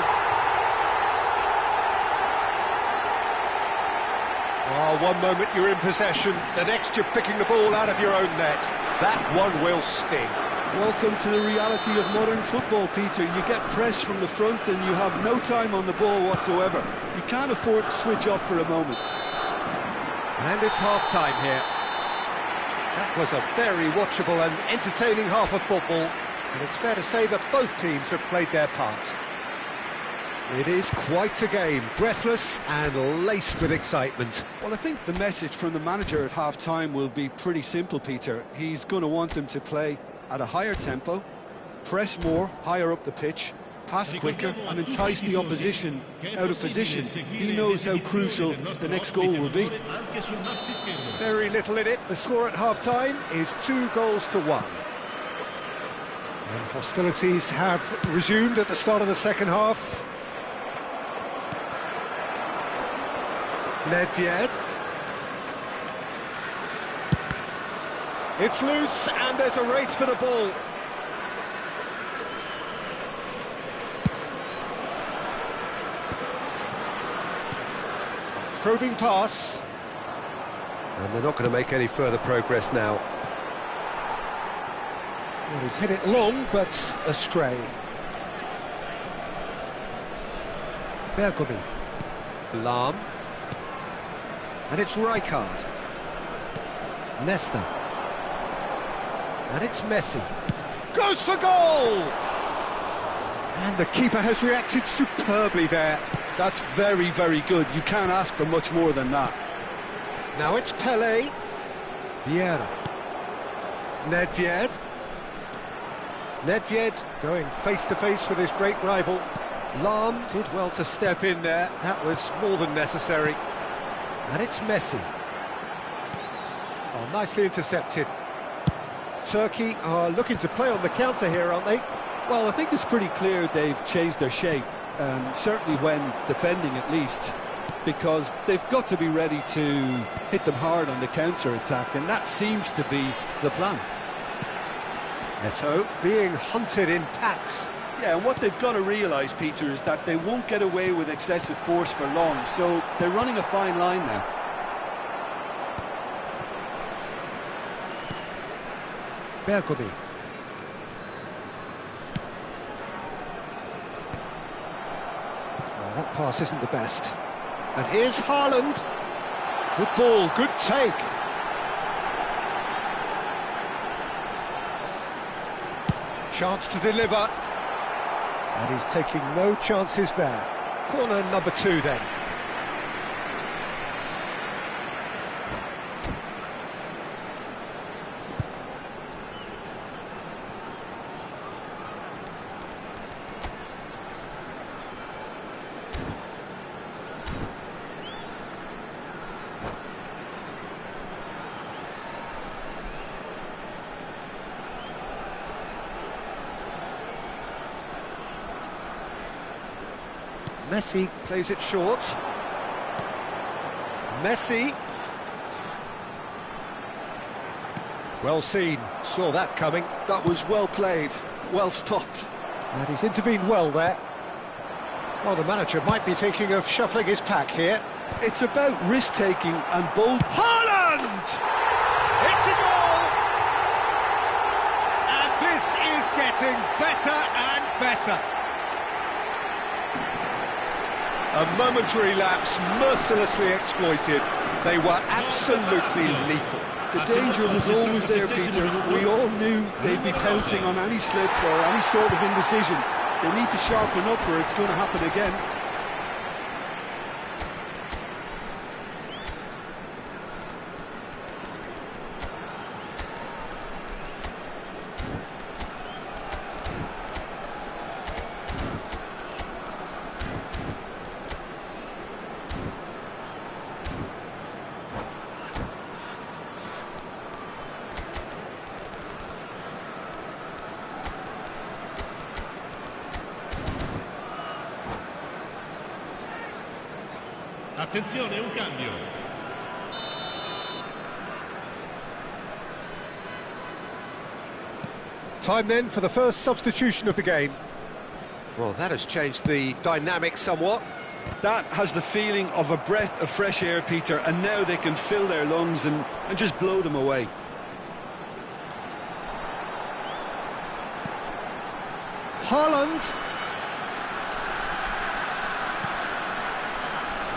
Speaker 1: Oh, one moment you're in possession, the next you're picking the ball out of your own net. That one will sting.
Speaker 3: Welcome to the reality of modern football, Peter. You get pressed from the front and you have no time on the ball whatsoever. You can't afford to switch off for a moment.
Speaker 1: And it's half-time here. That was a very watchable and entertaining half of football, and it's fair to say that both teams have played their part. It is quite a game, breathless and laced with excitement.
Speaker 3: Well, I think the message from the manager at half-time will be pretty simple, Peter. He's going to want them to play at a higher tempo, press more, higher up the pitch, pass quicker and entice the opposition out of position. He knows how crucial the next goal will be.
Speaker 1: Very little in it. The score at half-time is 2-1. And hostilities have resumed at the start of the second half. Nedved. It's loose and there's a race for the ball. Probing pass. And they're not going to make any further progress now. Well, he's hit it long, but astray. Bergomi. Lahm. And it's Rijkaard. Nesta. And it's Messi. Goes for goal! And the keeper has reacted superbly there.
Speaker 3: That's very, very good. You can't ask for much more than that.
Speaker 1: Now it's Pele. Vieira. Nedved. Nedved going face-to-face with his great rival. Lahm did well to step in there. That was more than necessary. And it's Messi. Oh, nicely intercepted. Turkey are looking to play on the counter here, aren't they?
Speaker 3: Well, I think it's pretty clear they've changed their shape, certainly when defending at least, because they've got to be ready to hit them hard on the counter-attack, and that seems to be the plan.
Speaker 1: Eto'o being hunted in packs.
Speaker 3: Yeah, and what they've got to realise, Peter, is that they won't get away with excessive force for long, so they're running a fine line now.
Speaker 1: Bergomi. Well, that pass isn't the best. And here's Haaland. Good ball, good take. Chance to deliver. And he's taking no chances there. Corner number 2 then. Messi plays it short. Messi. Well seen, saw that coming.
Speaker 3: That was well played, well stopped.
Speaker 1: And he's intervened well there. Well, the manager might be thinking of shuffling his pack here.
Speaker 3: It's about risk-taking and bold...
Speaker 2: Haaland! It's a goal! And this is getting better and better. A momentary lapse, mercilessly exploited. They were absolutely lethal.
Speaker 3: The danger was always there, Peter. We all knew they'd be pouncing on any slip or any sort of indecision. They need to sharpen up or it's going to happen again.
Speaker 4: Attenzione, un cambio.
Speaker 1: Time then for the first substitution of the game. Well, that has changed the dynamic somewhat.
Speaker 3: That has the feeling of a breath of fresh air, Peter, and now they can fill their lungs and just blow them away.
Speaker 1: Haaland.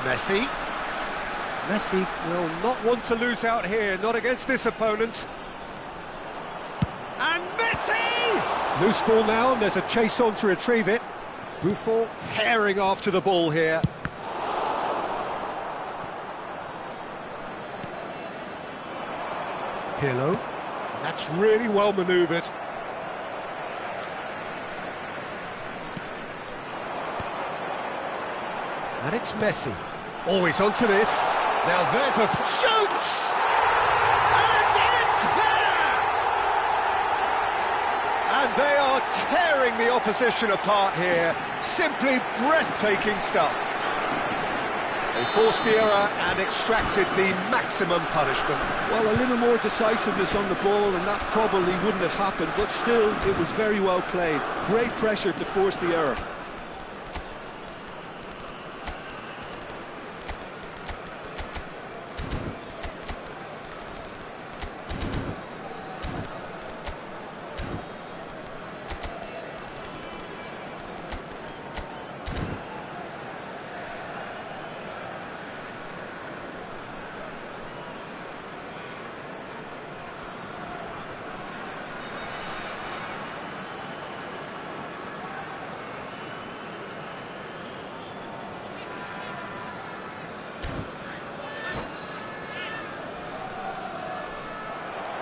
Speaker 1: Messi. Messi will not want to lose out here, not against this opponent.
Speaker 2: And Messi!
Speaker 1: Loose ball now, and there's a chase on to retrieve it. Buffon herring after the ball here. Pirlo. That's really well manoeuvred. And it's Messi. Always onto this. Now there's a...
Speaker 2: Shoots! And it's there!
Speaker 1: And they are tearing the opposition apart here. Simply breathtaking stuff. They forced the error and extracted the maximum punishment.
Speaker 3: Well, a little more decisiveness on the ball and that probably wouldn't have happened, but still, it was very well played. Great pressure to force the error.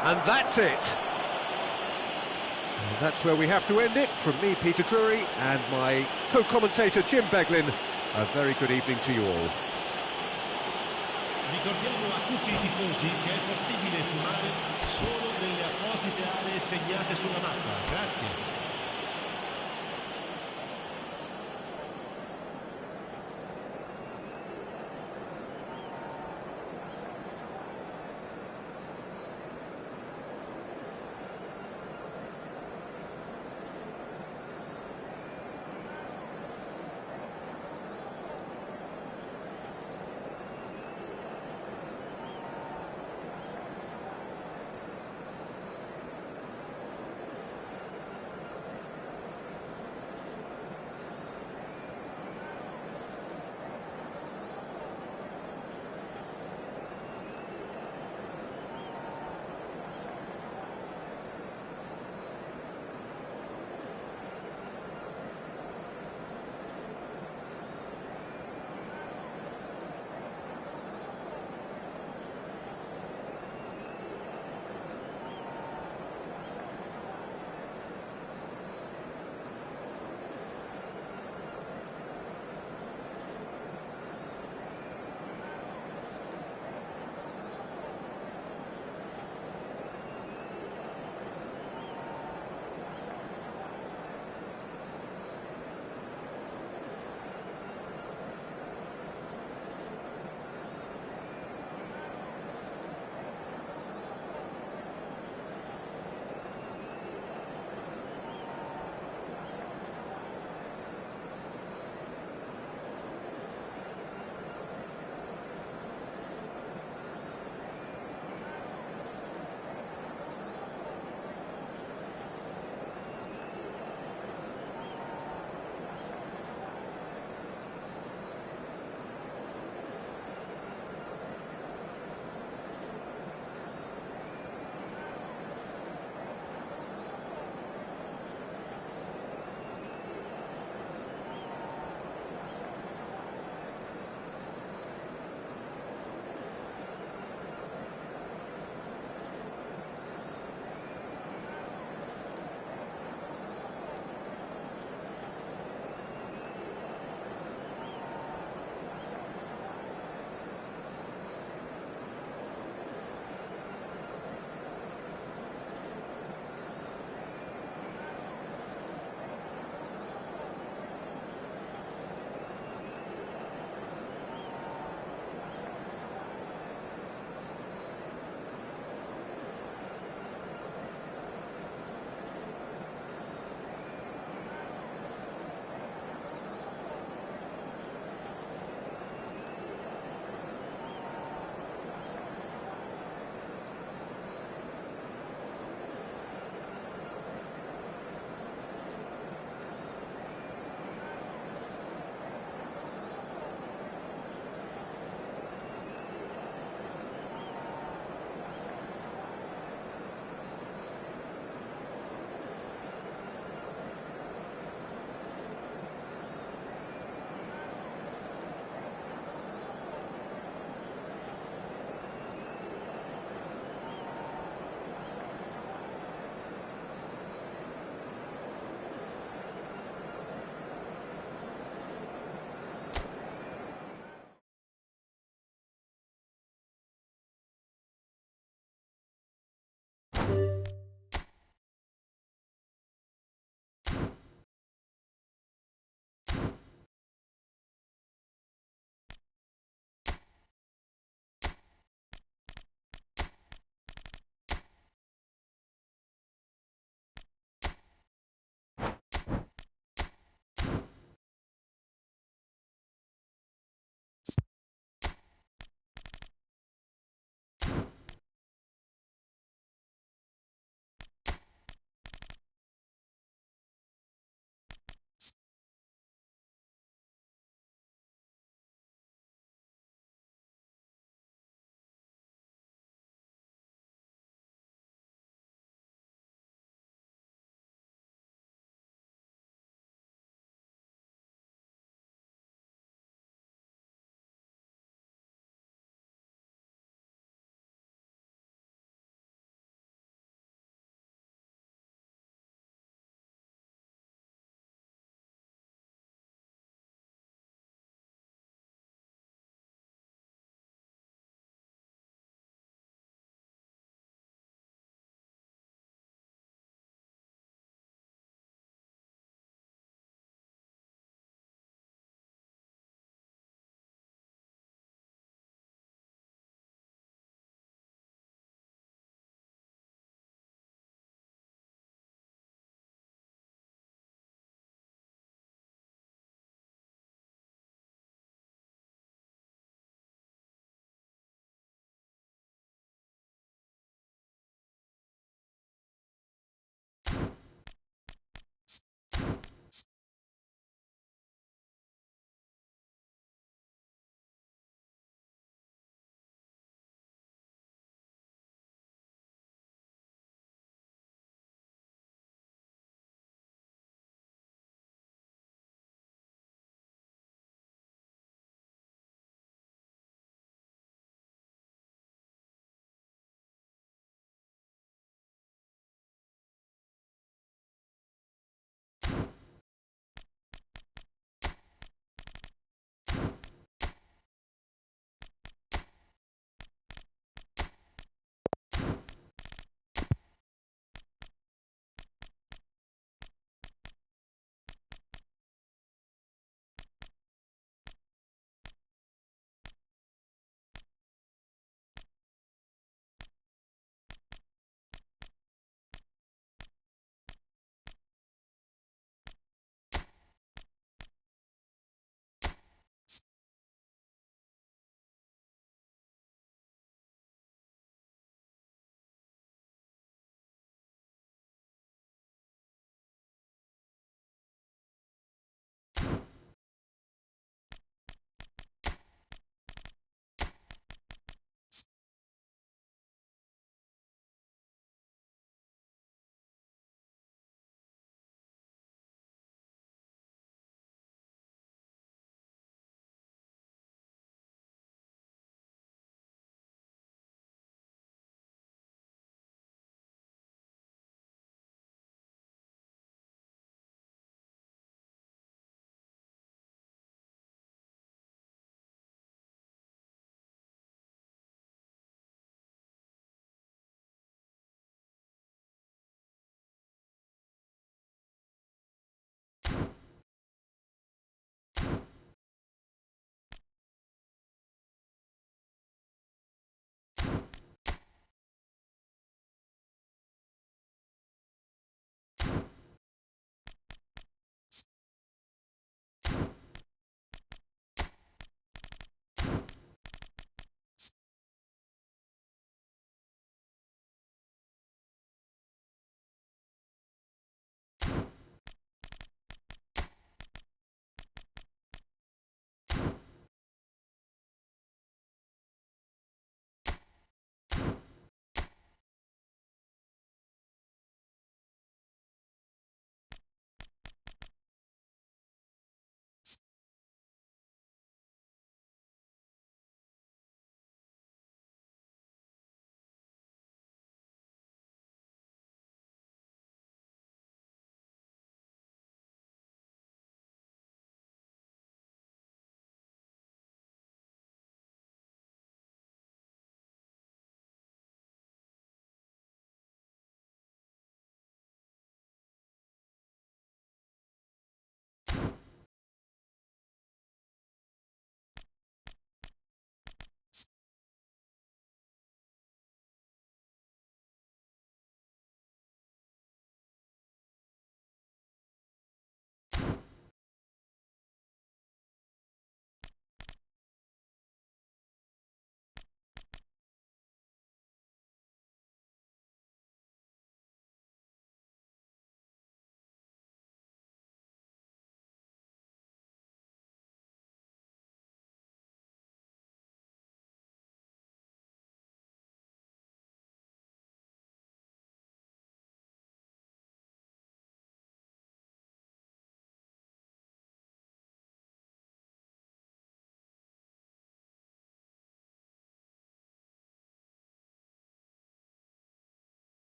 Speaker 1: And that's it. And that's where we have to end it. From me, Peter Drury, and my co-commentator, Jim Beglin. A very good evening to you all.
Speaker 4: Ricordiamo a tutti i tifosi che è possibile fumare solo nelle apposite aree segnate sulla mappa. Grazie.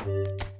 Speaker 1: Bye.